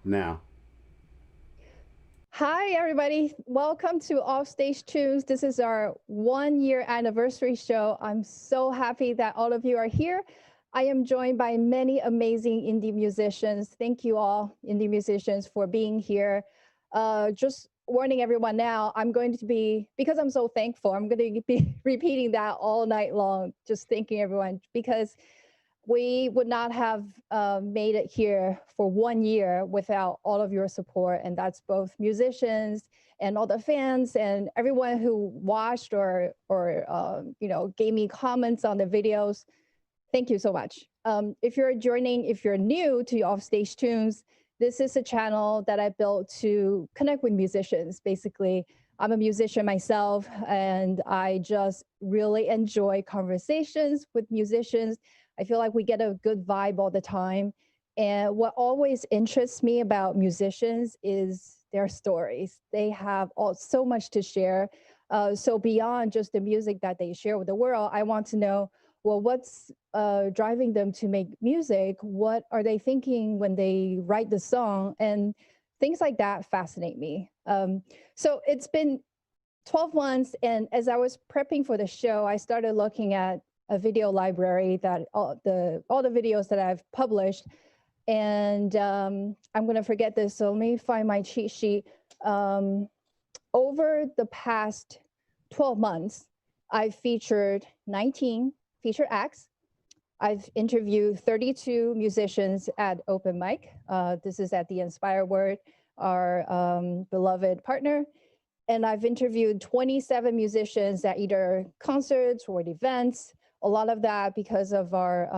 now. Hi, everybody. Welcome to Offstage Tunes. This is our 1 year anniversary show. I'm so happy that all of you are here. I am joined by many amazing indie musicians. Thank you all, indie musicians, for being here. Just warning everyone now, I'm going to be, because I'm so thankful, I'm going to be repeating that all night long, just thanking everyone, because we would not have made it here for 1 year without all of your support. And that's both musicians and all the fans and everyone who watched or gave me comments on the videos. Thank you so much. If you're new to Offstage Tunes, this is a channel that I built to connect with musicians. Basically, I'm a musician myself, and I just really enjoy conversations with musicians. I feel like we get a good vibe all the time. And what always interests me about musicians is their stories. They have so much to share. So beyond just the music that they share with the world, I want to know, well, what's driving them to make music? What are they thinking when they write the song? And things like that fascinate me. So it's been 12 months, and as I was prepping for the show, I started looking at a video library that all the videos that I've published, and I'm going to forget this, so let me find my cheat sheet. Over the past 12 months, I've featured 19 feature acts. I've interviewed 32 musicians at open mic. This is at the Inspire Word, our beloved partner. And I've interviewed 27 musicians at either concerts or at events. A lot of that because of our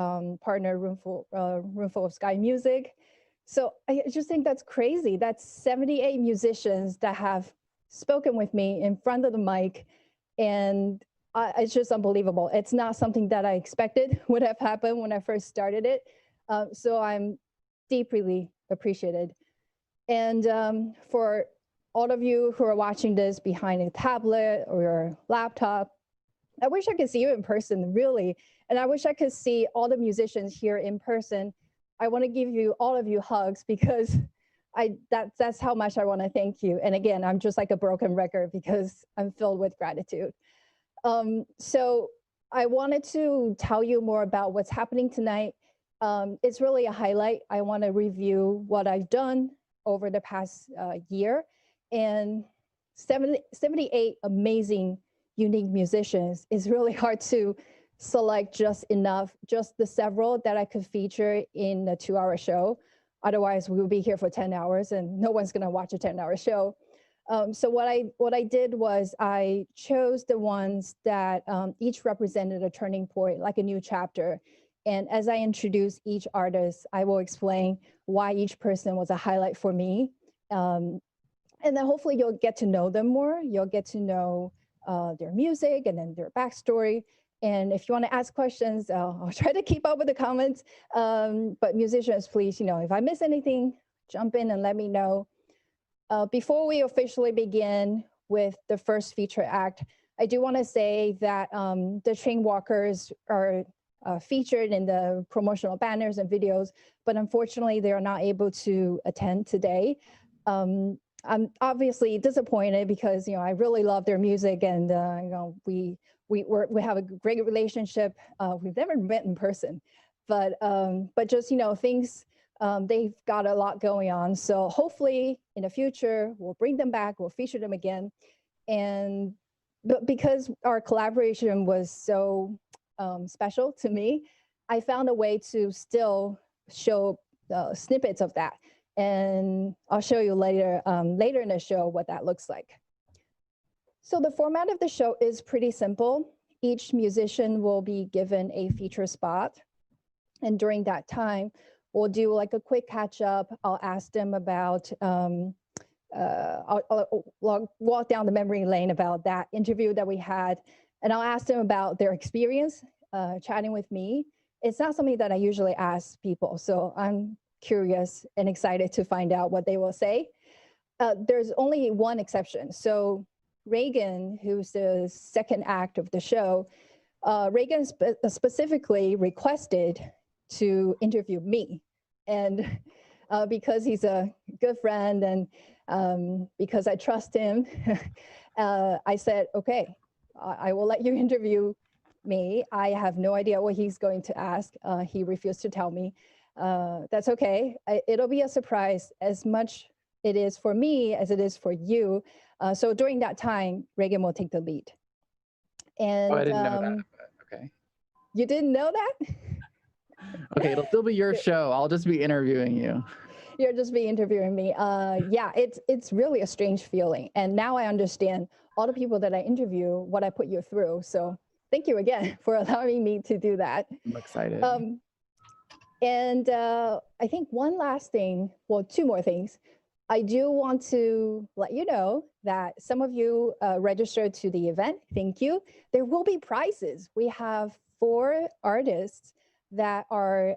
partner, Roomful of Sky Music. So I just think that's crazy. That's 78 musicians that have spoken with me in front of the mic. And it's just unbelievable. It's not something that I expected would have happened when I first started it. So I'm deeply appreciated. And for all of you who are watching this behind a tablet or your laptop, I wish I could see you in person, really. And I wish I could see all the musicians here in person. I want to give you, all of you, hugs, because that's how much I want to thank you. And again, I'm just like a broken record because I'm filled with gratitude. So I wanted to tell you more about what's happening tonight. It's really a highlight. I want to review what I've done over the past year, and 78 amazing, unique musicians is really hard to select just the several that I could feature in a 2-hour show. Otherwise, we will be here for 10 hours and no one's gonna watch a 10-hour show. So what I did was I chose the ones that each represented a turning point, like a new chapter. And as I introduce each artist, I will explain why each person was a highlight for me. And then hopefully you'll get to know them more. You'll get to know their music and then their backstory. And if you want to ask questions, I'll try to keep up with the comments. But musicians, please, if I miss anything, jump in and let me know. Before we officially begin with the first feature act, I do want to say that the Train Walkers are featured in the promotional banners and videos, but unfortunately they are not able to attend today. I'm obviously disappointed because I really love their music, and we have a great relationship. We've never met in person, but just things. They've got a lot going on, so hopefully in the future we'll bring them back. We'll feature them again, but because our collaboration was so special to me, I found a way to still show snippets of that. And I'll show you later in the show what that looks like. So the format of the show is pretty simple. Each musician will be given a feature spot. And during that time, we'll do like a quick catch up. I'll ask them about, I'll walk down the memory lane about that interview that we had. And I'll ask them about their experience chatting with me. It's not something that I usually ask people. So I'm curious and excited to find out what they will say. There's only one exception. So Reigen, who's the second act of the show, Reigen specifically requested to interview me. And because he's a good friend and because I trust him, I said, okay, I will let you interview me. I have no idea what he's going to ask. He refused to tell me. That's okay. It'll be a surprise as much it is for me as it is for you. So during that time, Reigen will take the lead. And I didn't know that, but okay. You didn't know that? Okay, it'll still be your show. I'll just be interviewing you. You're just be interviewing me. Yeah, it's really a strange feeling. And now I understand all the people that I interview, what I put you through. So thank you again for allowing me to do that. I'm excited. And I think one last thing, well, two more things. I do want to let you know that some of you registered to the event. Thank you. There will be prizes. We have 4 artists that are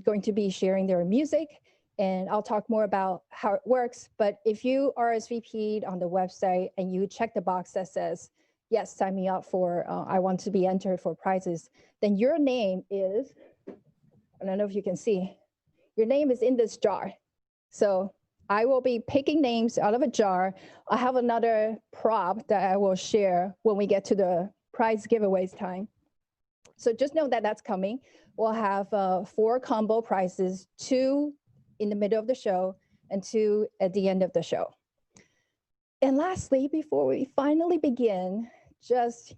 going to be sharing their music, and I'll talk more about how it works. But if you RSVP'd on the website and you check the box that says, yes, sign me up for, I want to be entered for prizes, then your name is, I don't know if you can see, your name is in this jar. So I will be picking names out of a jar. I have another prop that I will share when we get to the prize giveaways time. So just know that that's coming. We'll have 4 combo prizes, 2 in the middle of the show and 2 at the end of the show. And lastly, before we finally begin, just,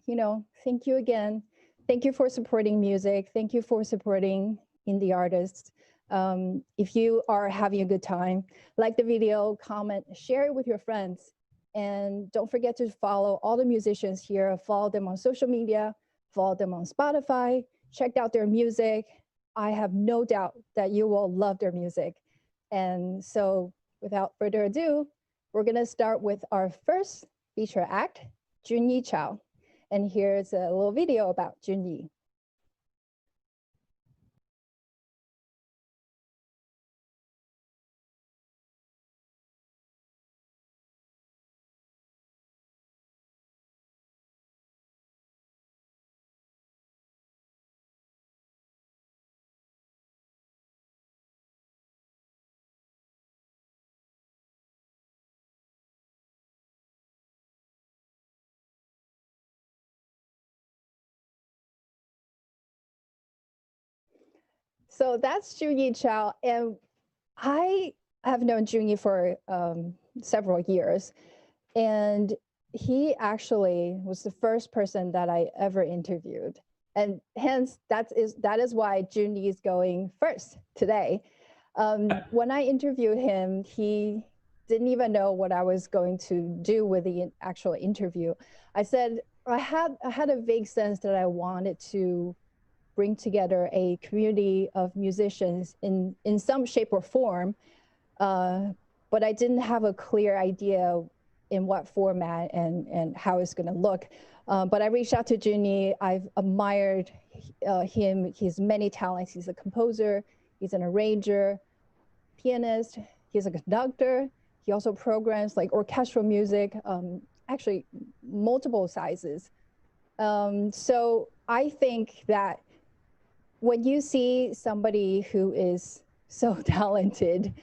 thank you again. Thank you for supporting music. Thank you for supporting indie artists. If you are having a good time, like the video, comment, share it with your friends. And don't forget to follow all the musicians here. Follow them on social media, follow them on Spotify, check out their music. I have no doubt that you will love their music. And so without further ado, we're gonna start with our first feature act, JunYi Chow. And here's a little video about JunYi. So that's JunYi Chow, and I have known JunYi for several years, and he actually was the first person that I ever interviewed, and hence that is why JunYi is going first today. When I interviewed him, he didn't even know what I was going to do with the actual interview. I said I had a vague sense that I wanted to bring together a community of musicians in some shape or form, but I didn't have a clear idea in what format and how it's going to look. But I reached out to JunYi. I've admired him, his many talents. He's a composer, he's an arranger, pianist, he's a conductor. He also programs like orchestral music, actually multiple sizes. So I think that when you see somebody who is so talented,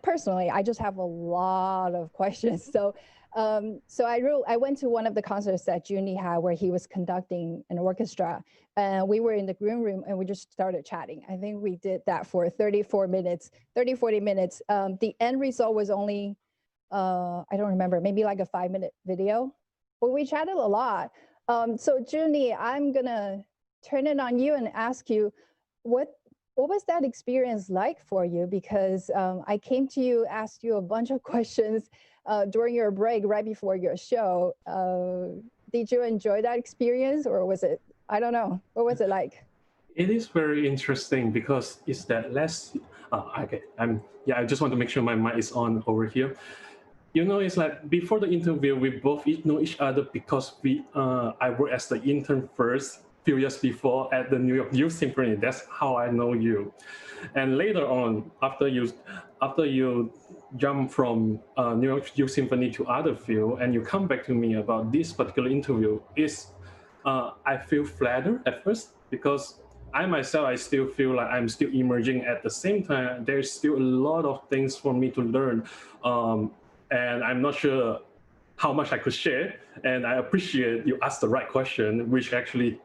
personally, I just have a lot of questions. So, I went to one of the concerts that JunYi had where he was conducting an orchestra, and we were in the green room and we just started chatting. I think we did that for 30, 40 minutes. The end result was only, I don't remember, maybe like a 5-minute video, but we chatted a lot. So JunYi, I'm gonna turn it on you and ask you, what was that experience like for you? Because I came to you, asked you a bunch of questions during your break right before your show. Did you enjoy that experience, or was it, I don't know, what was it like? It is very interesting because it's that less, okay, I just want to make sure my mic is on over here. It's like before the interview, we both know each other because I worked as the intern first, few years before at the New York Youth Symphony. That's how I know you. And later on, after you jump from New York Youth Symphony to other field, and you come back to me about this particular interview, I feel flattered at first because I myself, I still feel like I'm still emerging. At the same time, there's still a lot of things for me to learn, and I'm not sure how much I could share. And I appreciate you asked the right question, which actually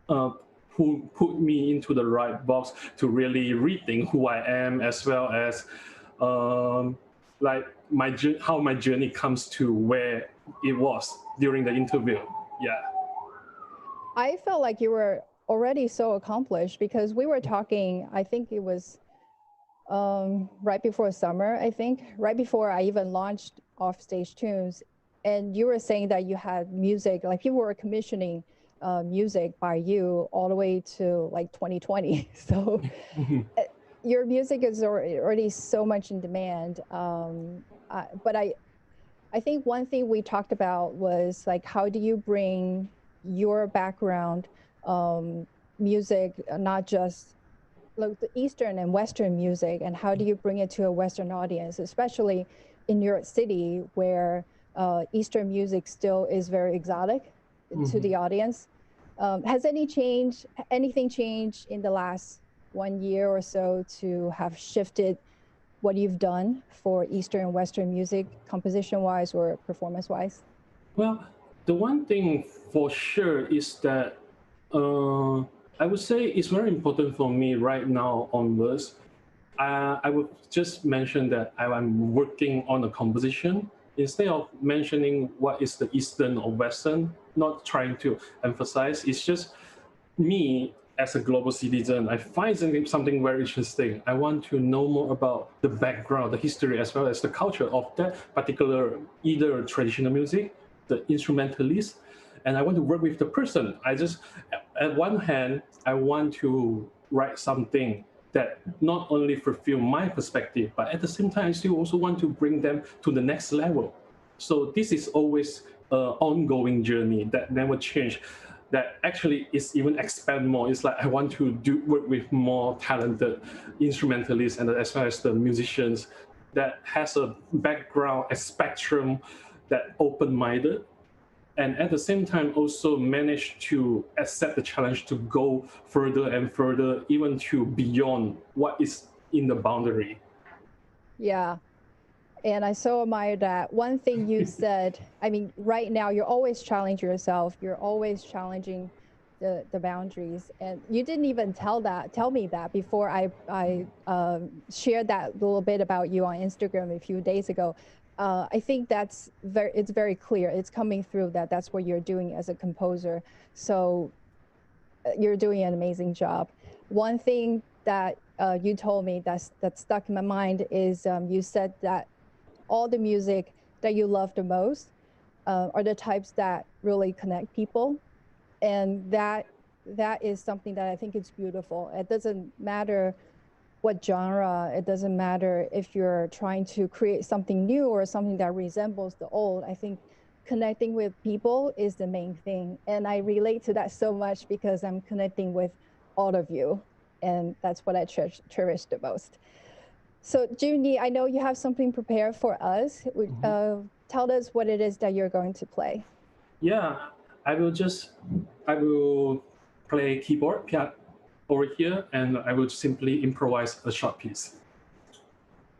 uh, put me into the right box to really rethink who I am, as well as like how my journey comes to where it was during the interview. Yeah. I felt like you were already so accomplished because we were talking, I think it was right before summer, I think, right before I even launched Offstage Tunes. And you were saying that you had music, like people were commissioning music by you all the way to like 2020. So your music is already so much in demand. But I think one thing we talked about was like, how do you bring your background music, not just like the Eastern and Western music, and how do you bring it to a Western audience, especially in New York City, where Eastern music still is very exotic to the audience? Has anything changed in the last 1 year or so to have shifted what you've done for Eastern and Western music, composition-wise or performance-wise? Well, the one thing for sure is that I would say it's very important for me right now onwards. I would just mention that I'm working on a composition instead of mentioning what is the Eastern or Western, not trying to emphasize. It's just me as a global citizen. I find something very interesting. I want to know more about the background, the history, as well as the culture of that particular either traditional music, the instrumentalist, and I want to work with the person. At one hand, I want to write something that not only fulfill my perspective, but at the same time, I still also want to bring them to the next level. So this is always an ongoing journey that never change. That actually is even expand more. It's like I want to work with more talented instrumentalists and as well as the musicians that has a background, a spectrum that open-minded, and at the same time also manage to accept the challenge to go further and further, even to beyond what is in the boundary. Yeah. And I so admire that. One thing you said, I mean, right now you're always challenging yourself. You're always challenging the boundaries. And you didn't even tell me that before I shared that little bit about you on Instagram a few days ago. I think it's very clear. It's coming through that's what you're doing as a composer. So you're doing an amazing job. One thing that you told me that stuck in my mind is you said that all the music that you love the most are the types that really connect people, and that is something that I think is beautiful. It doesn't matter what genre, it doesn't matter if you're trying to create something new or something that resembles the old. I think connecting with people is the main thing, and I relate to that so much because I'm connecting with all of you, and that's what I cherish the most. So JunYi, I know you have something prepared for us. Tell us what it is that you're going to play. Yeah, I will play keyboard piano over here, and I will simply improvise a short piece.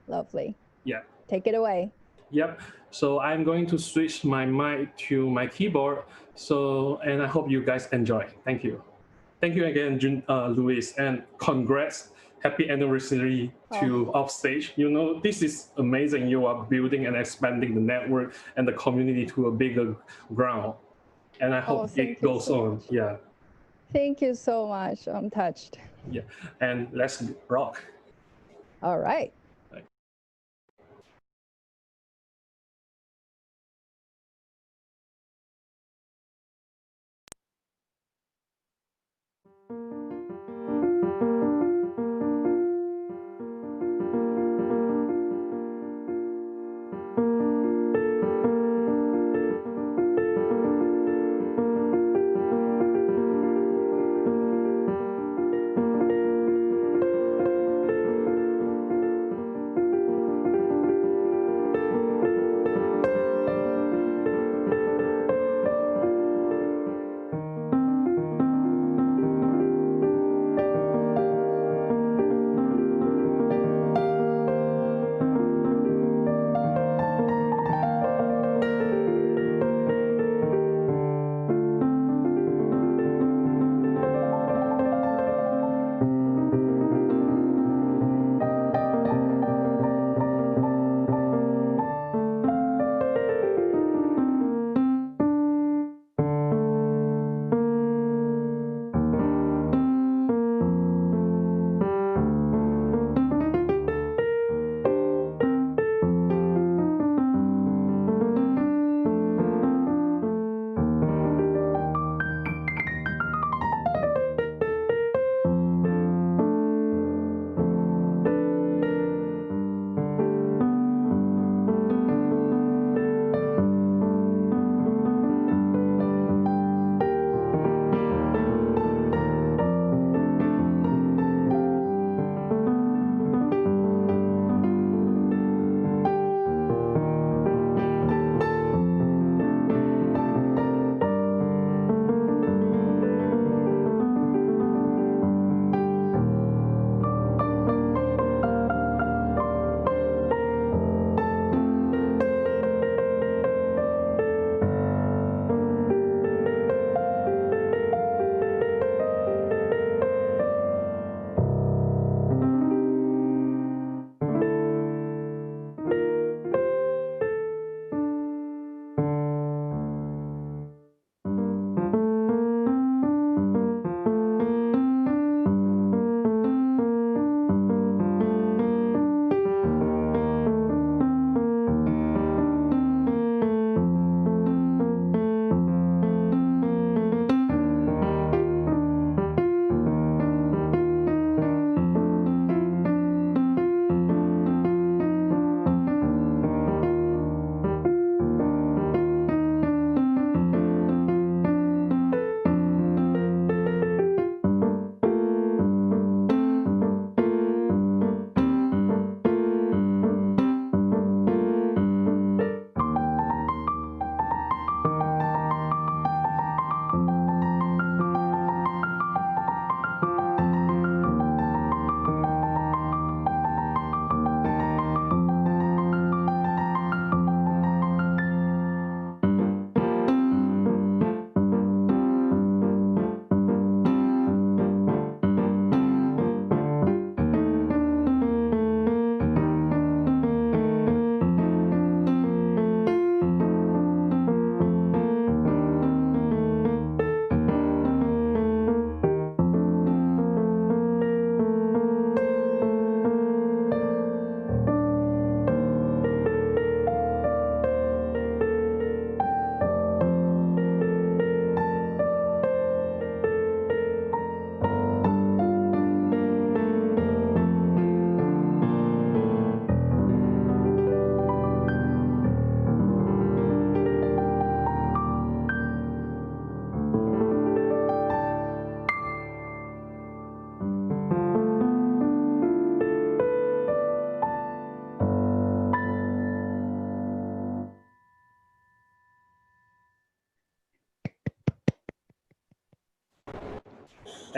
Lovely. Yeah. Take it away. Yep. So I'm going to switch my mic to my keyboard. So, and I hope you guys enjoy. Thank you. Thank you again, Luis, and congrats. Happy anniversary to Offstage. You know, this is amazing. You are building and expanding the network and the community to a bigger ground. And I hope it goes on. Yeah. Thank you so much. I'm touched. Yeah. And let's rock. All right.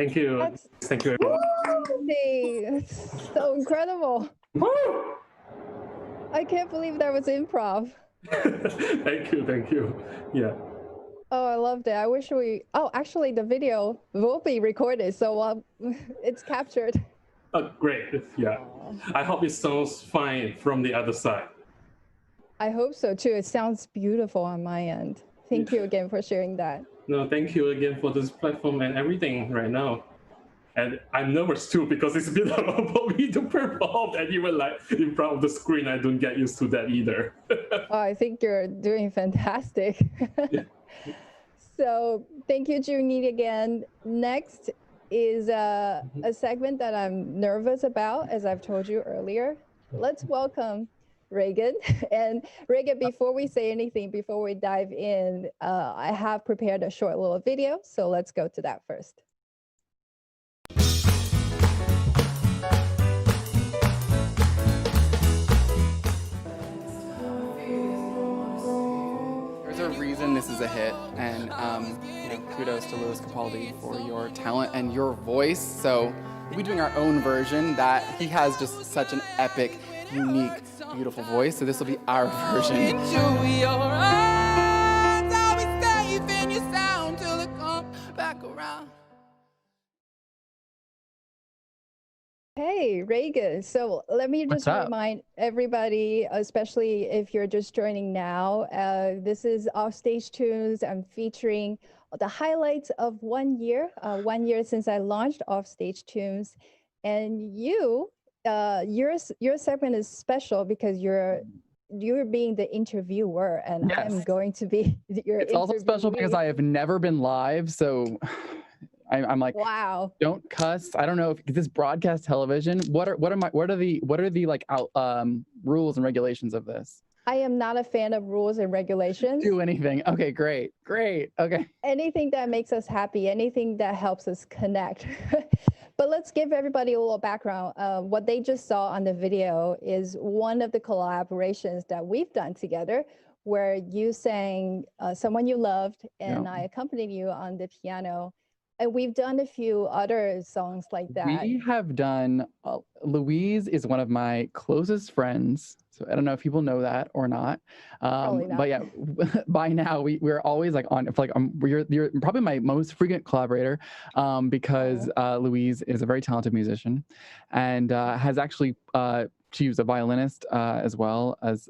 Thank you. Thank you, everyone. It's so incredible. I can't believe that was improv. Thank you. Yeah. Oh, I loved it. I wish actually the video will be recorded, so it's captured. Oh, great. Yeah. I hope it sounds fine from the other side. I hope so too. It sounds beautiful on my end. Thank you again for sharing that. No, thank you again for this platform and everything right now. And I'm nervous too because it's been a lot for me to perform, and even like in front of the screen, I don't get used to that either. Oh, I think you're doing fantastic. Yeah. So thank you, JunYi, again. Next is a segment that I'm nervous about, as I've told you earlier. Let's welcome Reigen. And Reigen, before we say anything, before we dive in, I have prepared a short little video, so let's go to that first. There's a reason this is a hit, and kudos to Louis Capaldi for your talent and your voice. So we'll be doing our own version. That he has just such an epic, unique, beautiful voice. So this will be our version. Into your arms, I'll be safe in your sound till it comes back around. Hey, Reigen. So let me just remind everybody, especially if you're just joining now, this is Offstage Tunes. I'm featuring the highlights of 1 year since I launched Offstage Tunes. And your segment is special because you're being the interviewer, and Yes. I'm going to be your It's also special because I have never been live, so I'm like, wow, don't cuss. I don't know if this broadcast television. What are the like rules and regulations of this? I am not a fan of rules and regulations. Do anything. Okay, great. Okay. Anything that makes us happy, anything that helps us connect. But let's give everybody a little background. What they just saw on the video is one of the collaborations that we've done together, where you sang Someone You Loved, and I accompanied you on the piano. And we've done a few other songs like that. We have done, Louise is one of my closest friends. So I don't know if people know that or not. Probably not. But yeah, by now we're always like on, like you're probably my most frequent collaborator because Louise is a very talented musician and has actually, she was a violinist as well as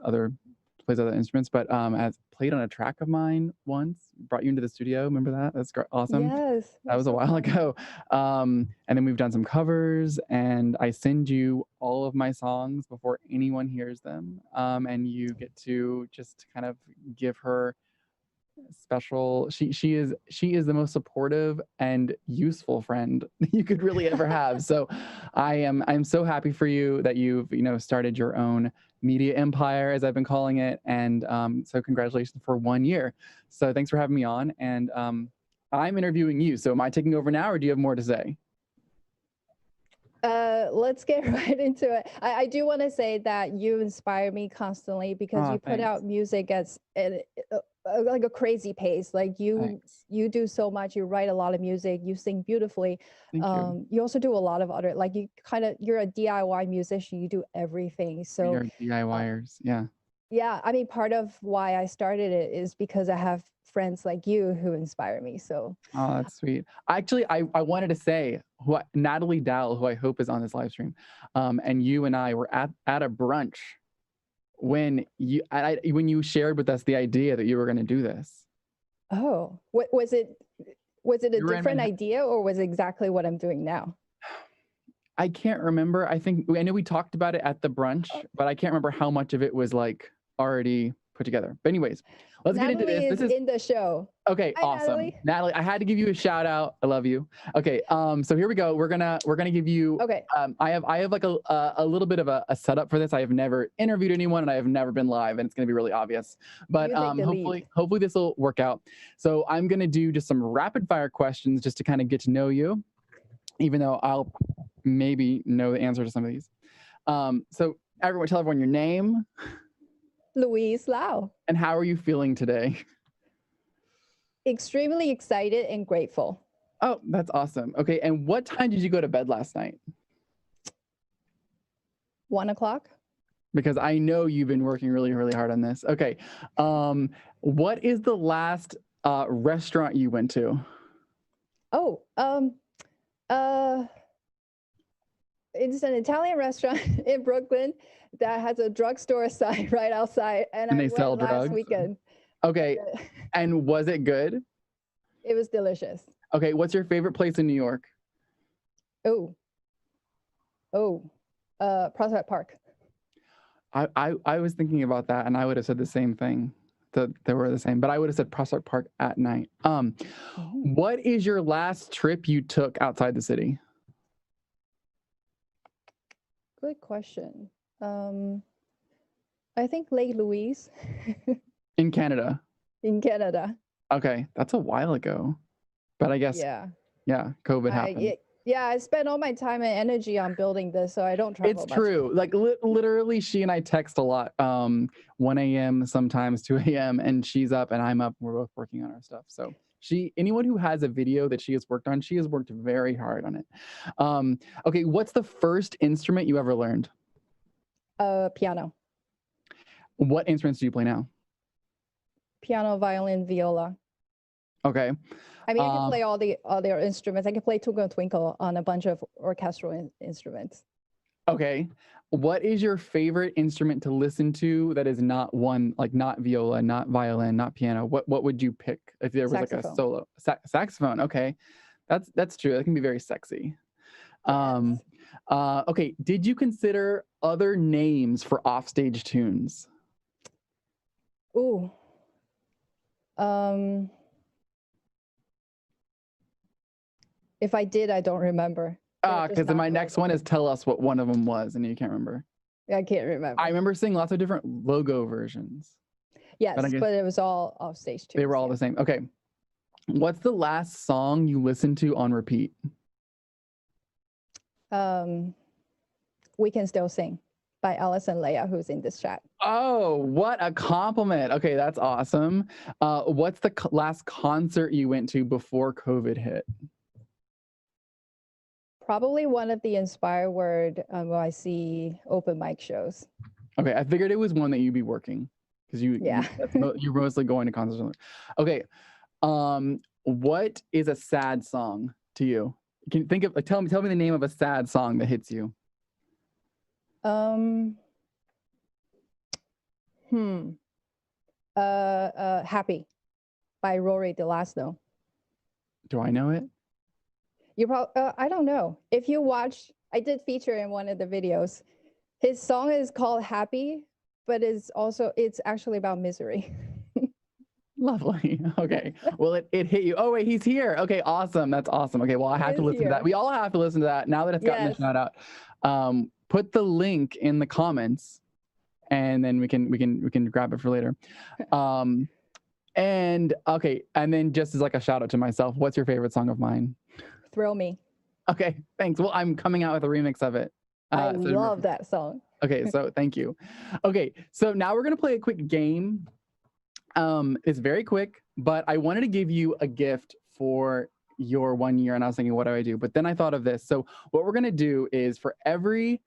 plays other instruments, but has played on a track of mine once, brought you into the studio. Remember that? That's awesome. Yes. That was a while ago. And then we've done some covers, and I send you all of my songs before anyone hears them. And you get to just kind of give her special, she is the most supportive and useful friend you could really ever have. So I'm so happy for you that you've started your own media empire, as I've been calling it, and so congratulations for 1 year. So thanks for having me on, and I'm interviewing you. So am I taking over now, or do you have more to say? Let's get right into it. I do want to say that you inspire me constantly because you put out music at like a crazy pace. Like you do so much. You write a lot of music. You sing beautifully. Thank you. You also do a lot of other, like you're a DIY musician. You do everything. So You're DIYers. Yeah. Yeah, I mean, part of why I started it is because I have friends like you who inspire me. So Oh, that's sweet. Actually, I wanted to say Natalie Dowell, who I hope is on this live stream, and you and I were at a brunch when you shared with us the idea that you were going to do this. oh, what was it a different idea, or was it exactly what I'm doing now? I can't remember. I know we talked about it at the brunch, but I can't remember how much of it was like already put together. But anyways, let's get into this. This is in the show. Okay, Hi, awesome. Natalie, I had to give you a shout out. I love you. Okay, so here we go. We're gonna give you. Okay. I have like a little bit of a setup for this. I have never interviewed anyone, and I have never been live, and it's gonna be really obvious. But hopefully this will work out. So I'm gonna do just some rapid fire questions just to kind of get to know you, even though I'll maybe know the answer to some of these. So tell everyone your name. Louise Lau. And how are you feeling today? Extremely excited and grateful. Oh, that's awesome. Okay, and what time did you go to bed last night? 1 o'clock. Because I know you've been working really, really hard on this. Okay, what is the last restaurant you went to? Oh, it's an Italian restaurant in Brooklyn that has a drugstore sign right outside, and And I they sell went last drugs? weekend. Okay, and was it good? It was delicious. Okay, what's your favorite place in New York? Prospect Park. I was thinking about that, and I would have said the same thing. That they were the same, but I would have said Prospect Park at night. What is your last trip you took outside the city? Good question. I think Lake Louise In Canada. in Canada. Okay, that's a while ago, but I guess Yeah. COVID happened. I spent all my time and energy on building this, so I don't travel It's much. true. Like literally, she and I text a lot. 1 a.m. sometimes 2 a.m. and she's up and I'm up. We're both working on our stuff. So anyone who has a video that she has worked on, she has worked very hard on it. Okay, what's the first instrument you ever learned? Piano. What instruments do you play now? Piano, violin, viola. Okay. I mean, I can play all the other instruments. I can play Twinkle Twinkle on a bunch of orchestral instruments. Okay. What is your favorite instrument to listen to that is not not viola, not violin, not piano? What would you pick if there was Saxophone. like a solo saxophone? Okay. That's true. That can be very sexy. Yes. Okay. Did you consider other names for offstage tunes? Ooh. If I did, I don't remember. Because my next one is tell us what one of them was, and you can't remember. I can't remember. I remember seeing lots of different logo versions. Yes, but I guess but it was all offstage tunes. They were all the same. Okay. What's the last song you listened to on repeat? We Can Still Sing by Allison Leah, who's in this chat. Oh, what a compliment. Okay, that's awesome. What's the last concert you went to before COVID hit? Probably one of the Inspire Word NYC open mic shows. Okay, I figured it was one that you'd be working because you're mostly going to concerts. Okay, what is a sad song to you? Can you think of tell me the name of a sad song that hits you? Happy by Rory D'Lasnow. Do I know it? You probably I don't know. If you watch, I did feature in one of the videos. His song is called Happy, but it's actually about misery. Lovely. Okay. Well, it hit you. Oh wait, he's here. Okay, awesome. That's awesome. Okay, well I have to listen to that. We all have to listen to that now that it's gotten a shout out. Put the link in the comments, and then we can grab it for later. And okay, and then just as like a shout out to myself, what's your favorite song of mine? Thrill Me. Okay, thanks. Well, I'm coming out with a remix of it. I love that song. Okay, so thank you. Okay, so now we're gonna play a quick game. It's very quick, but I wanted to give you a gift for your 1 year, and I was thinking, what do I do? But then I thought of this. So what we're gonna do is for every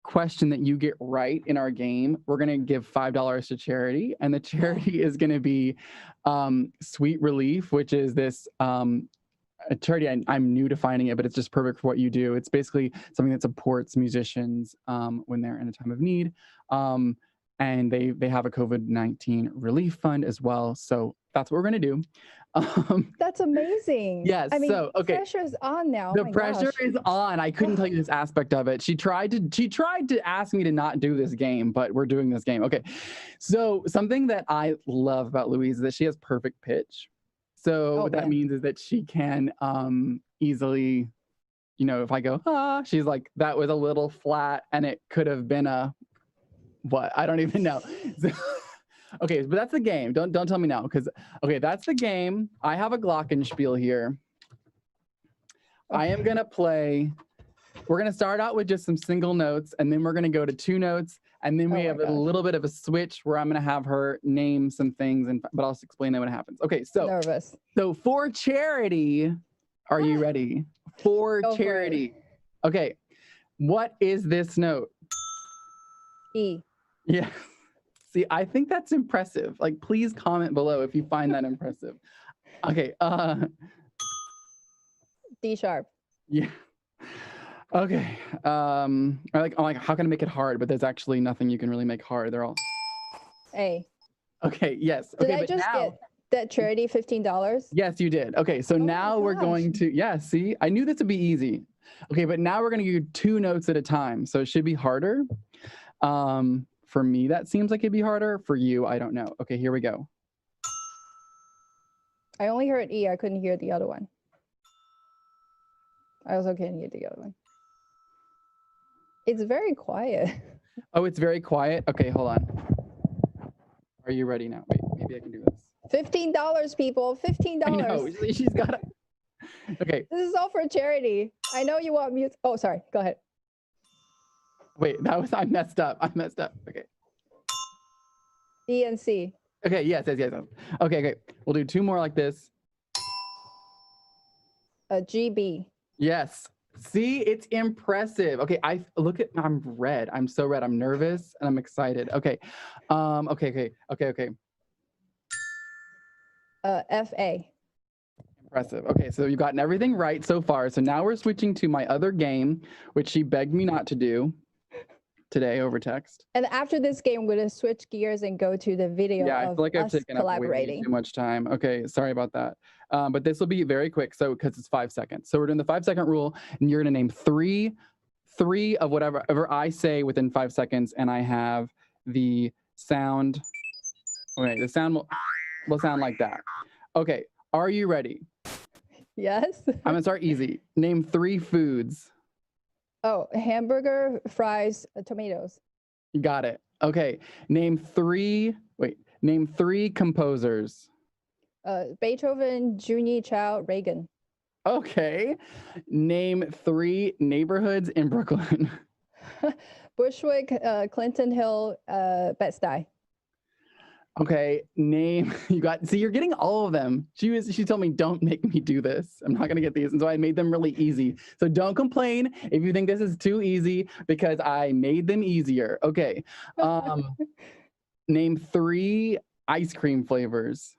question that you get right in our game, we're gonna give $5 to charity, and the charity is gonna be Sweet Relief, which is this a charity. I'm new to finding it, but it's just perfect for what you do. It's basically something that supports musicians when they're in a time of need. And they have a COVID-19 relief fund as well. So that's what we're gonna do. That's amazing. Yes. I mean, so okay. pressure's on now. The pressure is on. I couldn't tell you this aspect of it. She tried to ask me to not do this game, but we're doing this game. Okay. So something that I love about Louise is that she has perfect pitch. So what that means is that she can easily, if I go, she's like, that was a little flat and it could have been a what? I don't even know. So, okay, but that's the game. Don't tell me now, because okay, that's the game. I have a glockenspiel here. I am gonna play. We're gonna start out with just some single notes, and then we're gonna go to 2 notes, and then we have a little bit of a switch where I'm gonna have her name some things, but I'll explain that when it happens. Okay, so nervous. So for charity, Are you ready? For Go for it. charity. Okay. What is this note? E. Yeah. See, I think that's impressive. Like, please comment below if you find that impressive. Okay. D sharp. Yeah. Okay. I'm like, how can I make it hard? But there's actually nothing you can really make hard. They're all A. okay. Yes. Did Okay. I But just now, get that charity $15? yes, you did. Okay. So Oh my now we're going gosh. to, yeah, see, I knew this would be easy. Okay. But now we're going to do 2 notes at a time. So it should be harder. For me, that seems like it'd be harder. For you, I don't know. Okay. Here we go. I only heard E. I couldn't hear the other one. I also can't hear the other one. It's very quiet. Oh, it's very quiet. Okay. Hold on. Are you ready now? Wait, maybe I can do this. $15, people. $15. I know. She's got it. Okay. This is all for charity. I know you want music. Oh, sorry. Go ahead. Wait, I messed up. Okay. E and C. Okay, yes. Okay. We'll do 2 more like this. GB. Yes. See, it's impressive. Okay, I'm red. I'm so red. I'm nervous and I'm excited. Okay. Okay. FA. Impressive. Okay, so you've gotten everything right so far. So now we're switching to my other game, which she begged me not to do today over text. And after this game, we're going to switch gears and go to the video Yeah, I of feel like I've us taken up way collaborating. too much time. Okay, sorry about that. But this will be very quick, so because it's 5 seconds. So we're doing the 5-second rule, and you're gonna name three of whatever I say within 5 seconds, and I have the sound. Okay, the sound will sound like that. Okay, are you ready? Yes. I'm gonna start easy. Name 3 foods. Oh, hamburger, fries, tomatoes. You got it. Okay, name 3 composers. Beethoven, JunYi Chow, Reigen. Okay, name 3 neighborhoods in Brooklyn. Bushwick, Clinton Hill, Bed-Stuy. Okay, name you're getting all of them. She told me don't make me do this. I'm not gonna get these. And so I made them really easy. So don't complain if you think this is too easy because I made them easier. Okay. Name 3 ice cream flavors.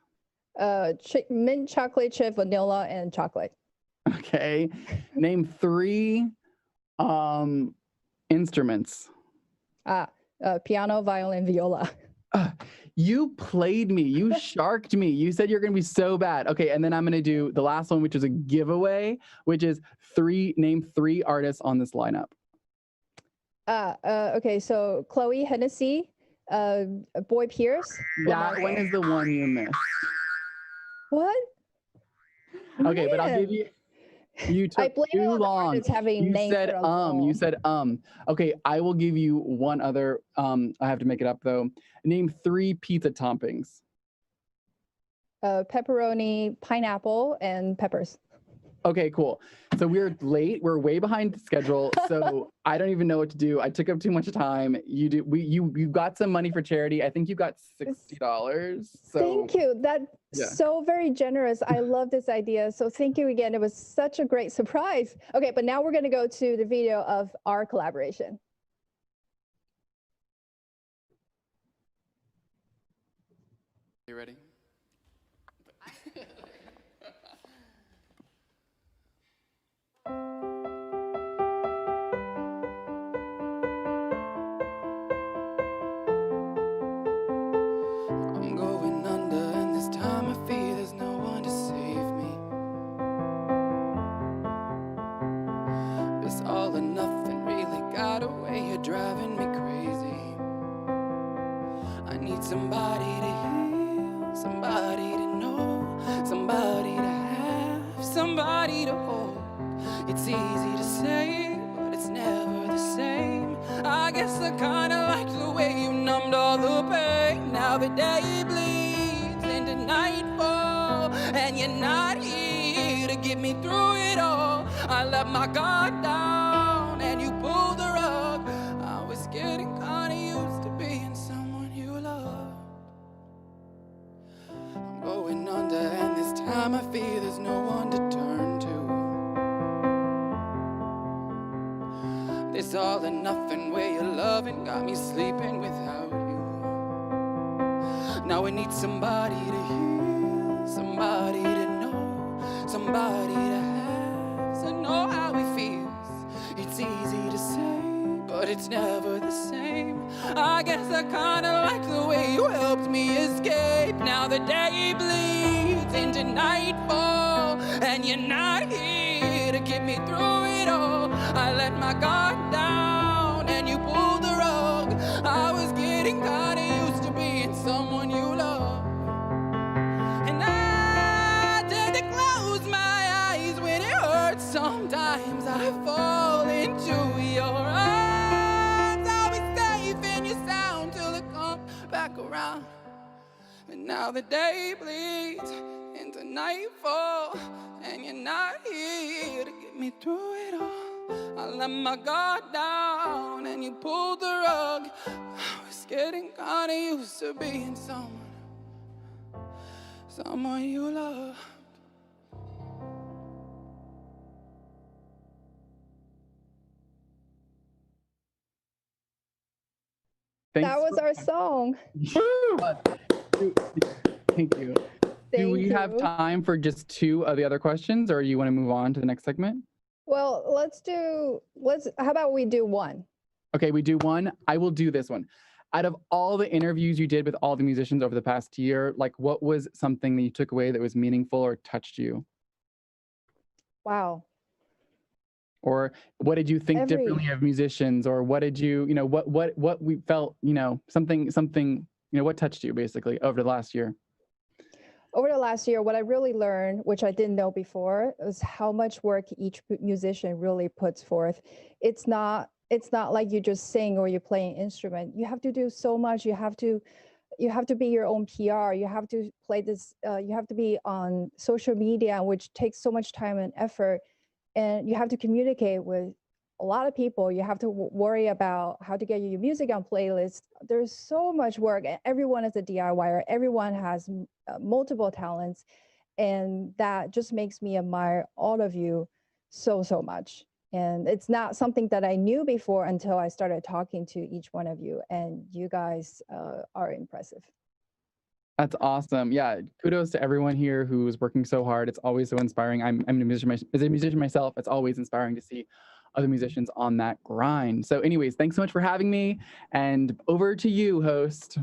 Mint chocolate chip, vanilla, and chocolate. Okay. Name 3 instruments. Piano, violin, viola. You played me. You sharked me. You said you're going to be so bad. Okay, and then I'm going to do the last one, which is a giveaway, which is name 3 artists on this lineup. Okay, so Chloe, Hennessee, Boy Pierce. That one is the one you missed. What? Okay, but I'll Man. give you. You I took blame it too on the long. artists having You names said that are You said Okay, I will give you one other. I have to make it up though. Name 3 pizza toppings. Pepperoni, pineapple, and peppers. Okay, cool. So we're late. We're way behind schedule. So I don't even know what to do. I took up too much time. You got some money for charity. I think you got $60. So Thank you. That's yeah. so very generous. I love this idea. So thank you again. It was such a great surprise. Okay, but now we're going to go to the video of our collaboration. You ready? I'm going under, and this time I feel there's no one to save me. This all or nothing really got a way of driving me crazy. I need somebody to heal, somebody to know, somebody to have, somebody to hold. It's easy to say, but it's never the same. I guess I kinda like the way you numbed all the pain. Now the day bleeds into nightfall, and you're not here to get me through it all. I let my guard down, and you pulled the rug. I was getting kinda used to being someone you loved. I'm going under, and this time I feel there's no one to turn to. This all or nothing way of loving got me sleeping without you. Now I need somebody to hear, somebody to know, somebody to have, to know how it feels. It's easy to say, but it's never the same. I guess I kinda like the way you helped me escape. Now the day bleeds into nightfall, and you're not here to get me through it all. I let my guard down, and you pulled the rug. I was getting kinda used to being someone you love. And I tend to close my eyes when it hurts. Sometimes I fall into your arms. I'll be safe in your sound till it comes back around. But now the day bleeds into nightfall, and you're not here to get me through it all. I let my guard down, and you pulled the rug. I was getting kinda used to being someone you love. Thanks That was for- our song. Thank you. Do we have time for just 2 of the other questions, or you want to move on to the next segment? Well, how about we do one? Okay, we do one. I will do this one. Out of all the interviews you did with all the musicians over the past year, like what was something that you took away that was meaningful or touched you? Wow. Or what did you think differently of musicians? Or what did you, what we felt, something, what touched you basically over the last year? Over the last year, what I really learned, which I didn't know before, was how much work each musician really puts forth. It's not like you just sing or you play an instrument. You have to do so much. You have to be your own PR. You have to play this. You have to be on social media, which takes so much time and effort. And you have to communicate with a lot of people. You have to worry about how to get your music on playlists. There's so much work. Everyone is a DIYer. Everyone has multiple talents. And that just makes me admire all of you so much. And it's not something that I knew before until I started talking to each one of you. And you guys are impressive. That's awesome. Yeah, kudos to everyone here who's working so hard. It's always so inspiring. I'm a musician, as a musician myself. It's always inspiring to see other musicians on that grind. So anyways, thanks so much for having me, and over to you, host.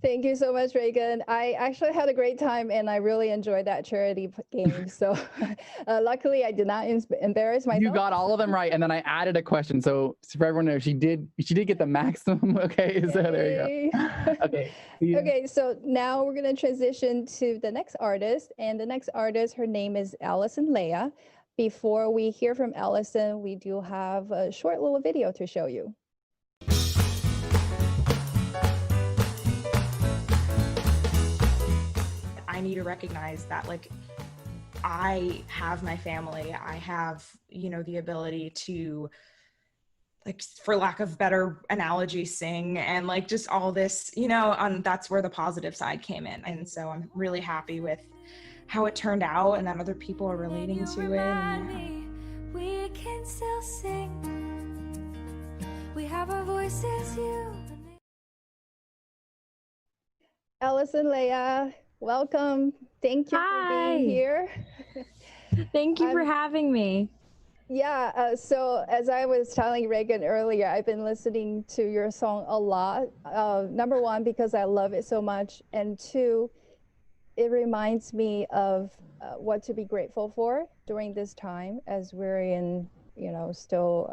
Thank you so much, Reigen. I actually had a great time, and I really enjoyed that charity game. So luckily, I did not embarrass myself. You got all of them right, and then I added a question. So for everyone to know, she did get the maximum. Okay, so there you go. Okay. Okay, so now we're going to transition to the next artist, and the next artist, her name is Allison Leah. Before we hear from Allison, we do have a short little video to show you. I need to recognize that, like, I have my family. I have, the ability to, like, for lack of better analogy, sing and like just all this, that's where the positive side came in. And so I'm really happy with how it turned out and that other people are relating to it. And, we can still sing. We have our voices, you. Allison Leah, welcome. Thank you for being here. Thank you for having me. Yeah, so as I was telling Reigen earlier, I've been listening to your song a lot. Number one, because I love it so much. And two, it reminds me of what to be grateful for during this time, as we're in, still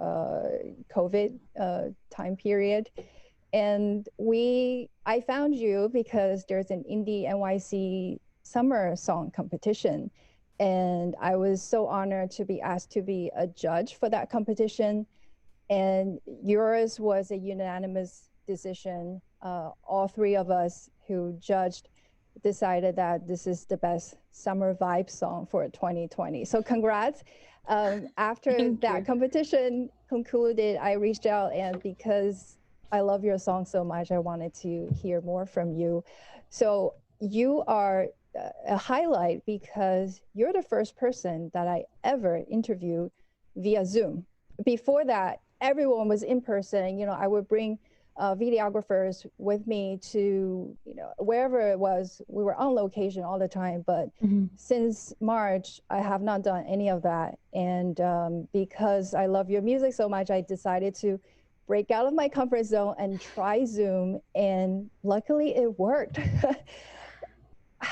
COVID time period. And I found you because there's an Indie NYC summer song competition. And I was so honored to be asked to be a judge for that competition. And yours was a unanimous decision. All 3 of us who judged decided that this is the best summer vibe song for 2020. So congrats. After that competition concluded, I reached out, and because I love your song so much, I wanted to hear more from you. So you are a highlight because you're the first person that I ever interviewed via Zoom. Before that, everyone was in person. You know, I would bring videographers with me to, you know, wherever it was. We were on location all the time, but since March, I have not done any of that. And because I love your music so much, I decided to break out of my comfort zone and try Zoom, and luckily it worked.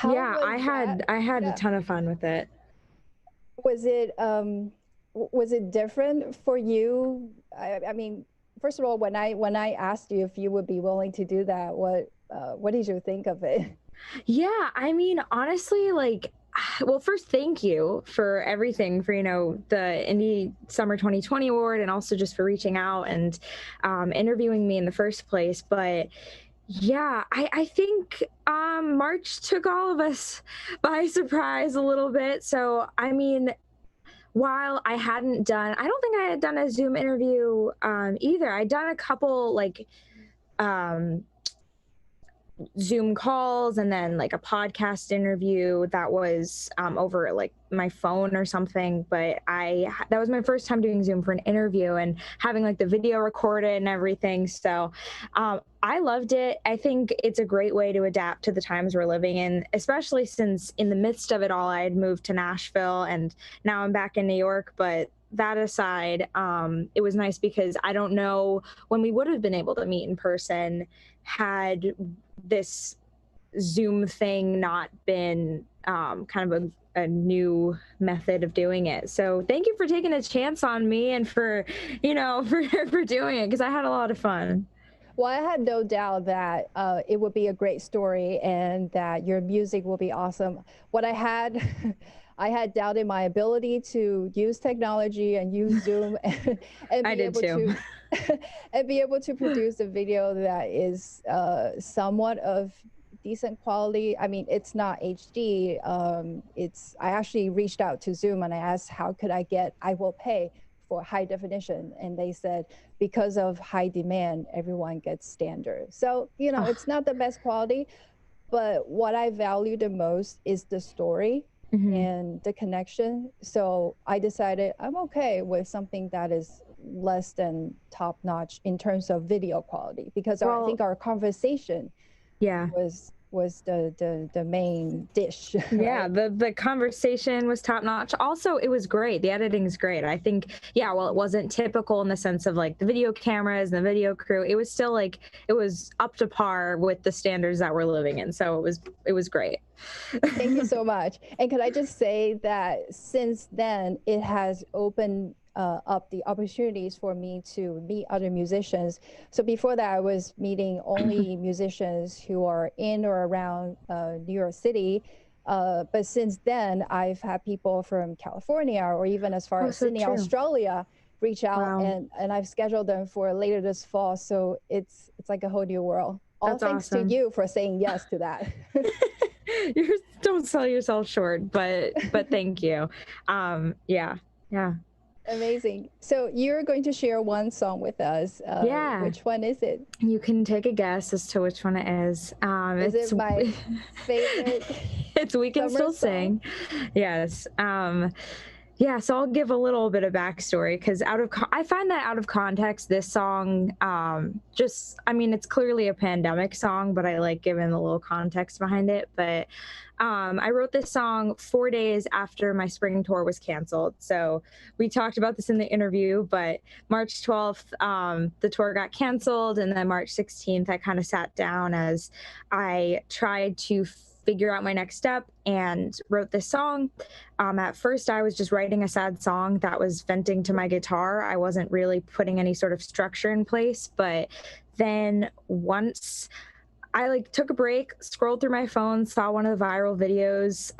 Yeah, I had Yeah. a ton of fun with it. Was it different for you? I mean, first of all, when I asked you if you would be willing to do that, what did you think of it? Yeah, I mean, honestly, like, well, first, thank you for everything, for, you know, the Indie Summer 2020 Award, and also just for reaching out and interviewing me in the first place. But yeah, I think March took all of us by surprise a little bit. So, I mean, while I don't think I had done a Zoom interview either. I'd done a couple like Zoom calls, and then like a podcast interview that was over like my phone or something. But that was my first time doing Zoom for an interview and having like the video recorded and everything. So I loved it. I think it's a great way to adapt to the times we're living in, especially since in the midst of it all, I had moved to Nashville and now I'm back in New York. But that aside, it was nice because I don't know when we would have been able to meet in person had this Zoom thing not been kind of a new method of doing it. So thank you for taking a chance on me and for, you know, for doing it, because I had a lot of fun. Well, I had no doubt that it would be a great story and that your music will be awesome. What I had, I had doubted my ability to use technology and use Zoom and I did too. And be able to produce a video that is somewhat of decent quality. I mean, it's not HD. I actually reached out to Zoom and I asked, how could I will pay for high definition. And they said, because of high demand, everyone gets standard. So, you know, it's not the best quality, but what I value the most is the story and the connection. So I decided I'm okay with something that is less than top notch in terms of video quality, because I think our conversation was the main dish. Yeah, right? the conversation was top notch. Also, it was great. The editing is great. I think, yeah, well, it wasn't typical in the sense of like the video cameras and the video crew. It was still like, it was up to par with the standards that we're living in. So it was great. Thank you so much. And could I just say that since then, it has opened up the opportunities for me to meet other musicians. So before that, I was meeting only musicians who are in or around New York City. But since then, I've had people from California or even as far as Sydney, Australia, reach out, and I've scheduled them for later this fall. So it's like a whole new world. All thanks to you for saying yes to that. Don't sell yourself short, but thank you. Yeah. Amazing. So you're going to share one song with us. Which one is it? You can take a guess as to which one it is. Is it my favorite? It's We Can Still Sing. Yes. Yeah, so I'll give a little bit of backstory, because I find that out of context, this song, it's clearly a pandemic song, but I like giving a little context behind it. But I wrote this song 4 days after my spring tour was canceled. So we talked about this in the interview, but March 12th, the tour got canceled. And then March 16th, I kind of sat down as I tried to figure out my next step and wrote this song. At first, I was just writing a sad song that was venting to my guitar. I wasn't really putting any sort of structure in place. But then once I took a break, scrolled through my phone, saw one of the viral videos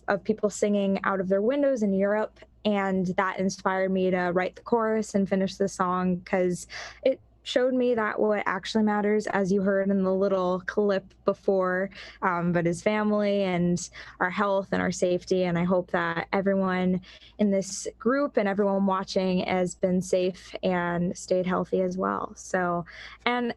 of people singing out of their windows in Europe, and that inspired me to write the chorus and finish the song, because it showed me that what actually matters, as you heard in the little clip before, but is family and our health and our safety. And I hope that everyone in this group and everyone watching has been safe and stayed healthy as well. So, and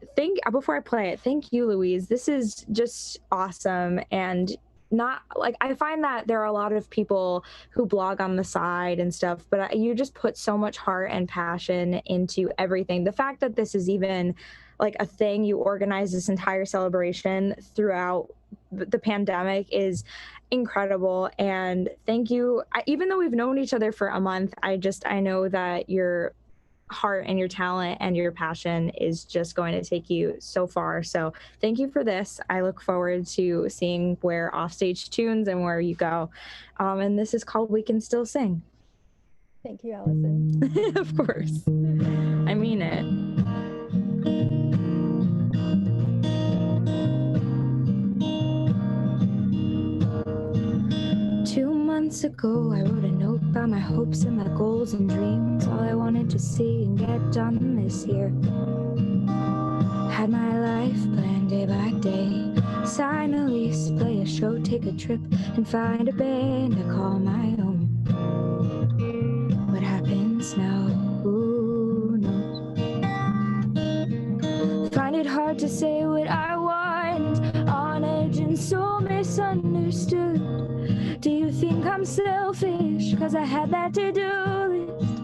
before I play it, thank you, Louise. This is just awesome. And not like, I find that there are a lot of people who blog on the side and stuff, but you just put so much heart and passion into everything. The fact that this is even like a thing, you organize this entire celebration throughout the pandemic is incredible. And thank you. Even though we've known each other for a month, I know that your heart and your talent and your passion is just going to take you so far. So thank you for this. I look forward to seeing where Offstage tunes and where you go. And this is called We Can Still Sing. Thank you, Allison. Of course. I mean it. 2 months ago, I wrote a note about my hopes and my goals and dreams, all I wanted to see and get done this year. Had my life planned day by day, sign a lease, play a show, take a trip, and find a band I call my own. What happens now? Who knows? Find it hard to say what I want, on edge and so misunderstood. Do you think I'm selfish? 'Cause I had that to-do list.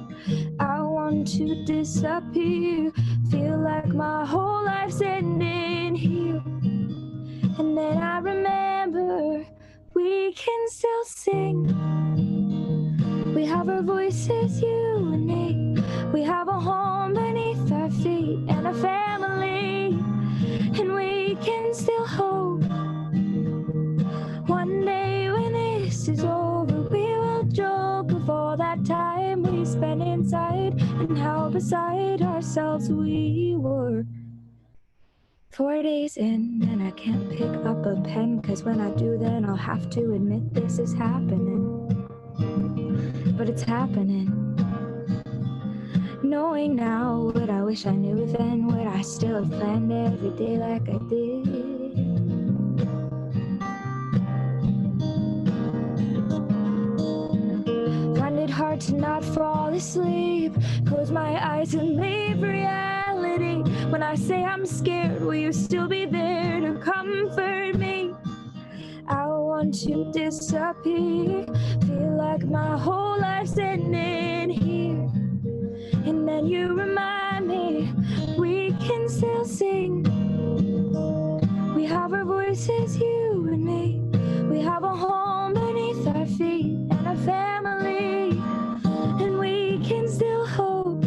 I want to disappear, feel like my whole life's ending here. And then I remember we can still sing. We have our voices, you and me. We have a home beneath our feet and a family. And we can still hope one day when this is over, we will joke of all that time we spent inside and how beside ourselves we were. 4 days in and I can't pick up a pen, 'cause when I do then I'll have to admit this is happening. But it's happening. Knowing now what I wish I knew then, what I still have planned every day like I did. Find it hard to not fall asleep, close my eyes and leave reality. When I say I'm scared, will you still be there to comfort me? I want to disappear, feel like my whole life's ending here. And then you remind me we can still sing. We have our voices, you and me. We have a home beneath our feet and a family. And we can still hope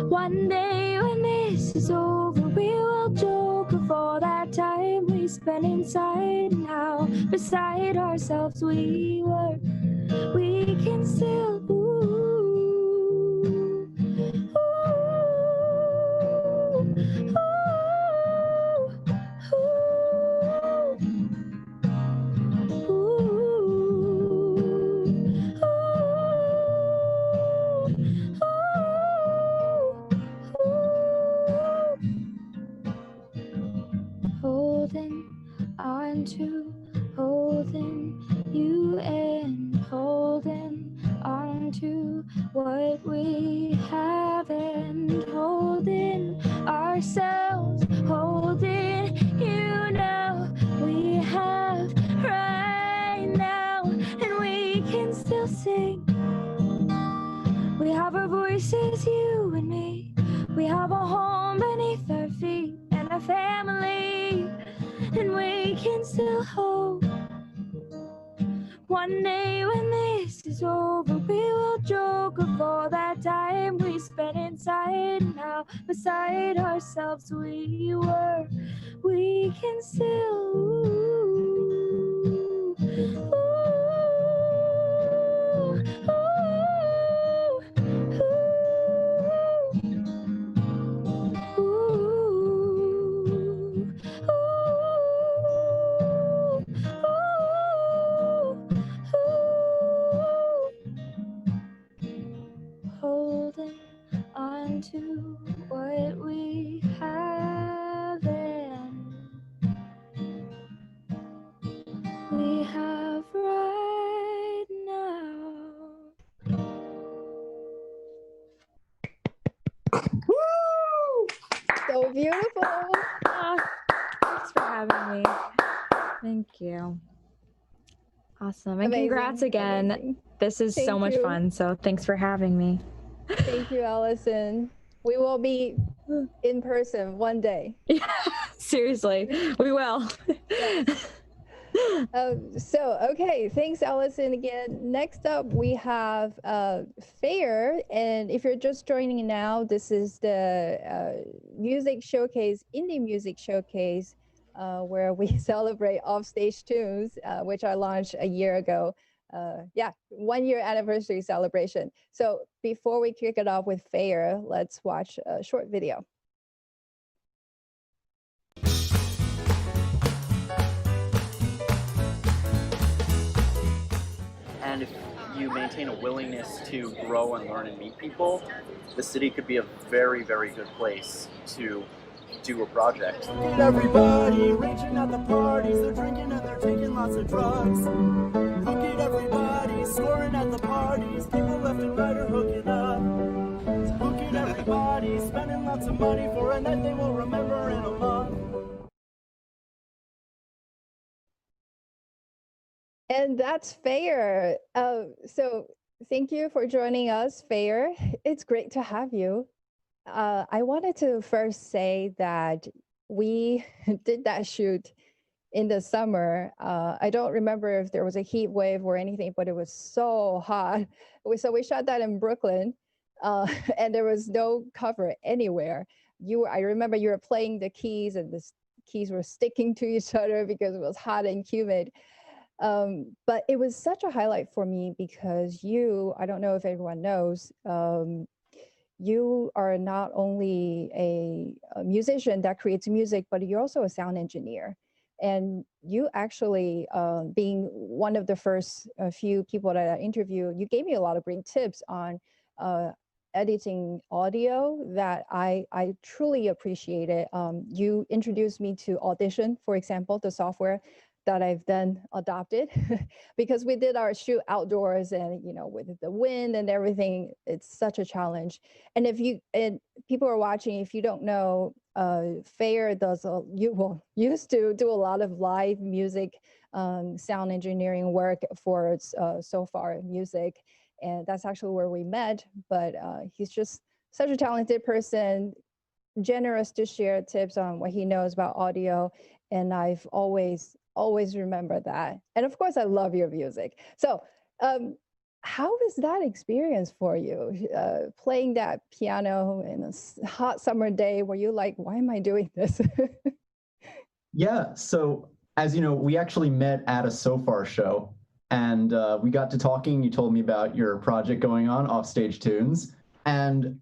one day when this is over, we will joke of all that time we spent inside and how beside ourselves we were. We can still holding on to, holding you and holding on to what we have and holding ourselves, holding you now, we have right now, and we can still sing. We have our voices, you and me. We have a home beneath our feet and a family, and we can still hope one day when this is over, we will joke of all that time we spent inside and how beside ourselves we were. We can still holding on to what we have and we have right now. So beautiful. Thanks for having me. Thank you. Awesome. And Amazing, congrats again. amazing. This is so Thank much you. fun. So thanks for having me. Thank you, Allison. We will be in person one day. Seriously, we will. Yes. Okay, thanks, Allison, again. Next up, we have Feyer, and if you're just joining now, this is the music showcase, indie music showcase, where we celebrate Offstage Tunes, which I launched a year ago. 1-year anniversary celebration. So before we kick it off with Feyer, let's watch a short video. And if you maintain a willingness to grow and learn and meet people, the city could be a very, very good place to do a project. Everybody raging at the parties, they're drinking and they're taking lots of drugs. Look at everybody scoring at the parties, people left and right are hooking up. Look at everybody spending lots of money for a night they will remember in a month. And that's Feyer. So thank you for joining us, Feyer. It's great to have you. I wanted to first say that we did that shoot in the summer. I don't remember if there was a heat wave or anything, but it was so hot. So we shot that in Brooklyn, and there was no cover anywhere. I remember you were playing the keys, and the keys were sticking to each other because it was hot and humid. But it was such a highlight for me because I don't know if everyone knows, you are not only a musician that creates music, but you're also a sound engineer. And you actually, being one of the first few people that I interviewed, you gave me a lot of great tips on editing audio that I truly appreciated. You introduced me to Audition, for example, the software that I've then adopted because we did our shoot outdoors, and with the wind and everything, it's such a challenge. And people are watching, if you don't know, Feyer used to do a lot of live music, sound engineering work for So Far Music, and that's actually where we met. But he's just such a talented person, generous to share tips on what he knows about audio, and I've always remember that. And of course, I love your music. So how was that experience for you, playing that piano in a hot summer day? Were you like, why am I doing this? Yeah, so as you know, we actually met at a So Far show, and we got to talking. You told me about your project going on, Offstage Tunes, and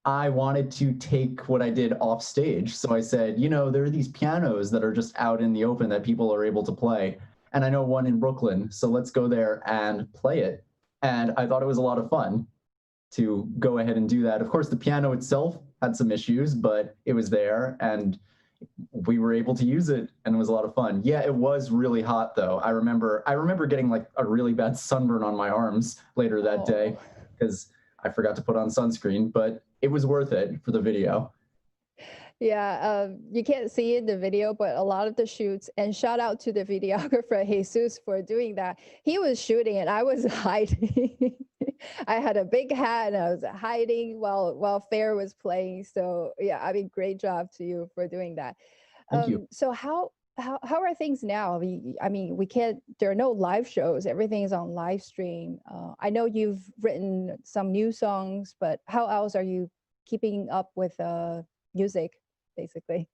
I wanted to take what I did off stage. So I said, there are these pianos that are just out in the open that people are able to play. And I know one in Brooklyn, so let's go there and play it. And I thought it was a lot of fun to go ahead and do that. Of course, the piano itself had some issues, but it was there and we were able to use it, and it was a lot of fun. Yeah, it was really hot though. I remember getting like a really bad sunburn on my arms later that day because I forgot to put on sunscreen, but it was worth it for the video. Yeah, you can't see it in the video, but a lot of the shoots, and shout out to the videographer Jesus for doing that. He was shooting and I was hiding. I had a big hat and I was hiding while Feyer was playing. So yeah, great job to you for doing that. Thank you. So how are things now? There are no live shows. Everything is on live stream. I know you've written some new songs, but how else are you keeping up with music, basically?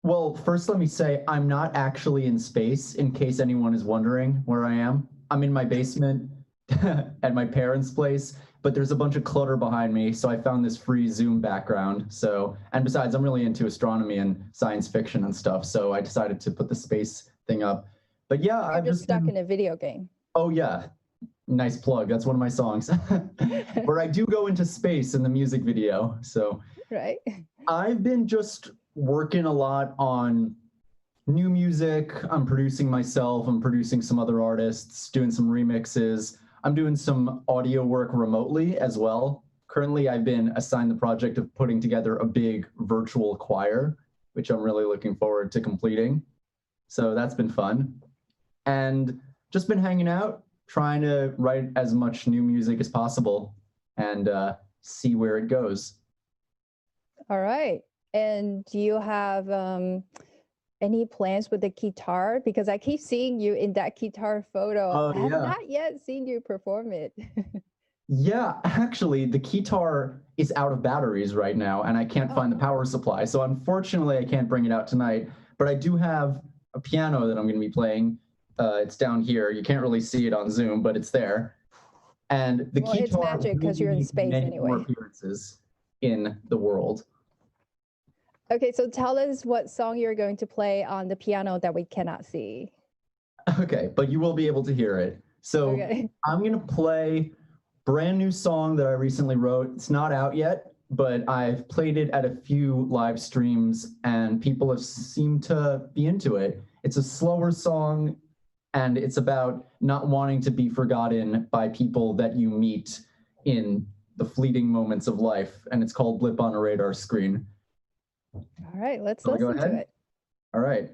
Well, first let me say I'm not actually in space, in case anyone is wondering where I am. I'm in my basement at my parents' place, but there's a bunch of clutter behind me, so I found this free Zoom background. And besides, I'm really into astronomy and science fiction and stuff, so I decided to put the space thing up. But yeah, I've just stuck in a video game. Oh yeah, nice plug. That's one of my songs where I do go into space in the music video. So right. I've been just working a lot on new music. I'm producing myself. I'm producing some other artists, doing some remixes. I'm doing some audio work remotely as well. Currently, I've been assigned the project of putting together a big virtual choir, which I'm really looking forward to completing. So that's been fun. And just been hanging out, trying to write as much new music as possible and see where it goes. All right. And do you have any plans with the guitar? Because I keep seeing you in that guitar photo. I have not yet seen you perform it. Yeah, actually, the guitar is out of batteries right now, and I can't find the power supply. So unfortunately, I can't bring it out tonight. But I do have a piano that I'm going to be playing. It's down here. You can't really see it on Zoom, but it's there. And the guitar. It's magic because you're in space anyway. More appearances in the world. Okay, so tell us what song you're going to play on the piano that we cannot see. Okay, but you will be able to hear it. So I'm going to play brand new song that I recently wrote. It's not out yet, but I've played it at a few live streams and people have seemed to be into it. It's a slower song and it's about not wanting to be forgotten by people that you meet in the fleeting moments of life. And it's called Blip on a Radar Screen. All right, let's listen to it. All right.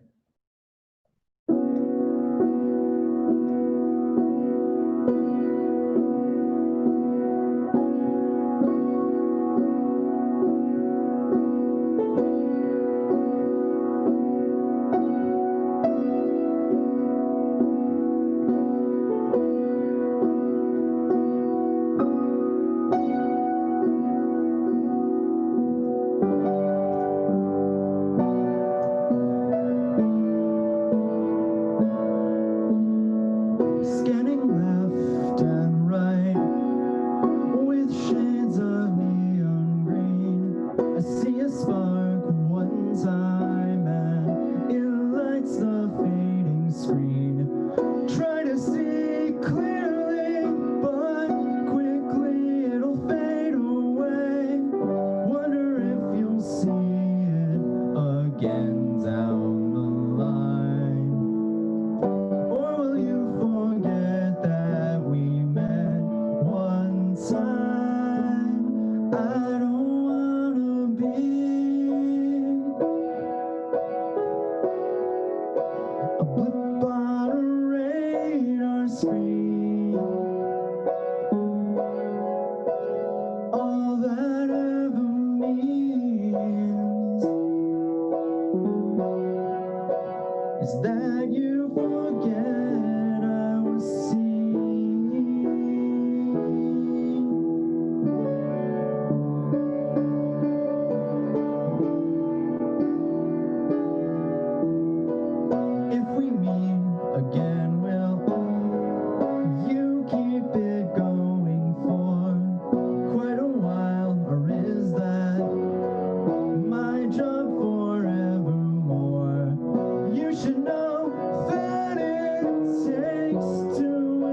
You should know that it takes two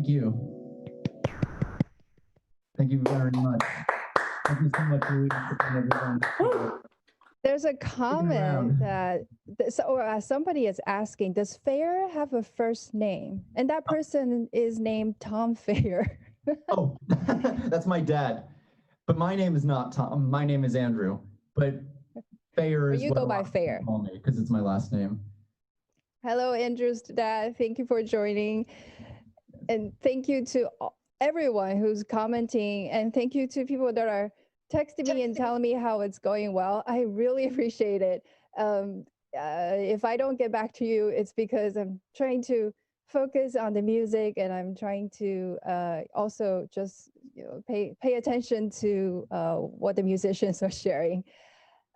you. Thank you very much. Thank you so much, Louise, and everyone. There's a comment that somebody is asking, does Feyer have a first name? And that person is named Tom Feyer. Oh, that's my dad. But my name is not Tom. My name is Andrew. But Feyer is you go by Feyer. Call me because it's my last name. Hello, Andrew's dad. Thank you for joining. And thank you to everyone who's commenting. And thank you to people that are texting me and telling me how it's going well. I really appreciate it. If I don't get back to you, it's because I'm trying to focus on the music, and I'm trying to also just pay attention to what the musicians are sharing.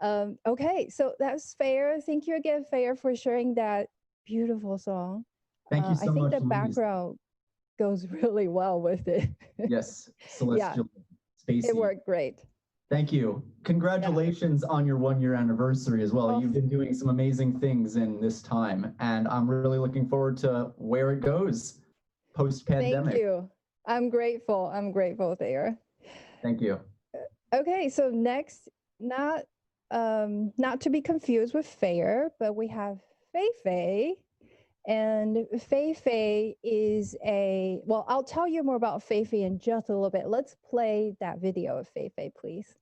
Okay, so that's Feyer. Thank you again, Feyer, for sharing that beautiful song. Thank you so much. I think the Louise. background goes really well with it. Yes, celestial. Yeah, Spacey. it worked great. Thank you. Congratulations on your 1-year anniversary as well. Oh. You've been doing some amazing things in this time, and I'm really looking forward to where it goes post-pandemic. Thank you. I'm grateful. I'm grateful, Thayer. Thank you. Okay, so next, not to be confused with Feyer, but we have Feifei. And Feifei is well, I'll tell you more about Feifei in just a little bit. Let's play that video of Feifei, please.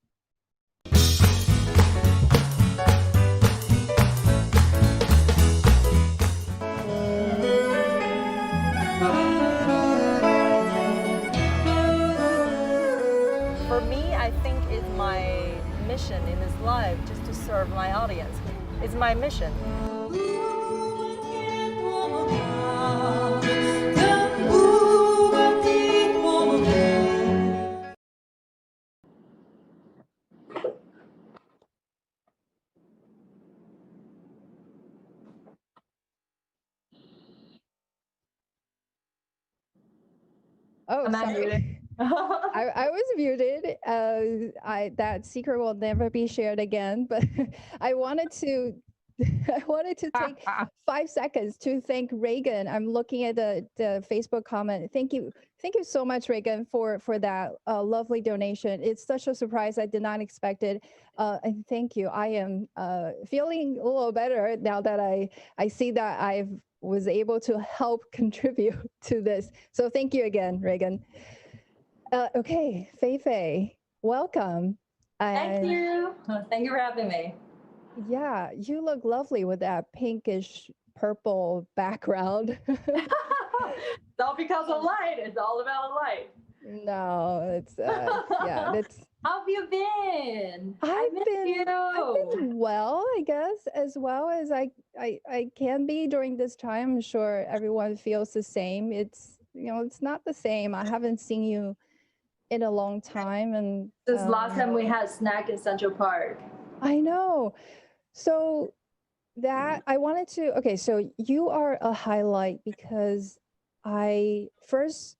For me, I think it's my mission in this life just to serve my audience. It's my mission. Oh, sorry. I was muted. That secret will never be shared again. But I wanted to take 5 seconds to thank Reigen. I'm looking at the Facebook comment. Thank you so much, Reigen, for that lovely donation. It's such a surprise. I did not expect it. And thank you. I am feeling a little better now that I see that I was able to help contribute to this. So thank you again, Reigen. Okay, Feifei, welcome. Thank you. Thank you for having me. Yeah, you look lovely with that pinkish purple background. It's all because of light. It's all about light. No, it's yeah, it's. How have you been? I've been well, I guess, as well as I can be during this time. I'm sure everyone feels the same. It's it's not the same. I haven't seen you in a long time, and Since last time we had snack in Central Park. I know. So that I wanted to. Okay, so you are a highlight because I first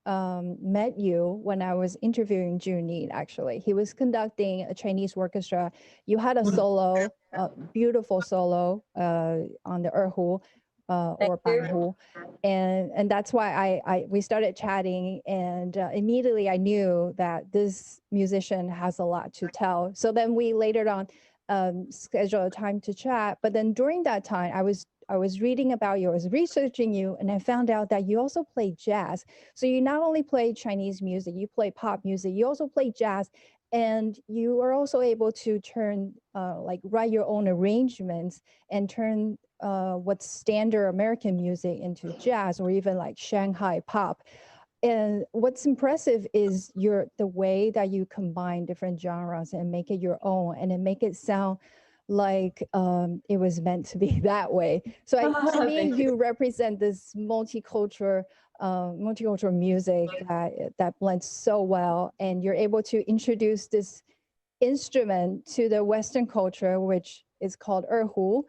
met you when I was interviewing JunYi. Actually, he was conducting a Chinese orchestra. You had a solo, beautiful solo on the erhu or erhu, and that's why we started chatting, and immediately I knew that this musician has a lot to tell. So then we later on scheduled a time to chat. But then during that time, I was reading about you, I was researching you, and I found out that you also play jazz. So you not only play Chinese music, you play pop music, you also play jazz, and you are also able to turn, write your own arrangements and turn what's standard American music into jazz or even like Shanghai pop. And what's impressive is the way that you combine different genres and make it your own, and then make it sound like it was meant to be that way. So to me, you represent this multicultural music that blends so well, and you're able to introduce this instrument to the Western culture, which is called erhu.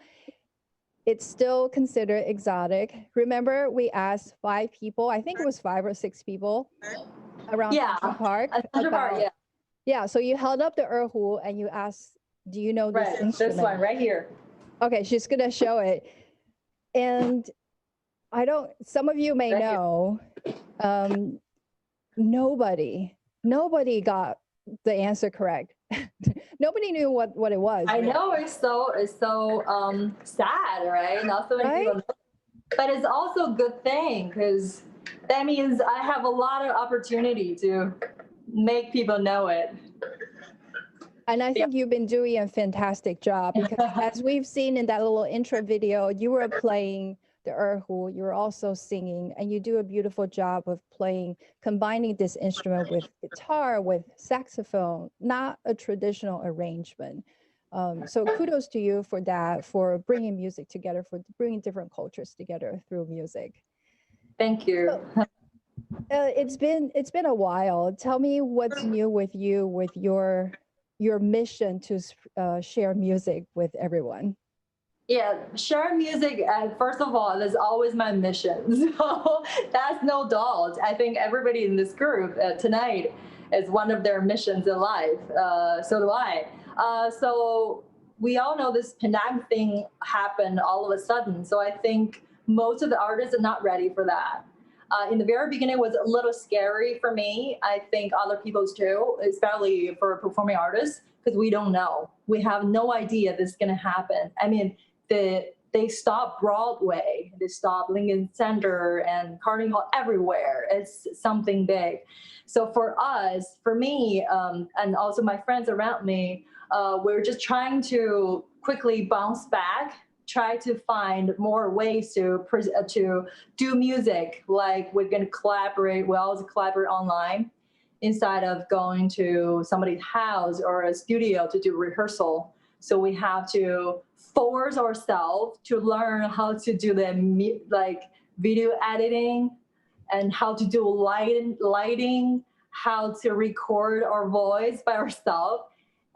It's still considered exotic. Remember, we asked 5 people, I think it was 5 or 6 people around Central Park. Yeah, so you held up the erhu and you asked, do you know this instrument? This one right here. Okay, she's gonna show it. And some of you may know, Nobody got the answer correct. Nobody knew what it was. I know it's so sad, right? Not so many people know. But it's also a good thing because that means I have a lot of opportunity to make people know it. And I think you've been doing a fantastic job because as we've seen in that little intro video, you were playing the erhu, you were also singing, and you do a beautiful job of combining this instrument with guitar, with saxophone, not a traditional arrangement. So kudos to you for that, for bringing music together, for bringing different cultures together through music. Thank you. So, it's been a while. Tell me what's new with you, with your mission to share music with everyone. Yeah, share music, first of all, that's always my mission. So that's no doubt. I think everybody in this group tonight is one of their missions in life. So do I. So we all know this pandemic thing happened all of a sudden. So I think most of the artists are not ready for that. In the very beginning, it was a little scary for me. I think other people's too, especially for performing artists, because we don't know. We have no idea this is going to happen. I mean, they stopped Broadway, they stopped Lincoln Center and Carnegie Hall everywhere. It's something big. So for us, for me, and also my friends around me, we're just trying to quickly bounce back, try to find more ways to do music. Like we're going to collaborate. We always collaborate online instead of going to somebody's house or a studio to do rehearsal. So we have to force ourselves to learn how to do the video editing and how to do lighting, how to record our voice by ourselves,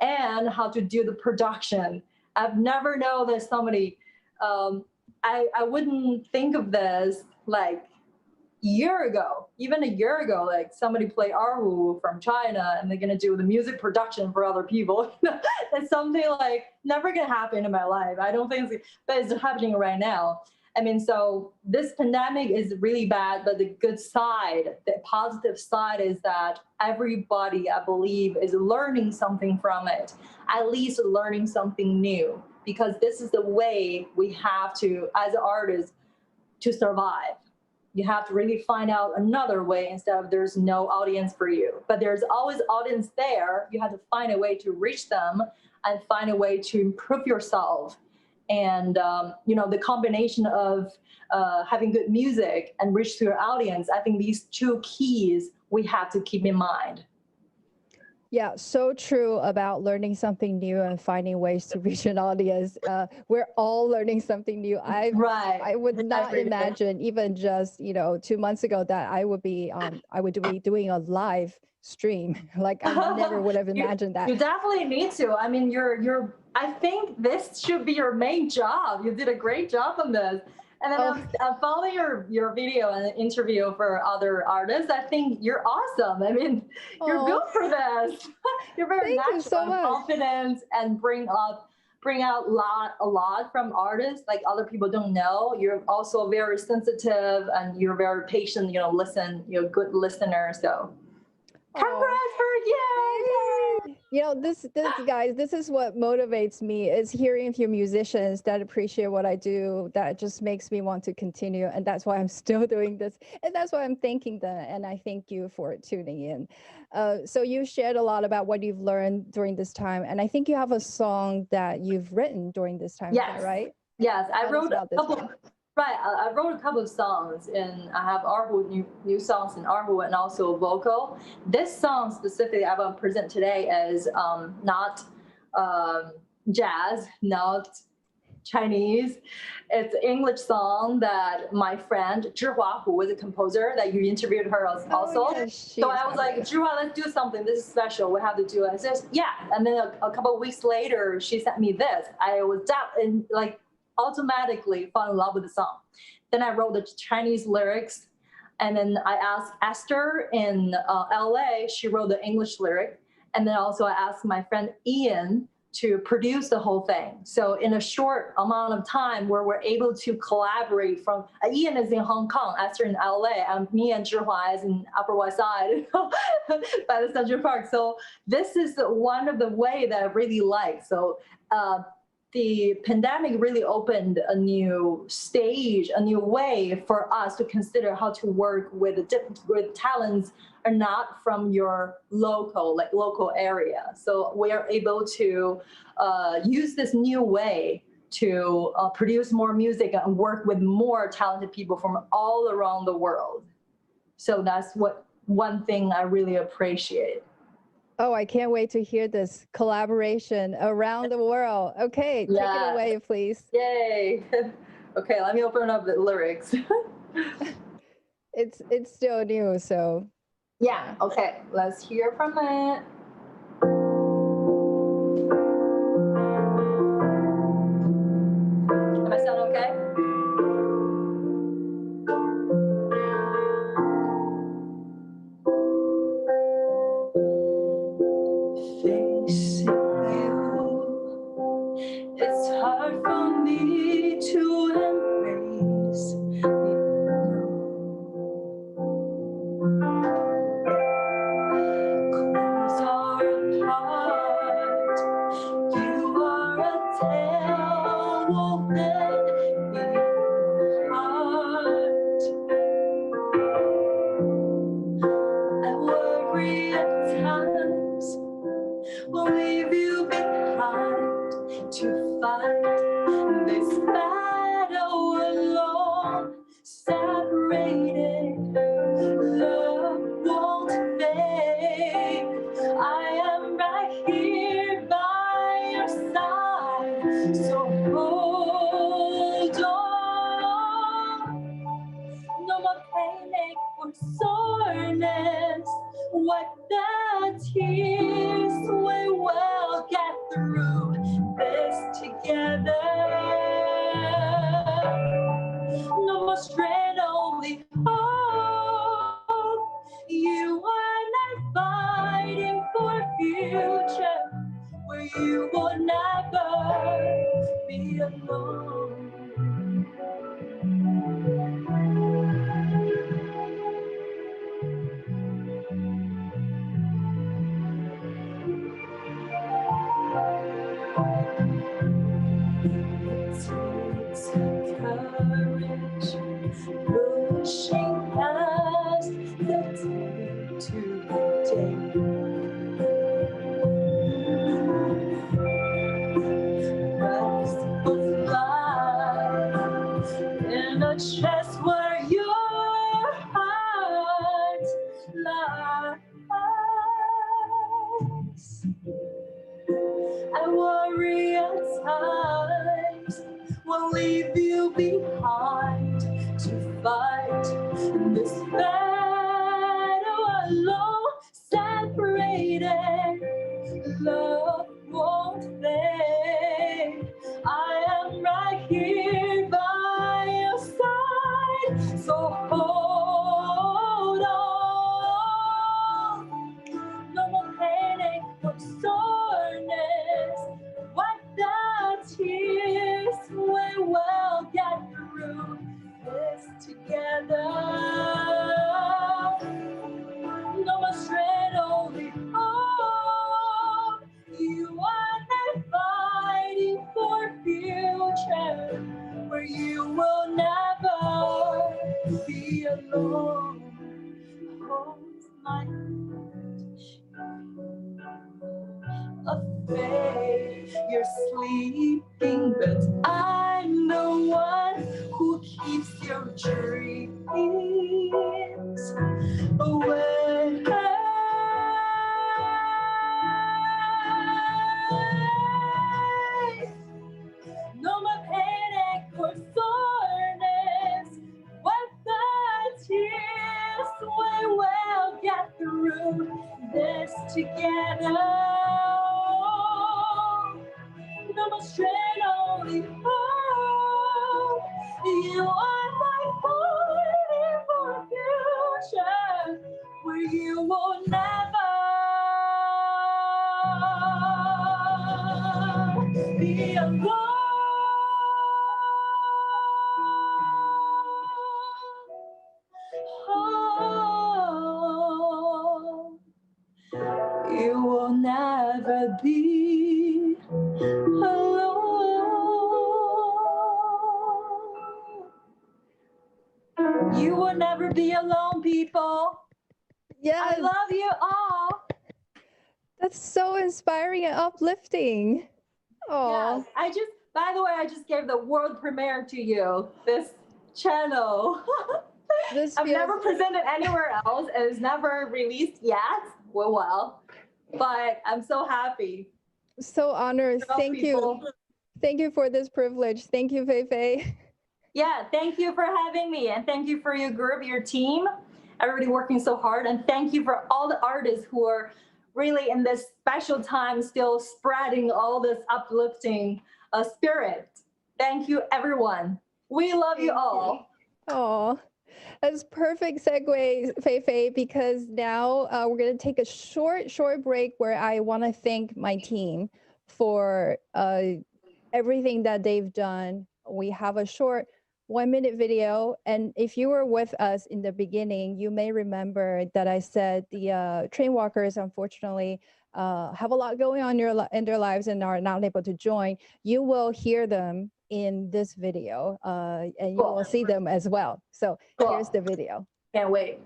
and how to do the production. I've never known that somebody, I wouldn't think of this like even a year ago, like somebody play erhu from China and they're gonna do the music production for other people. It's something like never gonna happen in my life. I don't think but it's happening right now. I mean, so this pandemic is really bad, but the good side, the positive side is that everybody, I believe, is learning something from it, at least learning something new, because this is the way we have to, as artists, to survive. You have to really find out another way instead of there's no audience for you. But there's always audience there. You have to find a way to reach them and find a way to improve yourself. And the combination of having good music and reach to your audience, I think these two keys we have to keep in mind. Yeah, so true about learning something new and finding ways to reach an audience. We're all learning something new. I would not imagine even just 2 months ago that I would be doing a live stream. Like I never would have imagined that. You definitely need to. I mean, I think this should be your main job. You did a great job on this. And then I'm following your video and interview for other artists. I think you're awesome. I mean, you're good for this. You're very natural and confident and bring out a lot from artists like other people don't know. You're also very sensitive and you're very patient, listen, you're a good listener. So congrats for yay! This guys, this is what motivates me, is hearing from musicians that appreciate what I do. That just makes me want to continue, and that's why I'm still doing this, and that's why I'm thanking them, and I thank you for tuning in. So you shared a lot about what you've learned during this time, and I think you have a song that you've written during this time. Yes. Is that right? Yes, I wrote a couple. Right, I wrote a couple of songs, and I have erhu, new songs in erhu, and also vocal. This song specifically I want to present today is not jazz, not Chinese. It's an English song that my friend Zhihua, who was a composer that you interviewed her also. So I was like, Zhihua, let's do something. This is special. We have to do it. I said, yeah. And then a couple of weeks later, she sent me this. I was down and automatically fall in love with the song. Then I wrote the Chinese lyrics, and then I asked Esther in LA, she wrote the English lyric, and then also I asked my friend Ian to produce the whole thing. So in a short amount of time where we're able to collaborate from, Ian is in Hong Kong, Esther in LA, and me and Zhihua is in Upper West Side by the Central Park. So this is one of the way that I really like. So the pandemic really opened a new stage, a new way for us to consider how to work with talents are not from your local area. So we are able to use this new way to produce more music and work with more talented people from all around the world. So that's one thing I really appreciate. Oh, I can't wait to hear this collaboration around the world. Okay, take it away, please. Yay. Okay, let me open up the lyrics. It's still new, so. Yeah, okay, let's hear from it. Am I sound okay? Facing you, it's hard for me to embrace clothes are apart. You are a tale woven in my heart. I worry at times we'll leave you behind to fight this battle alone, separated. Love won't fade. I am right here by your side, so hold on. No more pain, ache, or soreness. Wipe the tears, we will get through this together. No more strain, only hope. You and I fighting for a future where you will never be alone. It takes courage, pushing past the day to day. Rest was fly in a chest where your heart lies. I worry at times we'll leave you behind to fight this battle alone, separated. Love won't fade. I am right here by your side, so hold on. No more pain, ache, or soreness. Wipe the tears, we will get through this together. No more strain, only hope. You and I fighting for a future where you will never be alone. Hold my afraid you're sleeping, but I'm the one who keeps your dreams away. No more pain, ache, or soreness. Wipe the tears, we will get through this together. No more strain, only hope. You are my fighting for a future where you will never be alone. Oh, you will never be alone. You will never be alone, people. Yes. I love you all. That's so inspiring and uplifting. Oh, Yes, by the way, I just gave the world premiere to you, this channel. this I've feels never presented anywhere else and it's never released yet. Well, but I'm so happy. so honored. Tell Thank you. people. Thank you for this privilege. Thank you, Feifei. Yeah, thank you for having me and thank you for your group, your team, everybody working so hard. And thank you for all the artists who are really in this special time still spreading all this uplifting spirit. Thank you, everyone. We love you all. Oh, that's perfect segue, Feifei, because now we're going to take a short break where I want to thank my team for everything that they've done. We have a short 1-minute video. And if you were with us in the beginning, you may remember that I said the train walkers, unfortunately, have a lot going on in their lives and are not able to join. You will hear them in this video and you will see them as well. So here's the video. Can't wait.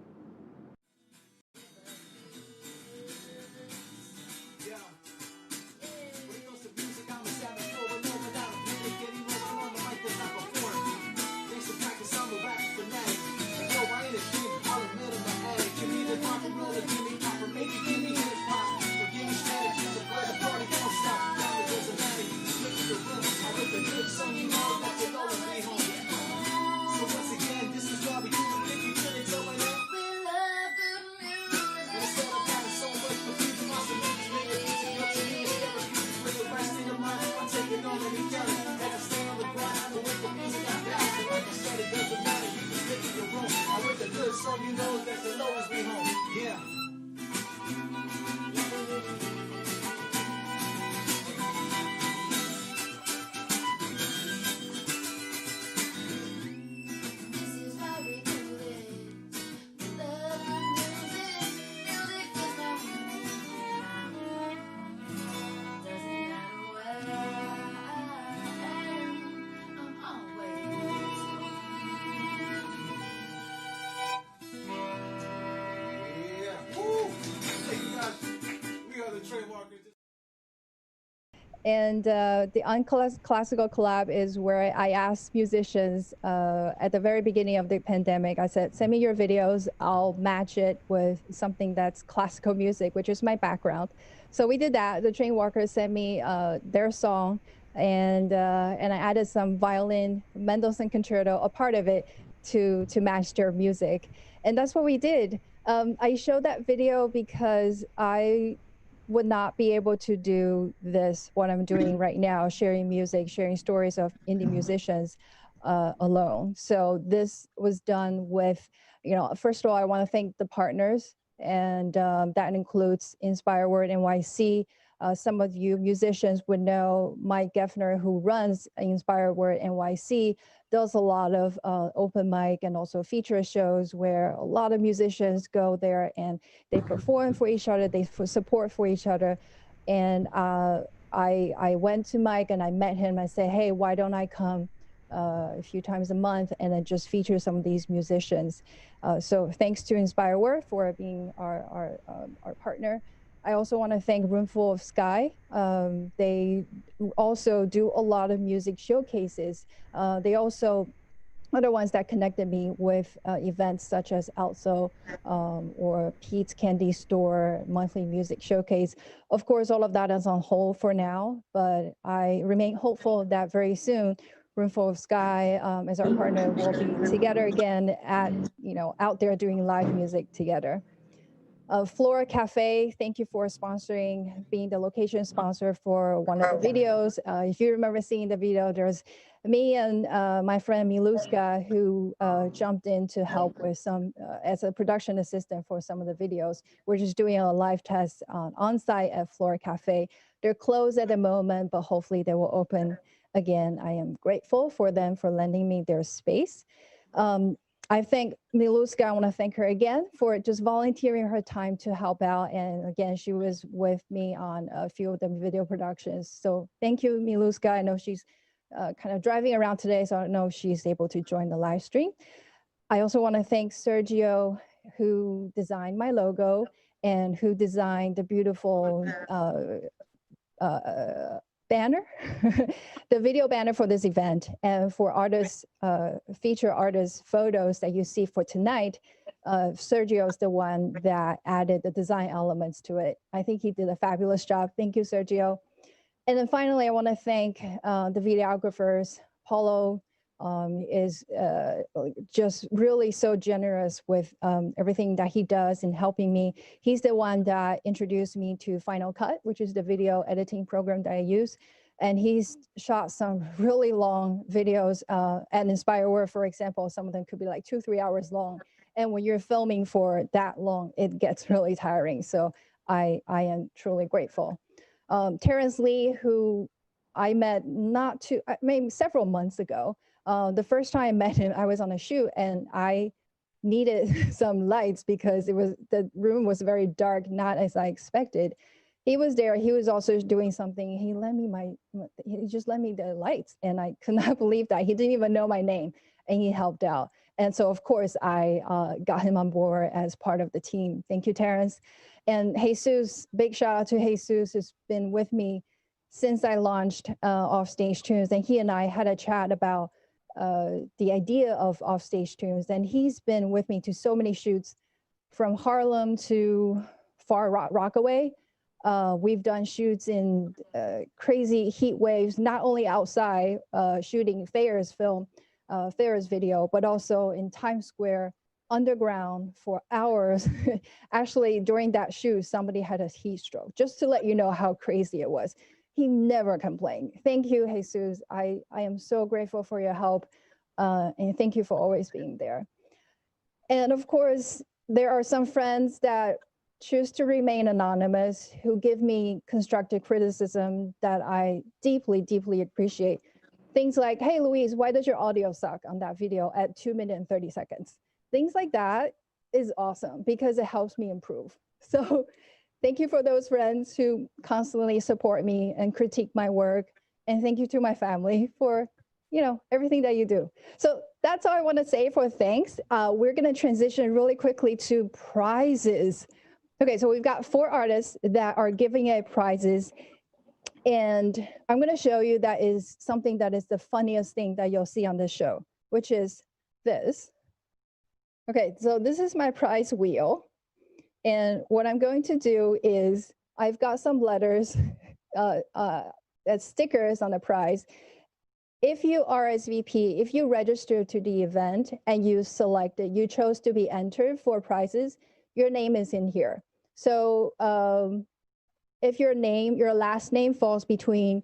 So you know that you'll always be home. Yeah. And the Unclassical collab is where I asked musicians at the very beginning of the pandemic, I said, send me your videos, I'll match it with something that's classical music, which is my background. So we did that. The train walkers sent me their song and I added some violin, Mendelssohn concerto, a part of it to match their music. And that's what we did. I showed that video because I would not be able to do this, what I'm doing right now, sharing music, sharing stories of indie musicians alone. So this was done with, first of all, I want to thank the partners, and that includes Inspire Word NYC. Some of you musicians would know Mike Geffner, who runs Inspire Word NYC, does a lot of open mic and also feature shows where a lot of musicians go there and they perform for each other, they support for each other. And I went to Mike and I met him. I said, hey, why don't I come a few times a month and then just feature some of these musicians. So thanks to Inspire Word for being our partner. I also want to thank Roomful of Sky. They also do a lot of music showcases. They also are the ones that connected me with events such as Also or Pete's Candy Store, monthly music showcase. Of course, all of that is on hold for now, but I remain hopeful that very soon, Roomful of Sky as our partner will be together again at, out there doing live music together. Flora Cafe, thank you for sponsoring, being the location sponsor for one of the videos. If you remember seeing the video, there's me and my friend Miluska who jumped in to help with some, as a production assistant for some of the videos. We're just doing a live test on site at Flora Cafe. They're closed at the moment, but hopefully they will open again. I am grateful for them for lending me their space. I thank Miluska. I want to thank her again for just volunteering her time to help out. And again, she was with me on a few of the video productions. So thank you, Miluska. I know she's kind of driving around today, so I don't know if she's able to join the live stream. I also want to thank Sergio, who designed my logo and who designed the beautiful banner, the video banner for this event, and for artists, feature artists photos that you see for tonight. Sergio is the one that added the design elements to it. I think he did a fabulous job. Thank you, Sergio. And then finally, I want to thank the videographers. Paulo is just really so generous with everything that he does in helping me. He's the one that introduced me to Final Cut, which is the video editing program that I use. And he's shot some really long videos at Inspire Word, for example. Some of them could be like 2-3 hours long. And when you're filming for that long, it gets really tiring. So I am truly grateful. Terrence Lee, who I met maybe several months ago. The first time I met him, I was on a shoot and I needed some lights because the room was very dark, not as I expected. He was there. He was also doing something. He just lent me the lights, and I could not believe that. He didn't even know my name, and he helped out. And so, of course, I got him on board as part of the team. Thank you, Terrence. And Jesus, big shout out to Jesus, who's been with me since I launched Offstage Tunes. And he and I had a chat about the idea of Offstage Tunes. And he's been with me to so many shoots, from Harlem to Far Rockaway. We've done shoots in crazy heat waves, not only outside shooting Feyer's film, Feyer's video, but also in Times Square, underground for hours. Actually, during that shoot, somebody had a heat stroke, just to let you know how crazy it was. He never complained. Thank you, Jesus. I am so grateful for your help. And thank you for always being there. And of course, there are some friends that choose to remain anonymous, who give me constructive criticism that I deeply, deeply appreciate. Things like, hey, Louise, why does your audio suck on that video at 2 minutes and 30 seconds? Things like that is awesome because it helps me improve. So thank you for those friends who constantly support me and critique my work. And thank you to my family for, everything that you do. So that's all I want to say for thanks. We're going to transition really quickly to prizes. Okay, so we've got 4 artists that are giving out prizes. And I'm going to show you that is something that is the funniest thing that you'll see on this show, which is this. Okay, so this is my prize wheel. And what I'm going to do is I've got some letters, stickers on the prize. If you RSVP, if you register to the event and you chose to be entered for prizes, your name is in here. So if your last name falls between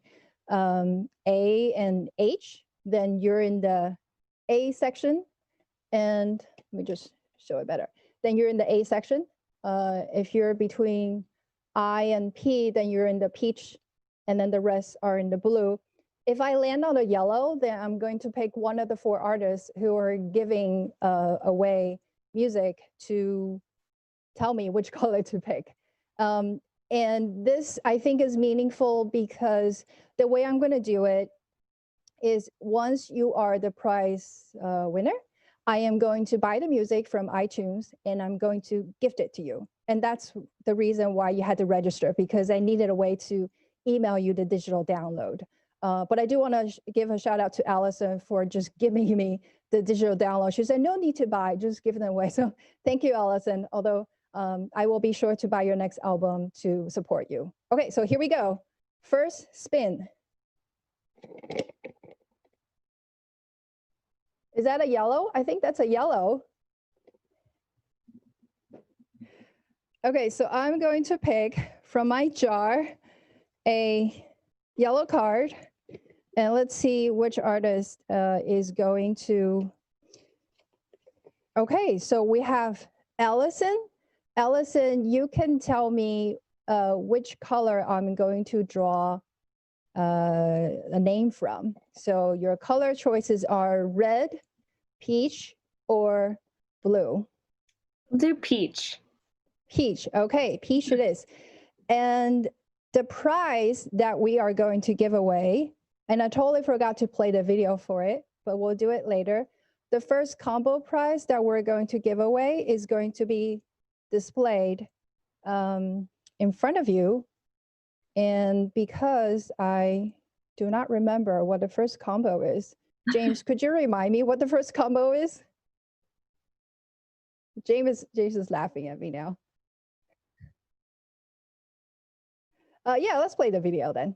A and H, then you're in the A section. And let me just show it better. Then you're in the A section. If you're between I and P, then you're in the peach, and then the rest are in the blue. If I land on the yellow, then I'm going to pick one of the 4 artists who are giving away music to tell me which color to pick. And this, I think, is meaningful because the way I'm going to do it is once you are the prize winner, I am going to buy the music from iTunes and I'm going to gift it to you. And that's the reason why you had to register, because I needed a way to email you the digital download. But I do want to give a shout out to Allison for just giving me the digital download. She said, no need to buy, just give them away. So thank you, Allison. Although I will be sure to buy your next album to support you. Okay, so here we go. First spin. Is that a yellow? I think that's a yellow. Okay, so I'm going to pick from my jar a yellow card. And let's see which artist is going to. Okay, so we have Allison. Allison, you can tell me which color I'm going to draw a name from. So your color choices are red, peach, or blue. We'll do peach. Peach, okay, peach it is. And the prize that we are going to give away, and I totally forgot to play the video for it, but we'll do it later. The first combo prize that we're going to give away is going to be displayed in front of you. And because I do not remember what the first combo is, James, could you remind me what the first combo is? James is laughing at me now. Yeah, let's play the video then.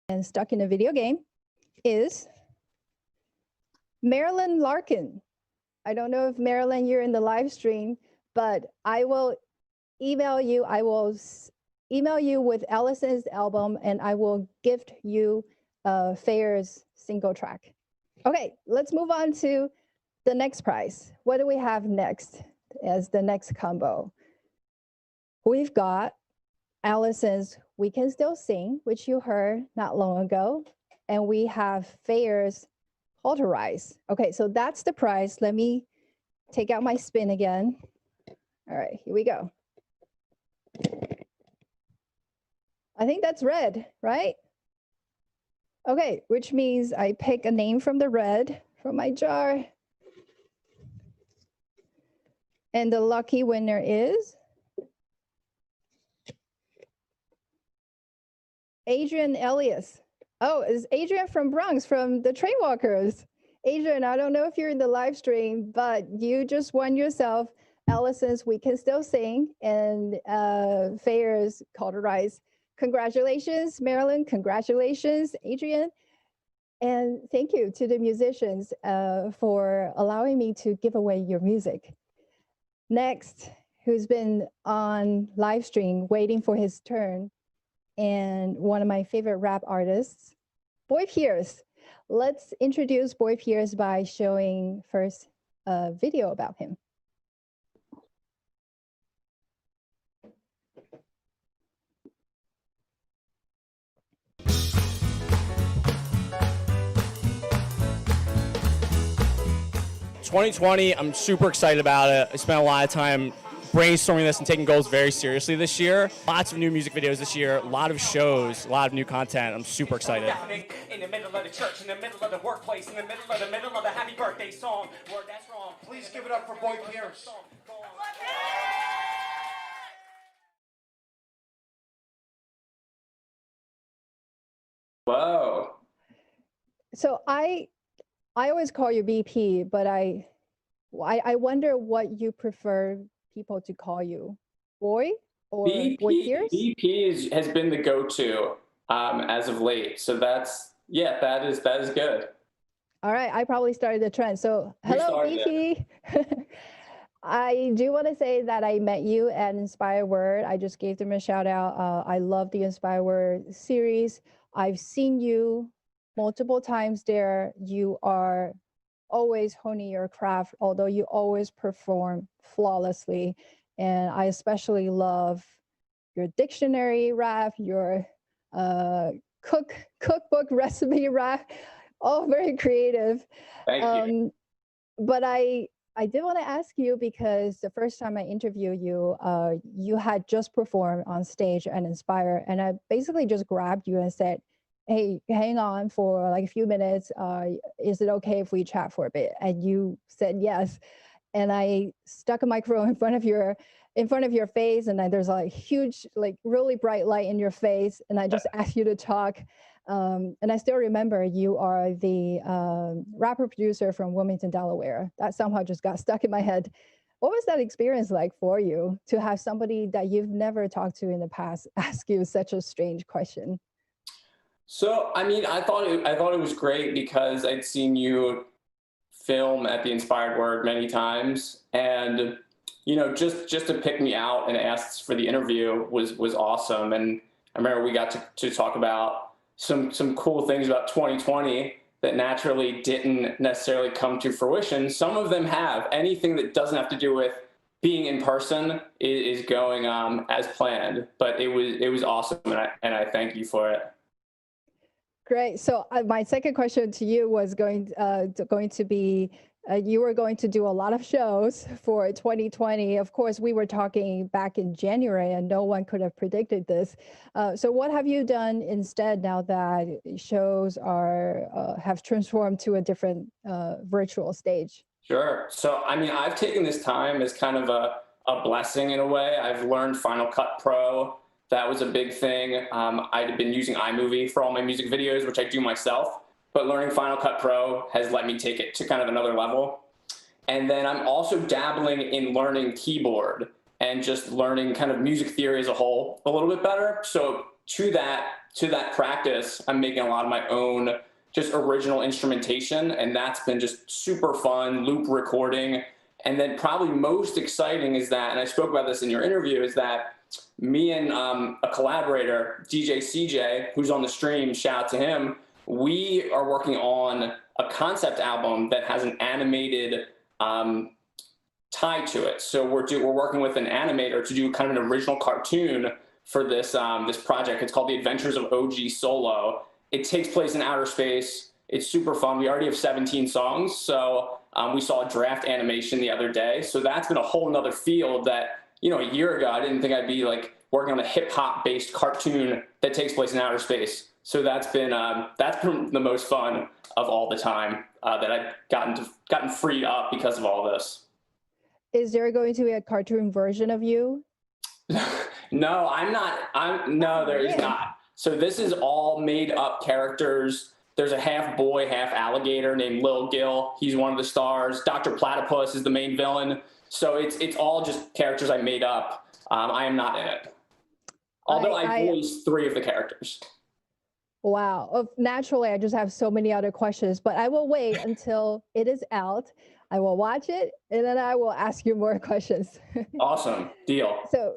And stuck in a video game is Marilyn Larkin. I don't know if Marilyn, you're in the live stream, but I will email you. I will email you with Allison's album, and I will gift you Feyer's single track. Okay, let's move on to the next prize. What do we have next as the next combo? We've got Allison's We Can Still Sing, which you heard not long ago. And we have Feyer's Polterize. Okay, so that's the prize. Let me take out my spin again. All right, here we go. I think that's red, right? Okay, which means I pick a name from the red from my jar. And the lucky winner is Adrian Elias. Oh, it's Adrian from Bronx, from the Trainwalkers. Adrian, I don't know if you're in the live stream, but you just won yourself Allison's We Can Still Sing and Feyer's Polterize. Congratulations, Marilyn. Congratulations, Adrian. And thank you to the musicians for allowing me to give away your music. Next, who's been on live stream waiting for his turn, and one of my favorite rap artists, Boy Pierce. Let's introduce Boy Pierce by showing first a video about him. "2020, I'm super excited about it. I spent a lot of time brainstorming this and taking goals very seriously this year. Lots of new music videos this year, a lot of shows, a lot of new content. I'm super excited. In the middle of the church, in the middle of the workplace, in the middle of the happy birthday song. Word, that's wrong. Please give it up for Boy Pierce. Whoa. So I always call you BP, but I wonder what you prefer people to call you, Boy or Boy Pierce? BP has been the go-to as of late. So that is good. All right, I probably started the trend. So hello, BP. I do want to say that I met you at Inspire Word. I just gave them a shout out. I love the Inspire Word series. I've seen you multiple times there. You are always honing your craft, although you always perform flawlessly. And I especially love your dictionary rap, your cookbook recipe rap, all very creative. Thank you. But I did want to ask you, because the first time I interviewed you, you had just performed on stage at Inspire, and I basically just grabbed you and said, hey, hang on for like a few minutes. Is it okay if we chat for a bit? And you said yes. And I stuck a microphone in front of your face, and then there's a huge, like really bright light in your face. And I just asked you to talk. And I still remember you are the rapper producer from Wilmington, Delaware. That somehow just got stuck in my head. What was that experience like for you to have somebody that you've never talked to in the past ask you such a strange question? So, I mean, I thought it was great because I'd seen you film at the Inspired Word many times, and just to pick me out and ask for the interview was awesome. And I remember we got to talk about some cool things about 2020 that naturally didn't necessarily come to fruition. Some of them have. Anything that doesn't have to do with being in person is going as planned. But it was awesome, and I thank you for it. Great. So my second question to you was going to be, you were going to do a lot of shows for 2020. Of course, we were talking back in January, and no one could have predicted this. So what have you done instead now that shows have transformed to a different virtual stage? Sure. So, I mean, I've taken this time as kind of a blessing in a way. I've learned Final Cut Pro. That was a big thing. I'd been using iMovie for all my music videos, which I do myself, but learning Final Cut Pro has let me take it to kind of another level. And then I'm also dabbling in learning keyboard and just learning kind of music theory as a whole a little bit better. So to that practice, I'm making a lot of my own just original instrumentation, and that's been just super fun, loop recording. And then probably most exciting is that, and I spoke about this in your interview, is that me and a collaborator, DJ CJ, who's on the stream, shout out to him, we are working on a concept album that has an animated tie to it. So we're working with an animator to do kind of an original cartoon for this this project. It's called The Adventures of OG Solo. It takes place in outer space. It's super fun. We already have 17 songs, so we saw a draft animation the other day. So that's been a whole nother field that, a year ago, I didn't think I'd be like working on a hip hop based cartoon that takes place in outer space. So that's been the most fun of all the time that I've gotten freed up because of all this. Is there going to be a cartoon version of you? No, no, there is not. So this is all made up characters. There's a half boy, half alligator named Lil Gil. He's one of the stars. Dr. Platypus is the main villain. So it's all just characters I made up. I am not in it. Although I voiced 3 of the characters. Wow. Naturally, I just have so many other questions, but I will wait until it is out. I will watch it, and then I will ask you more questions. Awesome. Deal. So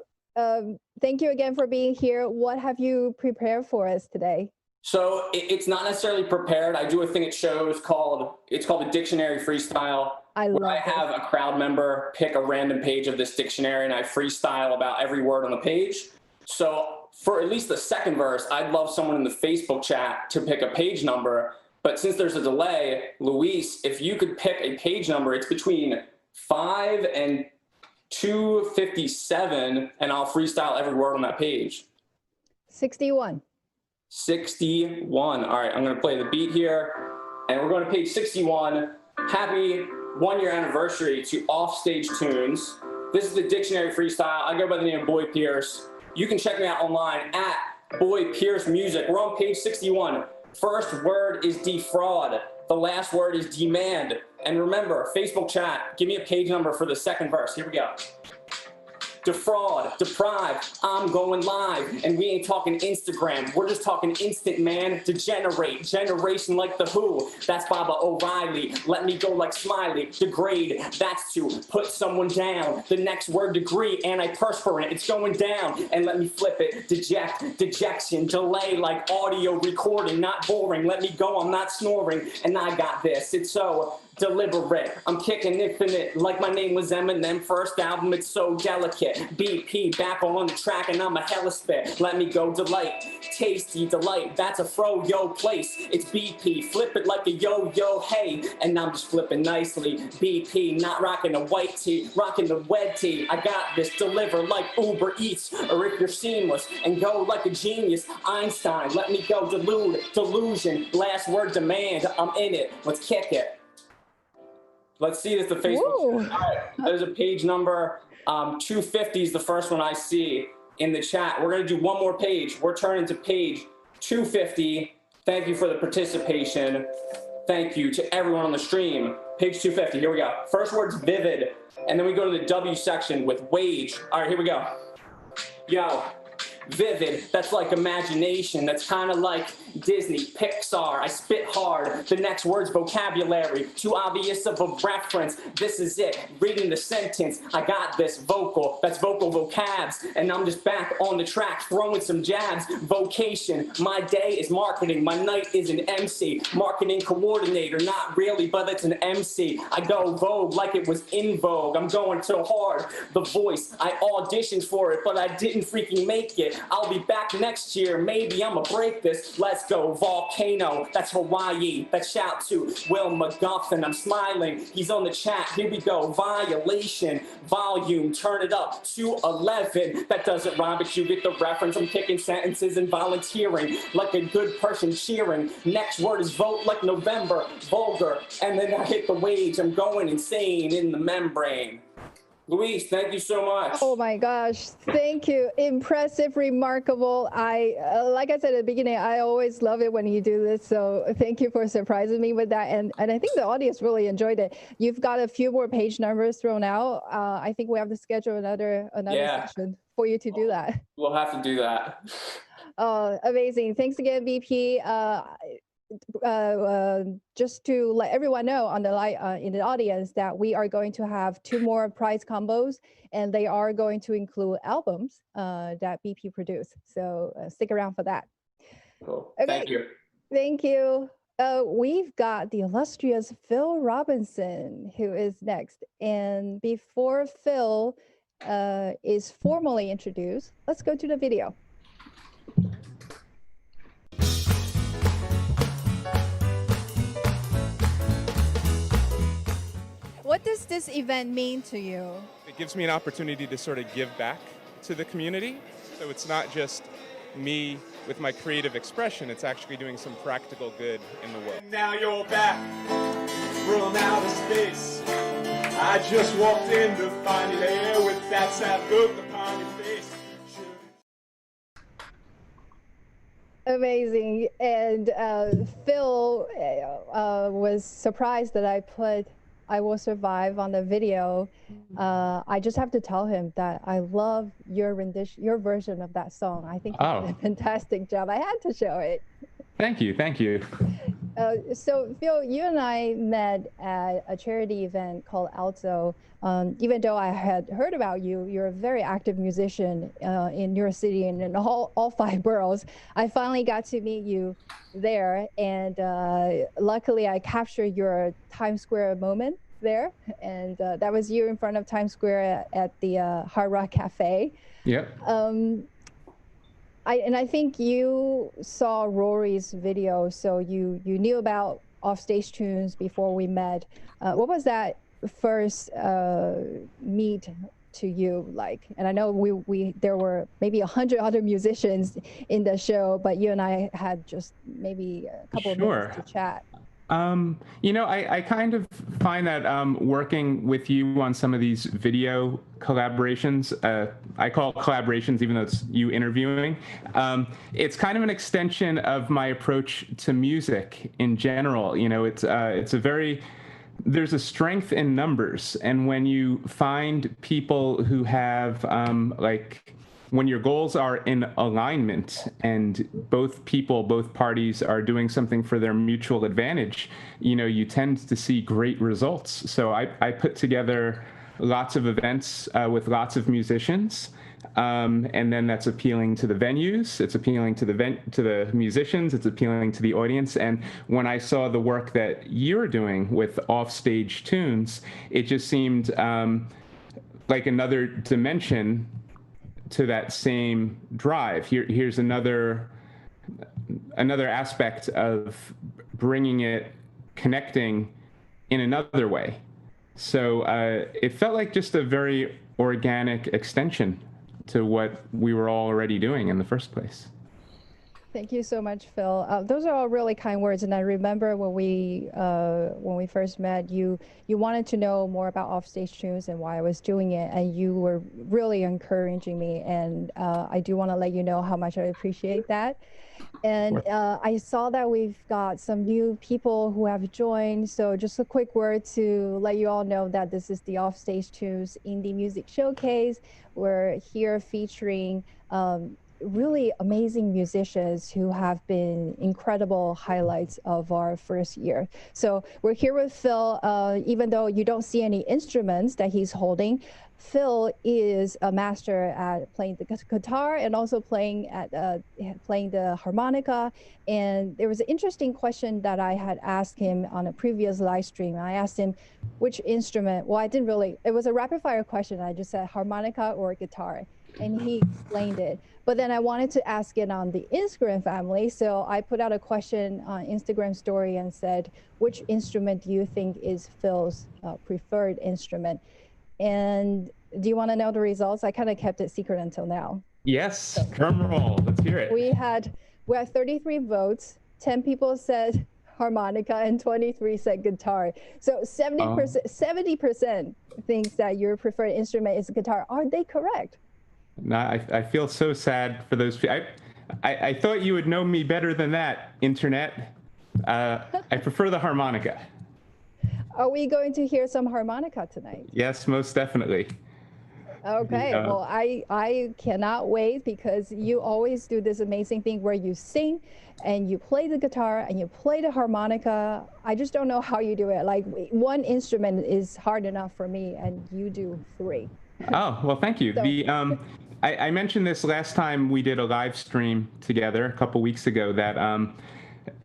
thank you again for being here. What have you prepared for us today? So it's not necessarily prepared. I do a thing at shows called the Dictionary Freestyle. I have a crowd member pick a random page of this dictionary, and I freestyle about every word on the page. So for at least the second verse, I'd love someone in the Facebook chat to pick a page number. But since there's a delay, Luis, if you could pick a page number, it's between 5 and 257, and I'll freestyle every word on that page. 61. 61. All right, I'm going to play the beat here, and we're going to page 61. Happy 1-year anniversary to Offstage Tunes. This is the Dictionary Freestyle. I go by the name of Boy Pierce. You can check me out online at Boy Pierce Music. We're on page 61. First word is defraud. The last word is demand. And remember, Facebook chat, give me a page number for the second verse. Here we go. Defraud, deprive, I'm going live. And we ain't talking Instagram, we're just talking instant, man. Degenerate, generation like the Who. That's Baba O'Reilly. Let me go like Smiley. Degrade, that's to put someone down. The next word, degree, antiperspirant, it's going down. And let me flip it, deject, dejection, delay like audio recording. Not boring, let me go, I'm not snoring. And I got this, it's so deliberate. I'm kicking infinite like my name was Eminem. First album, it's so delicate. BP back on the track and I'm a hella spit. Let me go, delight, tasty delight. That's a fro-yo place. It's BP, flip it like a yo-yo, hey. And I'm just flipping nicely. BP, not rocking a white tee, rocking the wed tee. I got this, deliver like Uber Eats. Or if you're seamless and go like a genius, Einstein, let me go, delusion, last word, demand. I'm in it, let's kick it. Let's see this, the Facebook. All right, there's a page number. 250 is the first one I see in the chat. We're going to do one more page. We're turning to page 250. Thank you for the participation. Thank you to everyone on the stream. page 250. Here we go. First word's vivid, and then we go to the W section with wage. All right, here we go. Yo. Vivid, that's like imagination, that's kind of like Disney, Pixar, I spit hard, the next word's vocabulary, too obvious of a reference, this is it, reading the sentence, I got this vocal, that's vocal vocabs, and I'm just back on the track, throwing some jabs, vocation, my day is marketing, my night is an MC, marketing coordinator, not really, but it's an MC, I go vogue like it was in vogue, I'm going so hard, the voice, I auditioned for it, but I didn't freaking make it, I'll be back next year, maybe I'ma break this. Let's go, volcano, that's Hawaii. That's shout to Will McGuffin, I'm smiling, he's on the chat, here we go, violation, volume, turn it up to 11. That doesn't rhyme, but you get the reference, I'm kicking sentences and volunteering, like a good person cheering. Next word is vote like November, vulgar, and then I hit the wage, I'm going insane in the membrane. Louise, thank you so much. Oh my gosh, thank you. Impressive, remarkable. Like I said at the beginning, I always love it when you do this. So thank you for surprising me with that. And I think the audience really enjoyed it. You've got a few more page numbers thrown out. I think we have to schedule another session for you to do that. We'll have to do that. Amazing. Thanks again, VP. Just to let everyone know on the in the audience that we are going to have 2 more prize combos, and they are going to include albums that BP produced. So stick around for that. Cool. Okay. Thank you. Thank you. We've got the illustrious Phil Robinson, who is next. And before Phil is formally introduced, let's go to the video. What does this event mean to you? It gives me an opportunity to sort of give back to the community. So it's not just me with my creative expression, it's actually doing some practical good in the world. Now you're back from outer space. I just walked in to find you there with that sad look upon your face. Amazing. And Phil was surprised that I put I Will Survive on the video. I just have to tell him that I love your rendition, your version of that song. I think you did a fantastic job. I had to show it. Thank you, thank you. So Phil, you and I met at a charity event called Alto. Even though I had heard about you, you're a very active musician in your city and in all 5 boroughs. I finally got to meet you there, and luckily I captured your Times Square moment there, and that was you in front of Times Square at the Hard Rock Cafe. Yep. I think you saw Rory's video, so you knew about Offstage Tunes before we met. What was that first meet to you like? And I know there were maybe 100 other musicians in the show, but you and I had just maybe a couple of minutes to chat. You know, I kind of find that working with you on some of these video collaborations, I call it collaborations even though it's you interviewing, it's kind of an extension of my approach to music in general. You know, it's a very, there's a strength in numbers, and when you find people who have like, when your goals are in alignment and both parties are doing something for their mutual advantage, you know, you tend to see great results. So I put together lots of events with lots of musicians, and then that's appealing to the venues, it's appealing to the musicians, it's appealing to the audience. And when I saw the work that you're doing with Offstage Tunes, it just seemed like another dimension to that same drive. Here's another aspect of bringing it, connecting in another way. So it felt like just a very organic extension to what we were all already doing in the first place. Thank you so much, Phil. Those are all really kind words, and I remember when we first met, you wanted to know more about Offstage Tunes and why I was doing it, and you were really encouraging me, and I do want to let you know how much I appreciate that. And I saw that we've got some new people who have joined, so just a quick word to let you all know that this is the Offstage Tunes Indie Music Showcase. We're here featuring really amazing musicians who have been incredible highlights of our first year. So we're here with Phil, even though you don't see any instruments that he's holding. Phil is a master at playing the guitar and also playing the harmonica. And there was an interesting question that I had asked him on a previous live stream. I asked him which instrument. Well, I didn't really. It was a rapid fire question. I just said harmonica or guitar, and he explained it. But then I wanted to ask it on the Instagram family. So I put out a question on Instagram story and said, which instrument do you think is Phil's preferred instrument? And do you want to know the results? I kind of kept it secret until now. Yes, drum roll. Let's hear it. We had 33 votes. 10 people said harmonica and 23 said guitar. So 70% thinks that your preferred instrument is guitar. Are they correct? No, I feel so sad for those people. I thought you would know me better than that, internet. I prefer the harmonica. Are we going to hear some harmonica tonight? Yes, most definitely. Okay, well, I cannot wait because you always do this amazing thing where you sing and you play the guitar and you play the harmonica. I just don't know how you do it. Like one instrument is hard enough for me and you do 3. Oh, well, thank you. So, I mentioned this last time we did a live stream together a couple weeks ago that,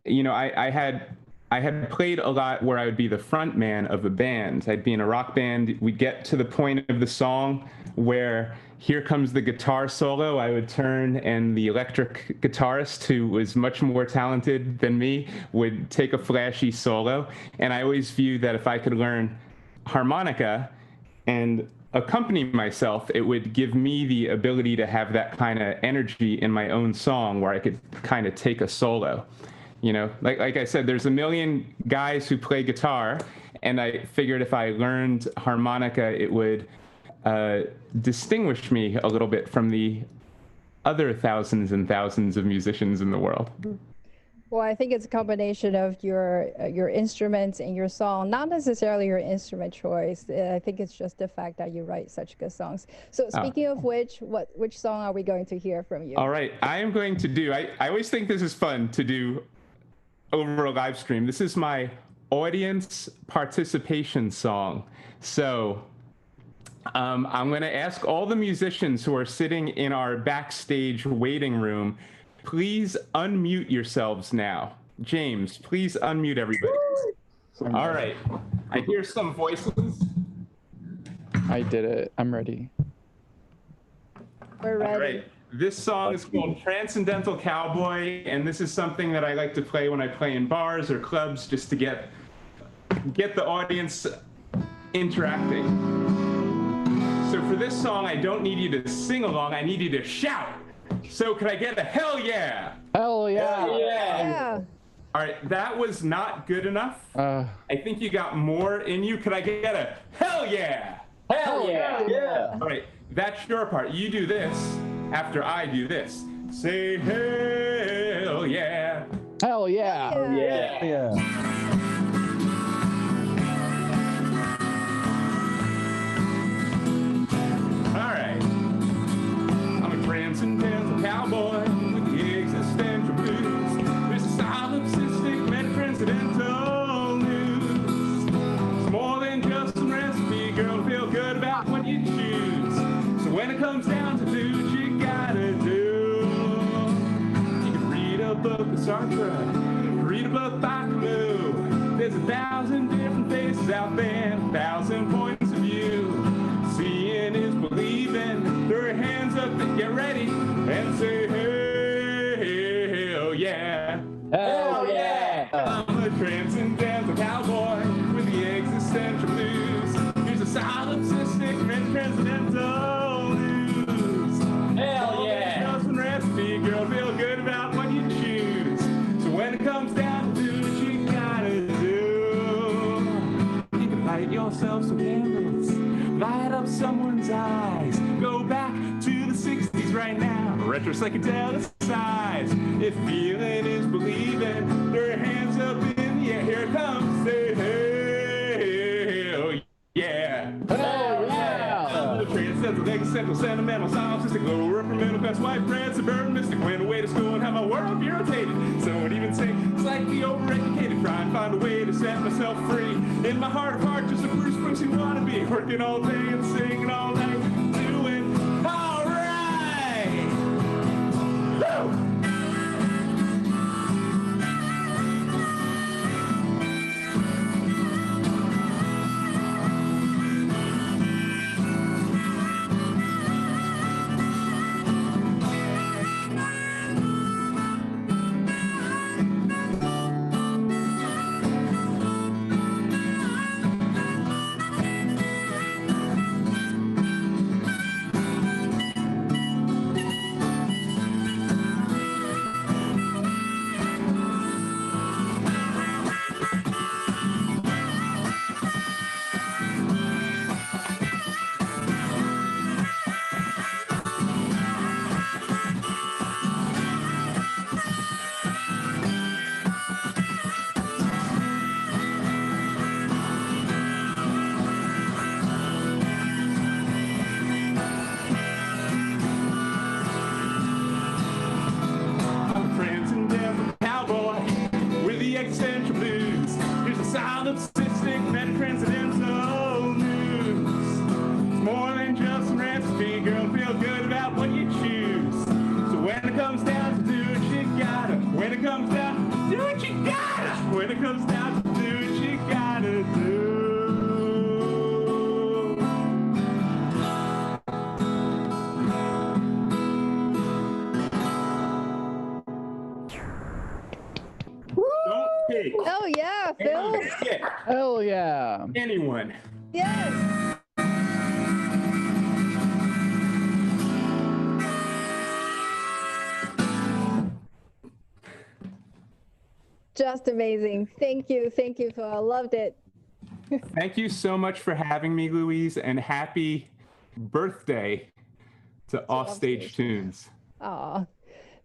you know, I had played a lot where I would be the front man of a band. I'd be in a rock band. We'd get to the point of the song where here comes the guitar solo. I would turn and the electric guitarist, who was much more talented than me, would take a flashy solo. And I always viewed that if I could learn harmonica and accompany myself, it would give me the ability to have that kind of energy in my own song where I could kind of take a solo. You know, like I said, there's a million guys who play guitar, and I figured if I learned harmonica, it would distinguish me a little bit from the other thousands and thousands of musicians in the world. Well, I think it's a combination of your instruments and your song, not necessarily your instrument choice. I think it's just the fact that you write such good songs. So speaking of which song are we going to hear from you? All right, I am going to do, I always think this is fun to do over a live stream. This is my audience participation song. So I'm going to ask all the musicians who are sitting in our backstage waiting room, please unmute yourselves now. James, please unmute everybody. All right. I hear some voices. I did it. I'm ready. We're ready. All right. This song is called Transcendental Cowboy, and this is something that I like to play when I play in bars or clubs just to get the audience interacting. So for this song, I don't need you to sing along, I need you to shout. So could I get a hell yeah? Hell yeah. Hell yeah. All right, that was not good enough. I think you got more in you. Could I get a hell yeah? Hell yeah. Yeah. All right, that's your part. You do this after I do this. Say hell yeah. Hell yeah. Hell yeah. Yeah. All right. I'm a transcendental cowboy with the existential blues. There's a solipsistic meta-transcendental news. It's more than just some recipe, girl, to feel good about what you choose. So when it comes down to do what you gotta do, you can read a book of Sartre, read a book by Camus. There's 1,000 different faces out there, 1,000 points of view. Seeing is believing. Throw your hands up and get ready and say, hell yeah. Hell yeah. I'm a transcendental cowboy with the existential blues. Here's a solipsistic meta-transcendental news. Hell yeah. Just one recipe, girl, feel good about what you choose. some candles, light up someone's eyes. Go back to the 60s right now, retro psychedelic size. If feeling is believing, throw your hands up in the air. Here it comes, say hell yeah. Hell yeah. The transcendental, existential, sentimental, solipsistic, lower upper middle class, white bread, suburban mystic, went away to school and had my world irritated. Someone even say slightly overeducated, try and find a way to set myself free. In my heart of heart, just a Bruce Springsteen wannabe, working all day and singing all night, doing all right. Woo! Oh yeah, Phil. Hell yeah. Anyone. Yes. Just amazing. Thank you, Phil. I loved it. Thank you so much for having me, Louise, and happy birthday to Offstage Tunes. Aw,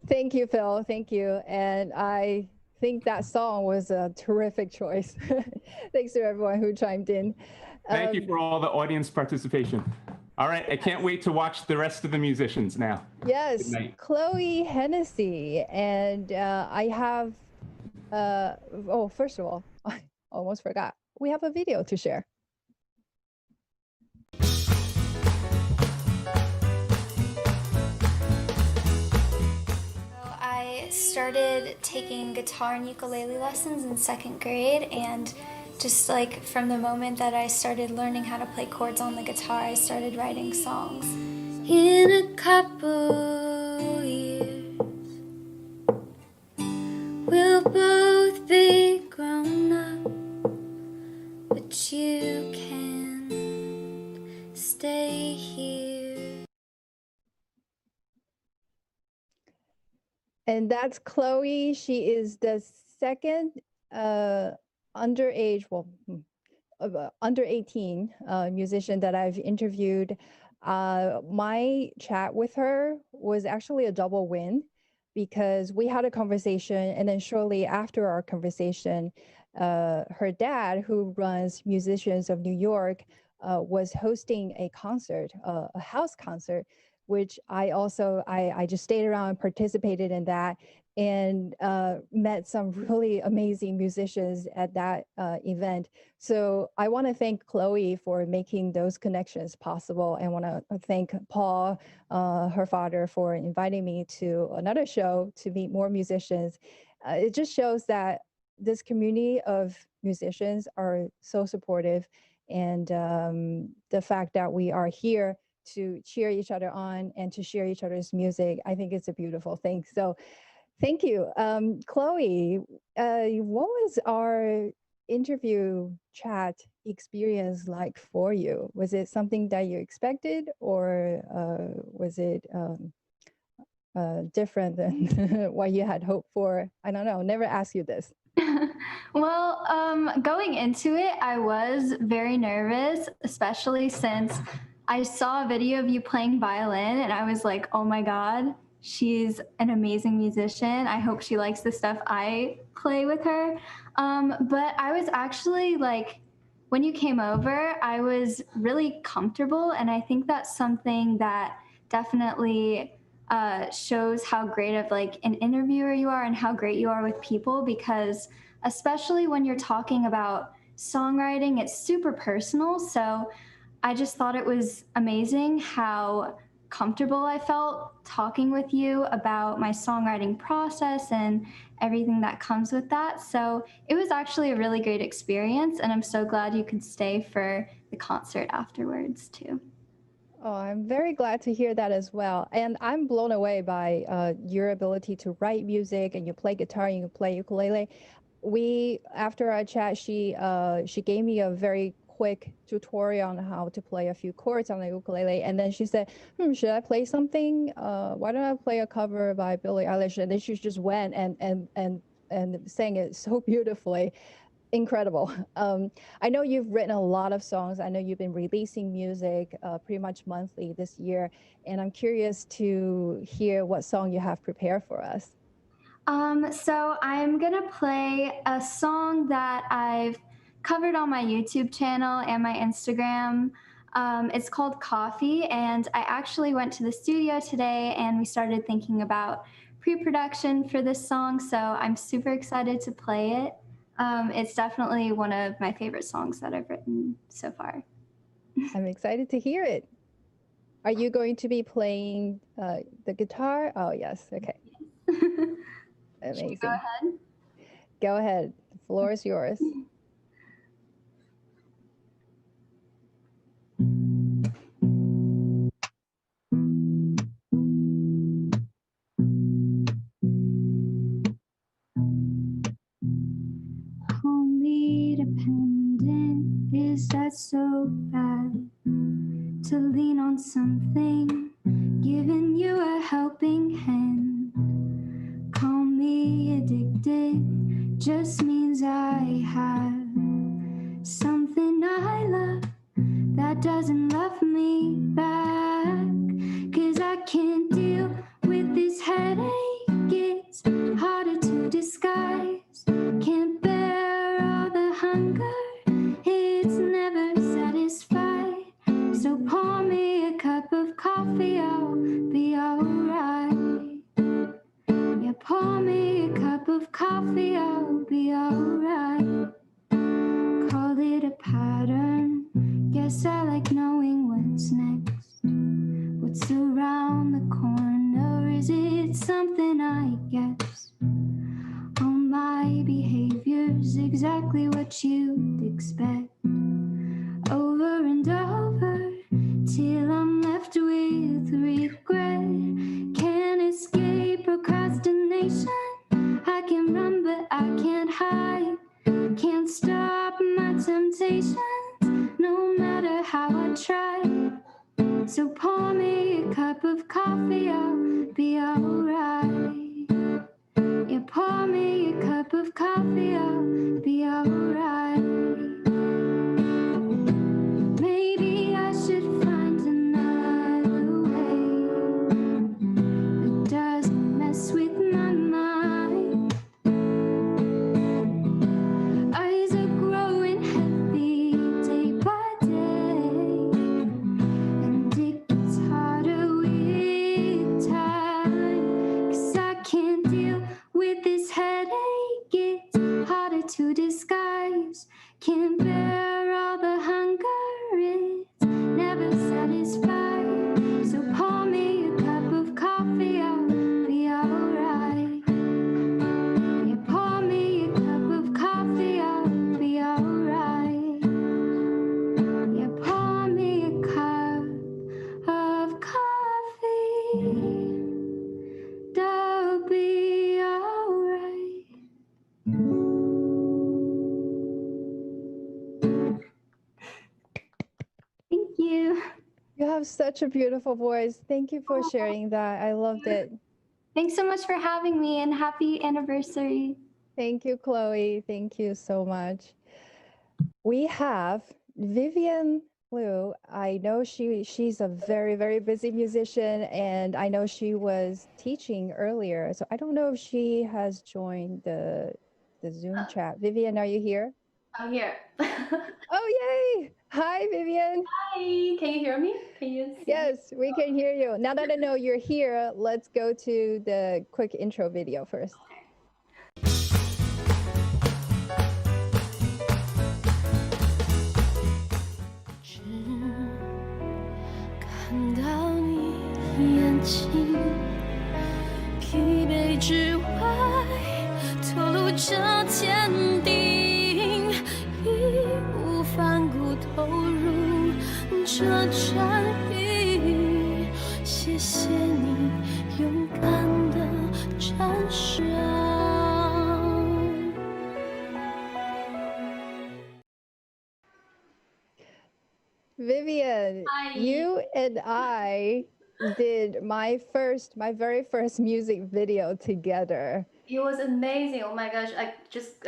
thank you, Phil. Thank you. And I think that song was a terrific choice. Thanks to everyone who chimed in. Thank you for all the audience participation. All right, I can't wait to watch the rest of the musicians now. Yes, Chloe Hennessee. And I have, oh, first of all, I almost forgot. We have a video to share. I started taking guitar and ukulele lessons in 2nd grade, and just like from the moment that I started learning how to play chords on the guitar, I started writing songs. In a couple years, we'll both be grown up, but you can stay here. And that's Chloe. She is the second underage, well, under 18 musician that I've interviewed. My chat with her was actually a double win because we had a conversation, and then shortly after our conversation, her dad, who runs Musicians of New York, was hosting a concert, a house concert, which I just stayed around and participated in that, and met some really amazing musicians at that event. So I want to thank Chloe for making those connections possible, and want to thank Paul, her father, for inviting me to another show to meet more musicians. It just shows that this community of musicians are so supportive, and the fact that we are here to cheer each other on and to share each other's music, I think it's a beautiful thing. So thank you. Chloe, what was our interview chat experience like for you? Was it something that you expected, or was it different than what you had hoped for? I don't know. Never asked you this. Well, going into it, I was very nervous, especially since I saw a video of you playing violin and I was like, oh my God, she's an amazing musician. I hope she likes the stuff I play with her. But I was actually like, when you came over, I was really comfortable. And I think that's something that definitely shows how great of like an interviewer you are and how great you are with people, because especially when you're talking about songwriting, it's super personal. So I just thought it was amazing how comfortable I felt talking with you about my songwriting process and everything that comes with that. So it was actually a really great experience, and I'm so glad you could stay for the concert afterwards too. Oh, I'm very glad to hear that as well. And I'm blown away by your ability to write music, and you play guitar and you play ukulele. After our chat, she gave me a very quick tutorial on how to play a few chords on the ukulele, and then she said, should I play something? Why don't I play a cover by Billie Eilish? And then she just went and sang it so beautifully. Incredible. I know you've written a lot of songs. I know you've been releasing music pretty much monthly this year, and I'm curious to hear what song you have prepared for us. So I'm gonna play a song that I've covered on my YouTube channel and my Instagram. It's called Coffee, and I actually went to the studio today and we started thinking about pre-production for this song, so I'm super excited to play it. It's definitely one of my favorite songs that I've written so far. I'm excited to hear it. Are you going to be playing the guitar? Oh, yes. Okay. Amazing. Go ahead. Go ahead. The floor is yours. Call me dependent, is that so bad? To lean on something, giving you a helping hand. Call me addicted, just means I have something I love that doesn't love me back. 'Cause I can't deal with this headache, it's harder to disguise. Can't bear all the hunger, it's never satisfied. So pour me a cup of coffee, I'll be alright. Yeah, pour me a cup of coffee, I'll be alright. Call it a pattern, guess I like knowing what's next. What's around the corner, is it something I guess? All my behavior's exactly what you'd expect. Over and over, till I'm left with regret. Can't escape procrastination, I can run but I can't hide. Can't stop my temptations, no matter how I try. So pour me a cup of coffee, I'll be alright. Yeah, pour me a cup of coffee, I'll be alright. Maybe I should find another way that doesn't mess with my mind. Eyes are growing heavy day by day, and it gets harder with time. 'Cause I can't deal with this headache, it's harder to disguise. Can't bear all the hunger, it's never satisfied. So pour me a cup of coffee, I'll be alright. Yeah, pour me a cup of coffee, I'll be alright. Yeah, pour me a cup of coffee, I'll be alright. Thank you. You have such a beautiful voice. Thank you for sharing that. I loved it. Thanks so much for having me and happy anniversary. Thank you, Chloe. Thank you so much. We have Vivian Liu. I know she's a very, very busy musician, and I know she was teaching earlier. So I don't know if she has joined the Zoom chat. Vivian, are you here? I'm here. Oh, yay! Hi, Vivian. Hi, can you hear me? Can you see? Yes, we can hear you. Now that I know you're here, let's go to the quick intro video first. Vivian, Hi. you and I did my very first music video together. It was amazing. Oh my gosh, I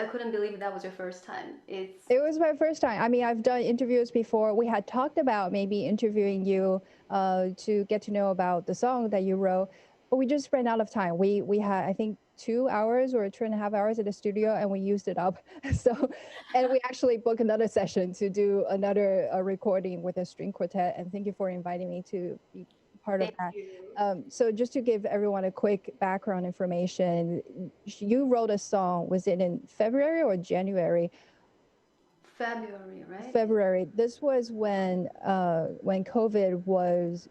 couldn't believe that was your first time. It was my first time. I mean, I've done interviews before. We had talked about maybe interviewing you to get to know about the song that you wrote, but we just ran out of time. We had, I think, 2 hours or 2.5 hours at the studio, and we used it up. So, and we actually booked another session to do another recording with a string quartet. And thank you for inviting me to be part of that. So just to give everyone a quick background information, you wrote a song, was it in February or January? February, right? February. This was when COVID was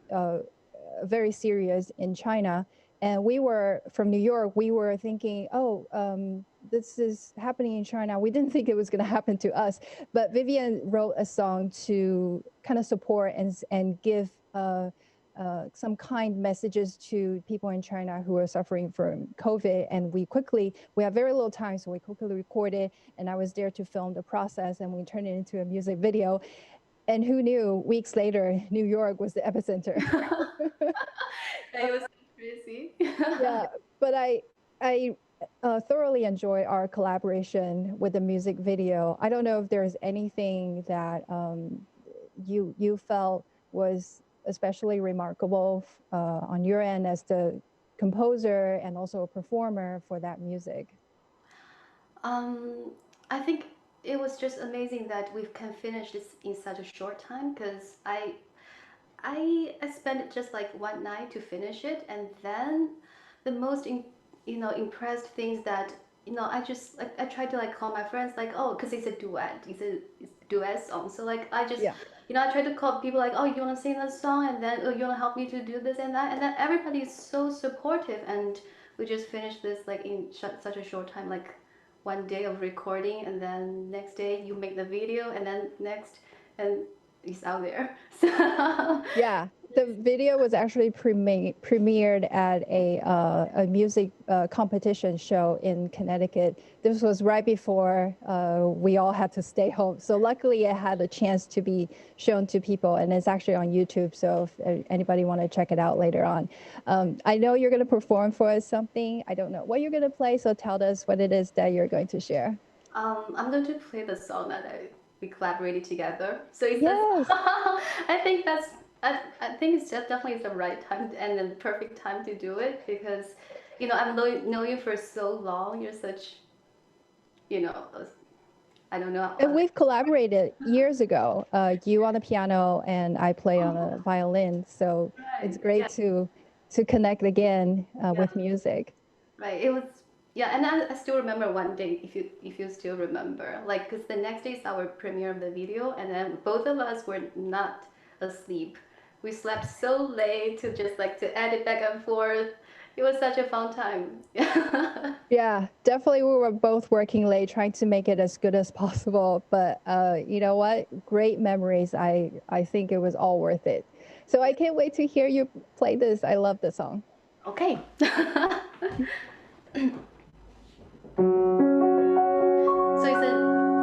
very serious in China. And we were from New York, we were thinking, this is happening in China. We didn't think it was going to happen to us. But Vivian wrote a song to kind of support and give some kind messages to people in China who are suffering from COVID. And we have very little time, so we quickly recorded, and I was there to film the process, and we turned it into a music video. And who knew, weeks later, New York was the epicenter. It was crazy. Yeah, but I thoroughly enjoy our collaboration with the music video. I don't know if there's anything that you felt was especially remarkable on your end as the composer and also a performer for that music. I think it was just amazing that we can finish this in such a short time, because I spent just like one night to finish it, and then the most impressed things that I tried to like call my friends, like, oh, because it's a duet song, so like I just I tried to call people like, oh, you want to sing this song, and then, oh, you want to help me to do this and that, and then everybody is so supportive, and we just finished this like in such a short time, like one day of recording, and then next day you make the video, and then and it's out there. So yeah, the video was actually premiered at a music competition show in Connecticut. This was right before we all had to stay home. So luckily it had a chance to be shown to people, and it's actually on YouTube. So if anybody want to check it out later on. I know you're going to perform for us something. I don't know what you're going to play, so tell us what it is that you're going to share. I'm going to play the song that we collaborated together. So it's yes. I think it's definitely the right time and the perfect time to do it, because I've known you for so long. You're such, I don't know. And we've collaborated years ago. You on the piano and I play on the violin. So it's great to connect again with music. Right. It was. Yeah, and I still remember one day, if you still remember, like, because the next day is our premiere of the video, and then both of us were not asleep. We slept so late to just like to edit back and forth. It was such a fun time. Yeah, definitely. We were both working late, trying to make it as good as possible. But you know what? Great memories. I think it was all worth it. So I can't wait to hear you play this. I love the song. Okay. So it's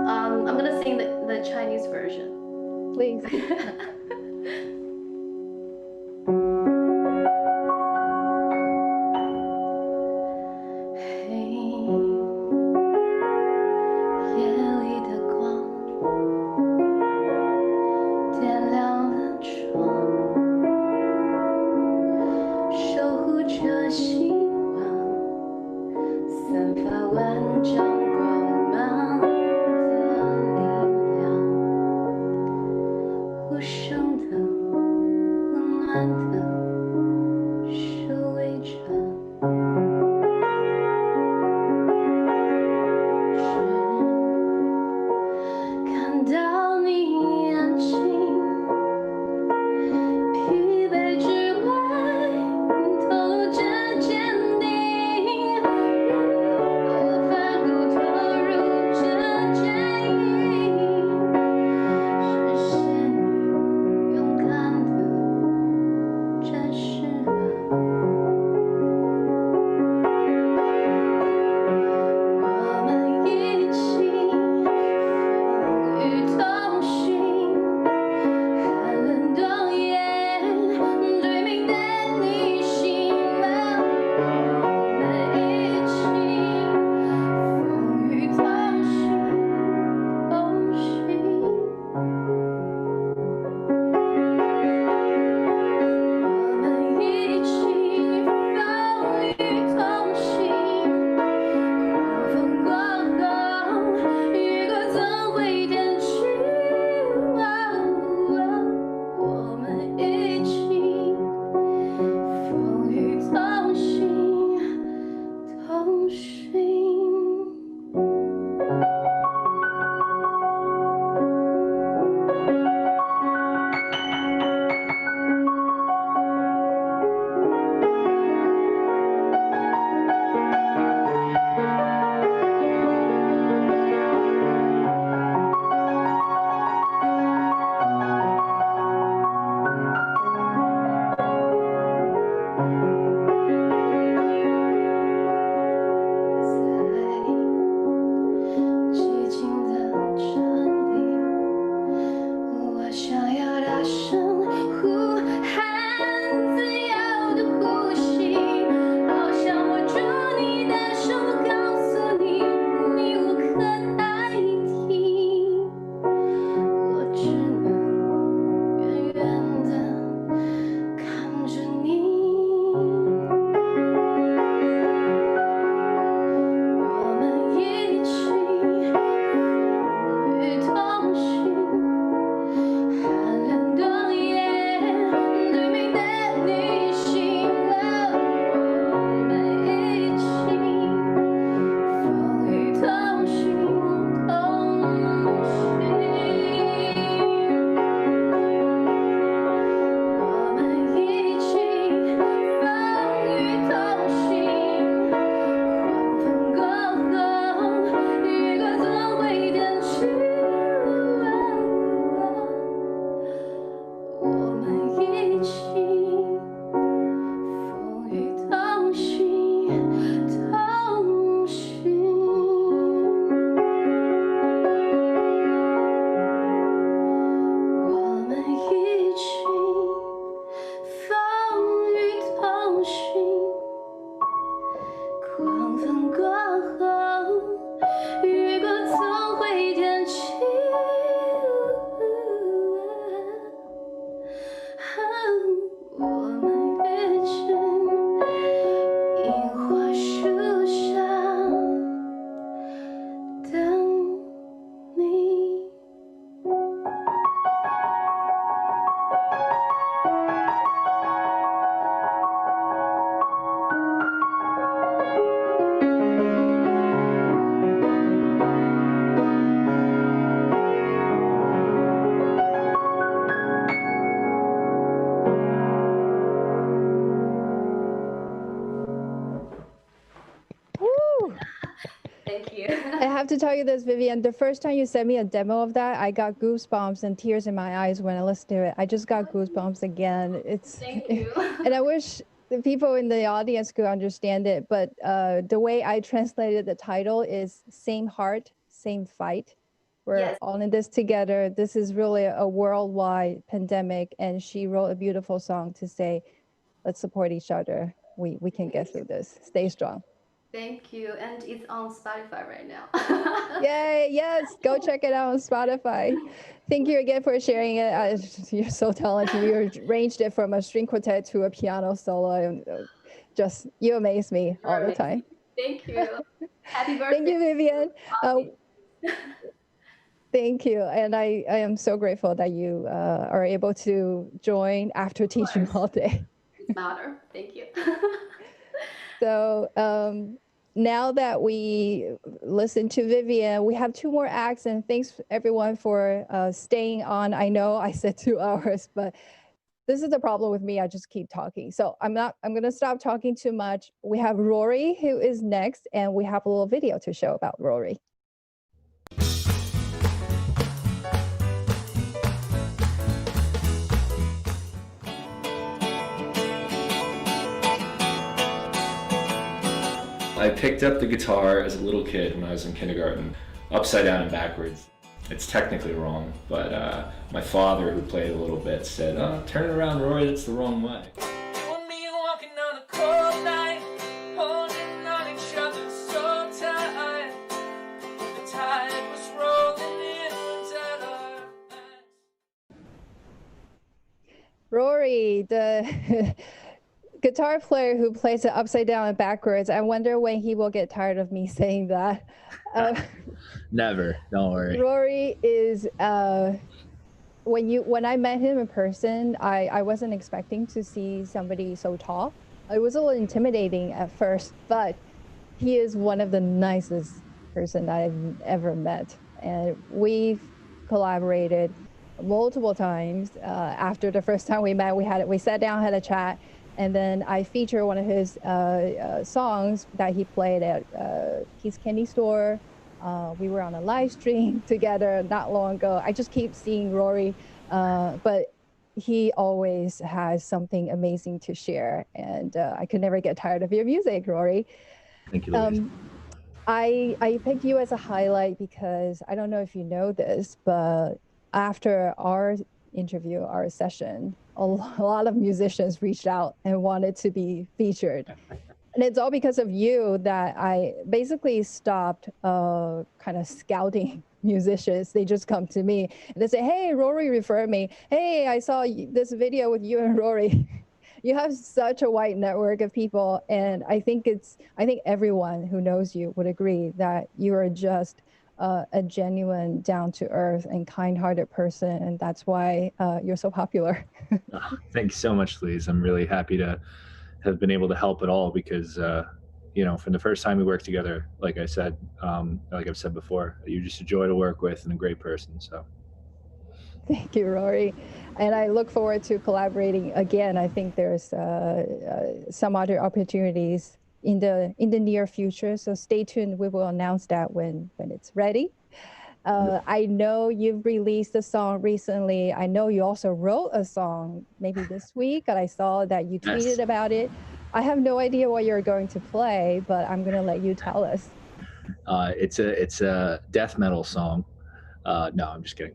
I'm gonna sing the Chinese version. Please. 发万丈光芒的力量，无声的、温暖的守卫着。看到你安静，疲惫之外透露着坚定，我反复投入这战役，谢谢你勇敢地展示了我们一起。风雨同行，寒冷冬夜，对面的你醒了，我们一起，风雨同行，同行。我们一起，风雨同行，狂风过后，雨过总会天晴。我们一起，风雨同行，同行。寂静的站立，我想要大声呼喊，自由的呼吸，好想握住你的手，告诉你，你无可代替。我只能远远地看着你。我们一起，风雨同行，寒冷冬夜，对面的你醒了，我们一起，风雨同行，同行。我们一起，风雨同行，狂风过后，雨过总会天晴。我们一起，风雨同行，同行。我们一起，风雨同行，狂风过后，雨过总会天晴。我们遇见樱花树上等你。Woo! Thank you. I have to tell you this, Vivian. The first time you sent me a demo of that, I got goosebumps and tears in my eyes when I listened to it. I just got goosebumps again. Thank you. And I wish the people in the audience could understand it, but the way I translated the title is Same Heart, Same Fight. We're Yes. all in this together. This is really a worldwide pandemic, and she wrote a beautiful song to say, let's support each other. We can get through this. Stay strong. Thank you. And it's on Spotify right now. Yay, yes, go check it out on Spotify. Thank you again for sharing it. You're so talented. You arranged it from a string quartet to a piano solo. And just, you amaze me all the time. Thank you. Happy birthday. Thank you, Vivian. Thank you. And I am so grateful that you are able to join after teaching all day. It's my honor. Thank you. So now that we listened to Vivian, we have 2 more acts, and thanks everyone for staying on. I know I said 2 hours, but this is the problem with me. I just keep talking. So I'm going to stop talking too much. We have Rory who is next, and we have a little video to show about Rory. I picked up the guitar as a little kid when I was in kindergarten, upside down and backwards. It's technically wrong, but my father, who played a little bit, said, "Oh, turn it around, Rory, that's the wrong way." Rory, the guitar player who plays it upside down and backwards. I wonder when he will get tired of me saying that. Never, don't worry. Rory is, when I met him in person, I wasn't expecting to see somebody so tall. It was a little intimidating at first, but he is one of the nicest person I've ever met. And we've collaborated multiple times. After the first time we met, we sat down, had a chat, and then I featured one of his songs that he played at his candy store. We were on a live stream together not long ago. I just keep seeing Rory, but he always has something amazing to share, and I could never get tired of your music, Rory. Thank you, Louise. I picked you as a highlight because I don't know if you know this, but after our interview, our session, a lot of musicians reached out and wanted to be featured. And it's all because of you that I basically stopped kind of scouting musicians. They just come to me and they say, "Hey, Rory referred me. Hey, I saw this video with you and Rory." You have such a wide network of people, and I think everyone who knows you would agree that you are just a genuine, down-to-earth and kind-hearted person, and that's why you're so popular. Thanks so much, Louise. I'm really happy to have been able to help at all because, from the first time we worked together, like I've said before, you're just a joy to work with and a great person. So. Thank you, Rory. And I look forward to collaborating again. I think there's some other opportunities in the near future. So stay tuned. We will announce that when it's ready. I know you've released a song recently. I know you also wrote a song maybe this week, and I saw that you tweeted about it. I have no idea what you're going to play, but I'm going to let you tell us. It's a death metal song. No, I'm just kidding.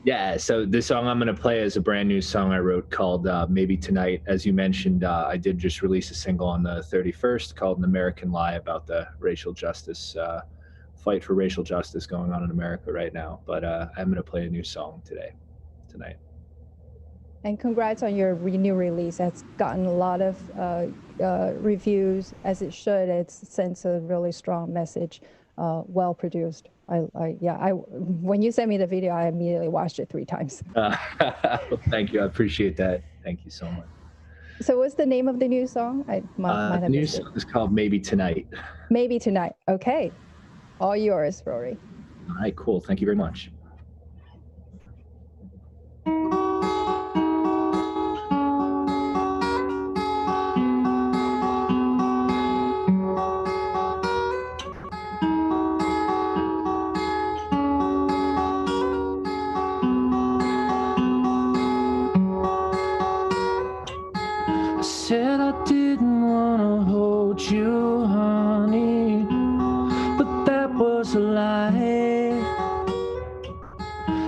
Yeah, so the song I'm going to play is a brand new song I wrote called Maybe Tonight. As you mentioned, I did just release a single on the 31st called An American Lie about the racial justice, fight for racial justice going on in America right now. But I'm going to play a new song tonight. And congrats on your new release. It's gotten a lot of reviews, as it should. It sends a really strong message, well produced. When you sent me the video, I immediately watched it 3 times. Well, thank you. I appreciate that. Thank you so much. So what's the name of the new song? The new song is called Maybe Tonight. Maybe Tonight. Okay. All yours, Rory. All right, cool. Thank you very much. Said I didn't wanna hold you, honey, but that was a lie.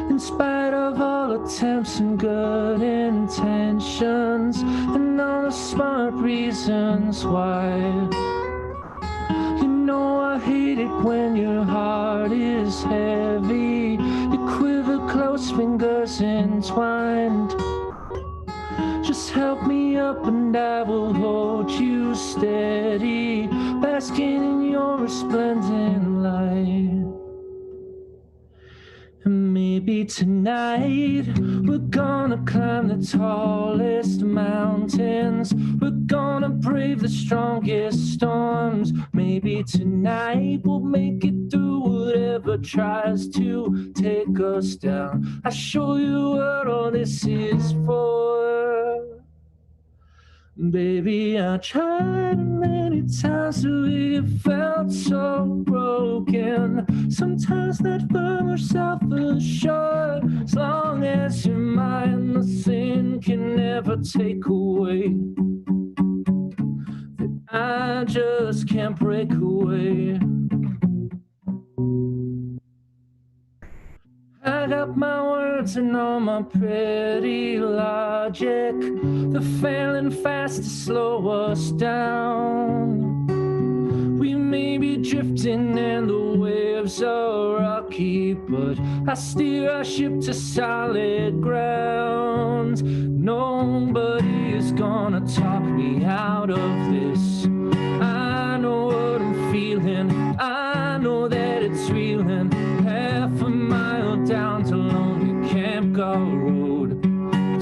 In spite of all attempts and good intentions and all the smart reasons why, you know I hate it when your heart is heavy, your quiver, close fingers entwined. Just help me up and I will hold you steady. Back basking in your resplendent light. And maybe tonight we're gonna climb the tallest mountains. We're gonna brave the strongest storms. Maybe tonight we'll make it through whatever tries to take us down. I'll show you what all this is for. Baby, I tried many times to be felt so broken. Sometimes that firm or self-assured. As long as you're mine, nothing can ever take away. That I just can't break away. I got my words and all my pretty logic. The failing fast to slow us down. We may be drifting and the waves are rocky, but I steer our ship to solid ground. Nobody is gonna talk me out of this. I know what I'm feeling. I know that it's real, and half a mile down to Lonely Camp Guard Road.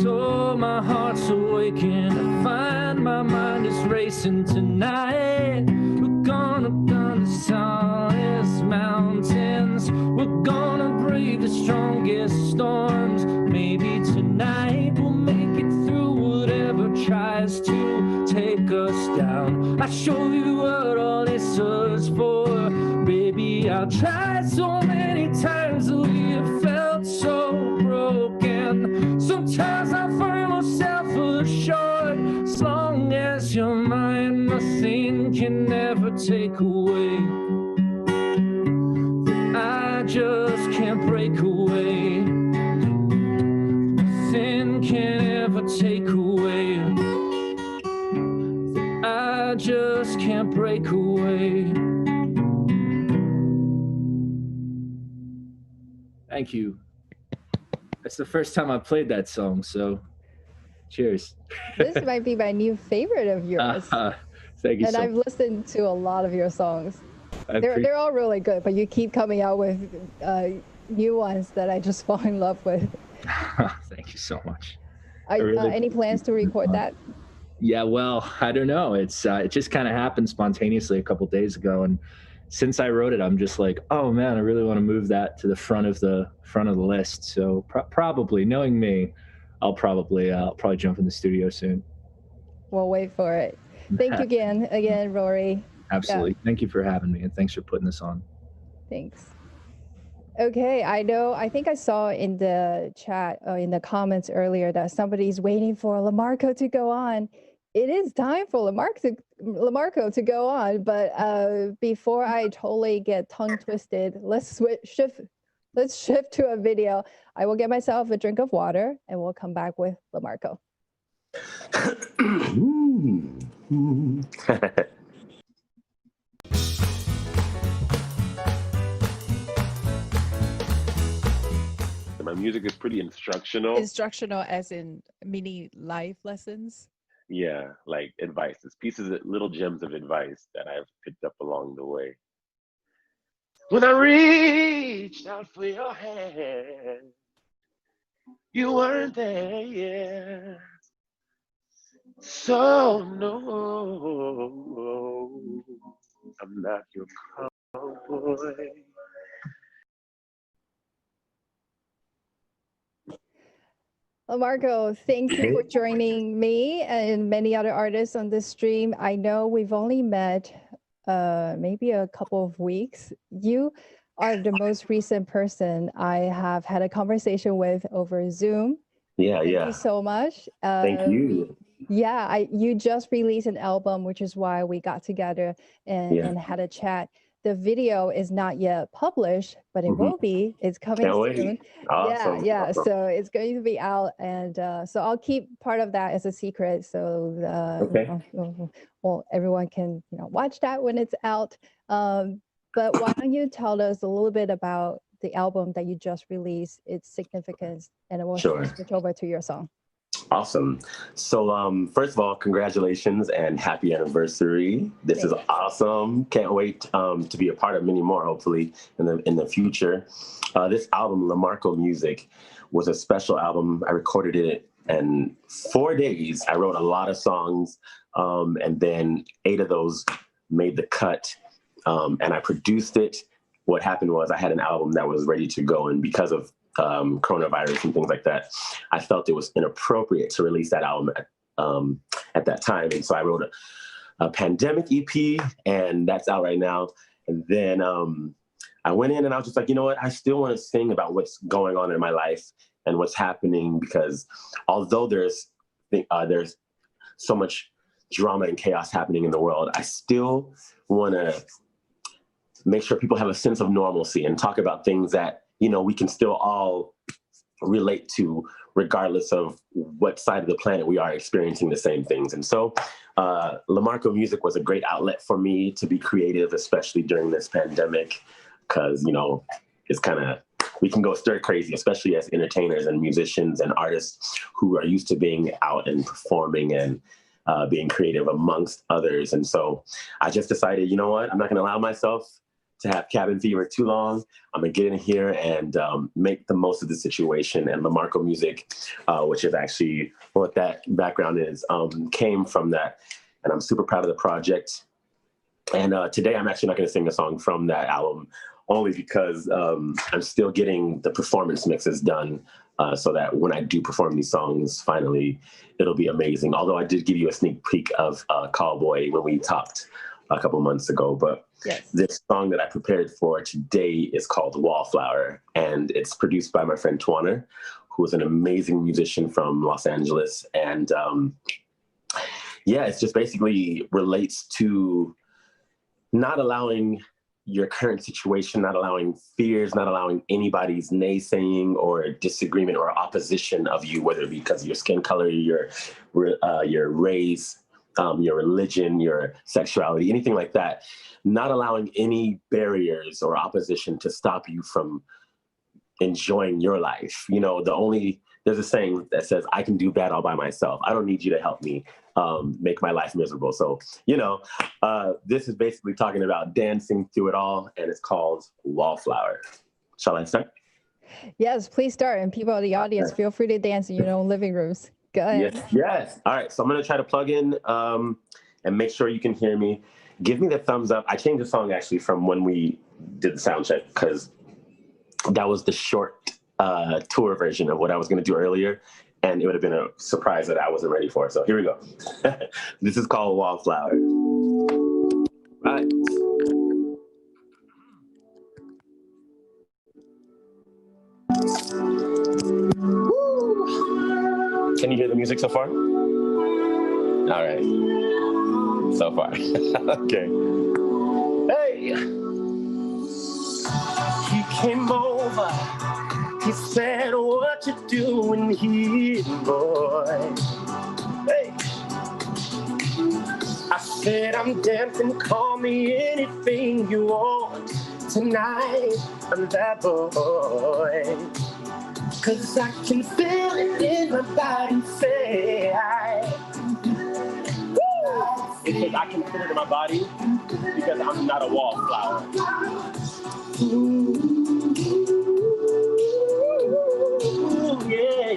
So my heart's awakened. I find my mind is racing tonight. We're gonna climb the tallest mountains. We're gonna brave the strongest storms. Maybe tonight we'll make it through whatever tries to take us down. I'll show you what all this is for. Baby, I've tried so many times that we have felt so broken. Sometimes I find myself assured. As long as you're mine, nothing can ever take away. I just can't break away. Nothing can ever take away. I just can't break away. Thank you. That's the first time I played that song, so cheers. This might be my new favorite of yours. Thank you And so I've much. listened to a lot of your songs. I They're all really good, but you keep coming out with new ones that I just fall in love with. Thank you so much. Any plans to record that? Yeah, well, I don't know. It just kind of happened spontaneously a couple days ago, and since I wrote it, I'm just like, oh man, I really want to move that to the front of the list. So probably, knowing me, I'll probably jump in the studio soon. We'll wait for it. Thank you again, Rory. Absolutely. Yeah. Thank you for having me, and thanks for putting this on. Thanks. Okay, I think I saw in the chat, in the comments earlier, that somebody's waiting for Lamarco to go on. It is time for Lamarco to go on, but before I totally get tongue twisted, let's shift to a video. I will get myself a drink of water, and we'll come back with Lamarco. My music is pretty instructional. Instructional as in mini life lessons? Yeah, like advice. It's pieces of little gems of advice that I've picked up along the way. When I reached out for your hand, you weren't there yet. So no, I'm not your cowboy. Lamarco, thank you for joining me and many other artists on this stream. I know we've only met maybe a couple of weeks. You are the most recent person I have had a conversation with over Zoom. Yeah, Thank you so much. Thank you. You just released an album, which is why we got together and had a chat. The video is not yet published, but it will be. It's coming soon. Awesome. Yeah. Awesome. So it's going to be out, and so I'll keep part of that as a secret. So well, everyone can watch that when it's out. But why don't you tell us a little bit about the album that you just released, its significance, and we'll switch over to your song. Awesome. So first of all, congratulations and happy anniversary. This is awesome. Can't wait to be a part of many more, hopefully, in the future. This album, LaMarco Music, was a special album. I recorded it in 4 days. I wrote a lot of songs, and then 8 of those made the cut, and I produced it. What happened was I had an album that was ready to go, and because of coronavirus and things like that, I felt it was inappropriate to release that album at that time. And so I wrote a pandemic EP, and that's out right now. And then I went in and I was just like, you know what? I still want to sing about what's going on in my life and what's happening, because although there's so much drama and chaos happening in the world, I still want to make sure people have a sense of normalcy and talk about things that, you know, we can still all relate to, regardless of what side of the planet we are experiencing the same things. And so LaMarco Music was a great outlet for me to be creative, especially during this pandemic, because, you know, it's kind of, we can go stir crazy, especially as entertainers and musicians and artists who are used to being out and performing and being creative amongst others. And so I just decided, you know what, I'm not going to allow myself to have cabin fever too long. I'm gonna get in here and make the most of the situation. And LaMarco Music, which is actually what that background is, came from that. And I'm super proud of the project. And today I'm actually not gonna sing a song from that album, only because I'm still getting the performance mixes done, so that when I do perform these songs, finally, it'll be amazing. Although I did give you a sneak peek of Callboy when we talked a couple months ago, but this song that I prepared for today is called Wallflower, and it's produced by my friend Twanner, who is an amazing musician from Los Angeles. And yeah, it's just basically relates to not allowing your current situation, not allowing fears, not allowing anybody's naysaying or disagreement or opposition of you, whether it be because of your skin color, your race, your religion, your sexuality, anything like that, not allowing any barriers or opposition to stop you from enjoying your life. You know, there's a saying that says, I can do bad all by myself. I don't need you to help me make my life miserable. So, you know, this is basically talking about dancing through it all, and it's called Wallflower. Shall I start? Yes, please start. And people in the audience, feel free to dance in your own living rooms. Go ahead. Yes. All right. So I'm going to try to plug in and make sure you can hear me. Give me the thumbs up. I changed the song actually from when we did the sound check, because that was the short tour version of what I was going to do earlier. And it would have been a surprise that I wasn't ready for. So here we go. This is called Wallflower. Right. Can you hear the music so far? All right. So far. Okay. Hey! He came over. He said, what you doing here, boy? Hey! I said, I'm dancing, call me anything you want. Tonight, I'm that boy. 'Cause I can feel it in my body, say It says I can feel it in my body because I'm not a wallflower. Ooh, yeah.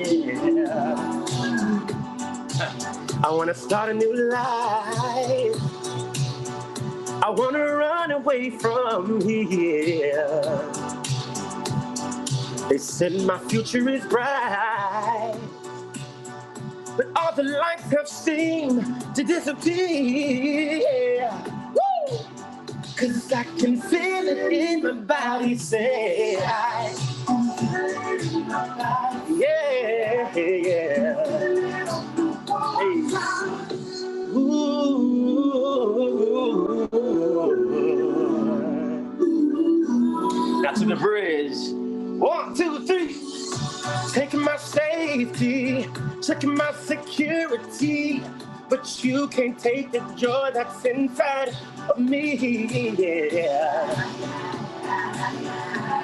I wanna start a new life. I wanna run away from here. They said my future is bright, but all the lights have seemed to disappear. Woo! 'Cause I can feel it in my body, say yeah. Hey. Ooh. Now to the bridge. 1, 2, 3. Taking my safety, checking my security, but you can't take the joy that's inside of me. Yeah.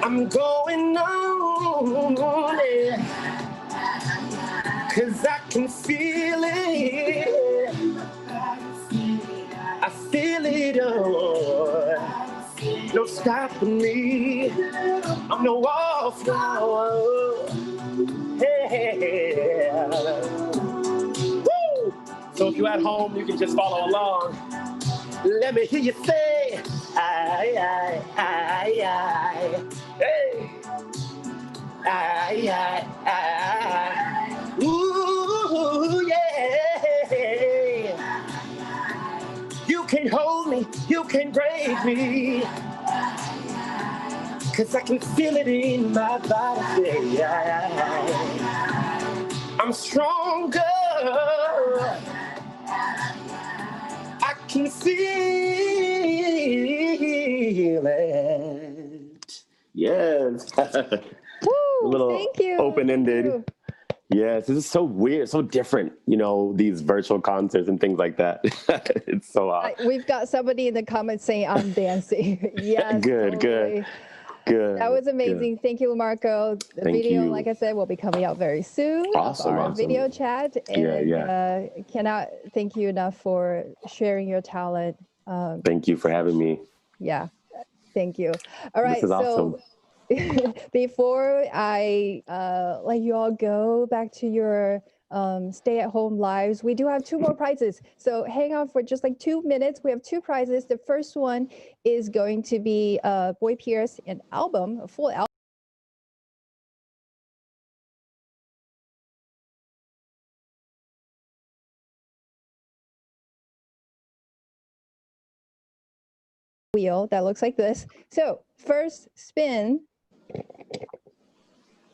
I'm going on. Yeah. 'cause I can feel it. I feel it, oh. No stopping me. I'm no wallflower. Hey. Woo! So if you're at home, you can just follow along. Let me hear you say, aye, aye, aye, aye. Hey. Aye, aye, aye. Ooh, yeah. You can hold me, you can break me. 'Cause I can feel it in my body. I'm stronger. I can feel it. Yes. Woo, A little thank you. open-ended. Yes, this is so weird, so different, you know, these virtual concerts and things like that. It's so odd. We've got somebody in the comments saying I'm dancing. Yes, Good, totally. good. That was amazing. Thank you, Marco. The Thank video, you. like I said, will be coming out very soon. Awesome, Our awesome. video chat. And Yeah. Cannot thank you enough for sharing your talent. Thank you for having me. Yeah, thank you. All right, This is awesome. before I let you all go back to your stay-at-home lives, we do have 2 more prizes. So hang on for just like 2 minutes. We have 2 prizes. The first one is going to be Boy Pierce, an album, a full album. Wheel that looks like this. So first spin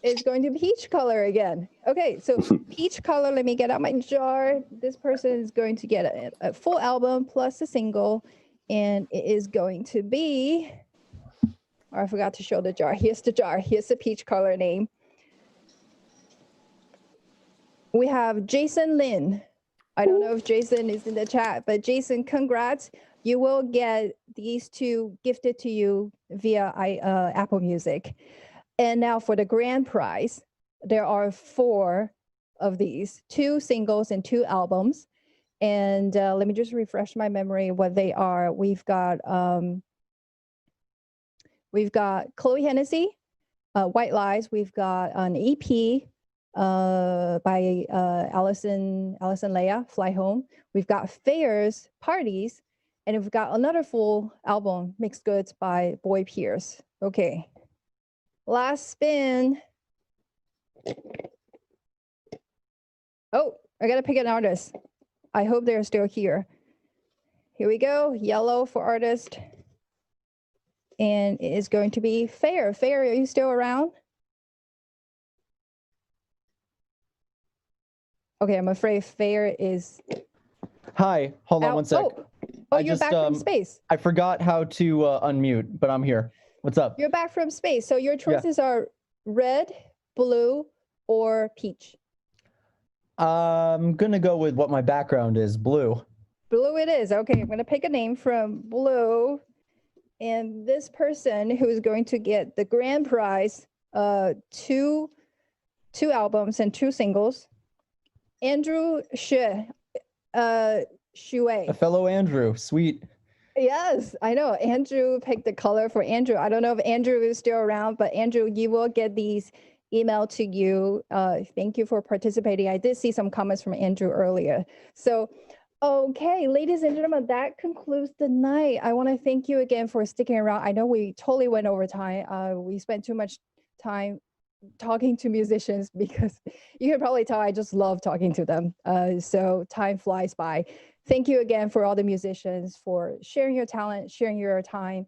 is going to peach color again. Okay, so peach color, let me get out my jar. This person is going to get a full album plus a single, and it is going to be, or I forgot to show the jar. Here's the jar. Here's the peach color name. We have Jason Lin. I don't know if Jason is in the chat, but Jason, congrats. You will get these 2 gifted to you via Apple Music. And now for the grand prize, there are 4 of these, 2 singles and 2 albums. And let me just refresh my memory what they are. We've got Chloe Hennessee, White Lies. We've got an EP by Allison Leah, Fly Home. We've got Feyer's Parties. And we've got another full album, Mixed Goods by Boy Pierce. Okay. Last spin. Oh, I gotta pick an artist. I hope they're still here. Here we go, yellow for artist. And it is going to be Feyer. Feyer, are you still around? Okay, I'm afraid Feyer is. Hi, hold on one sec. Oh, you're back from space. I forgot how to unmute, but I'm here. What's up? You're back from space. So your choices are red, blue, or peach. I'm gonna go with what my background is, blue. Blue it is. Okay, I'm gonna pick a name from blue. And this person who is going to get the grand prize, 2 albums and 2 singles, Andrew Xue. A fellow Andrew, sweet. Yes, I know. Andrew picked the color for Andrew. I don't know if Andrew is still around, but Andrew, you will get these emailed to you. Thank you for participating. I did see some comments from Andrew earlier. So, okay, ladies and gentlemen, that concludes the night. I want to thank you again for sticking around. I know we totally went over time. We spent too much time talking to musicians because you can probably tell I just love talking to them. So time flies by. Thank you again for all the musicians for sharing your talent, sharing your time.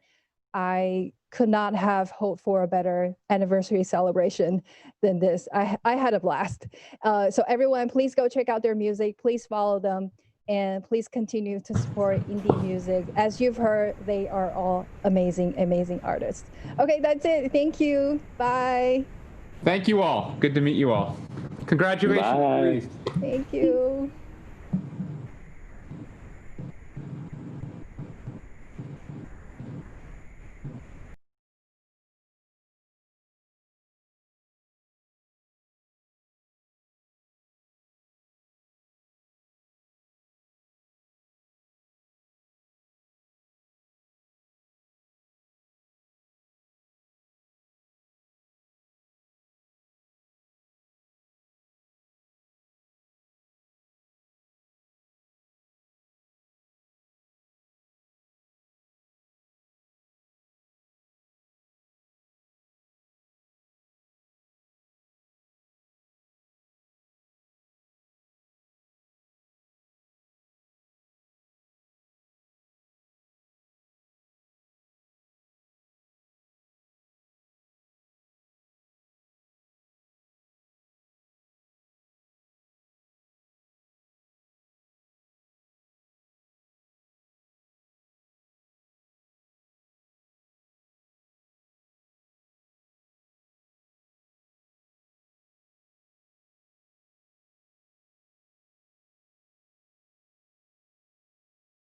I could not have hoped for a better anniversary celebration than this. I had a blast. So everyone, please go check out their music. Please follow them. And please continue to support indie music. As you've heard, they are all amazing, amazing artists. Okay, that's it. Thank you. Bye. Thank you all. Good to meet you all. Congratulations. Bye. Thank you.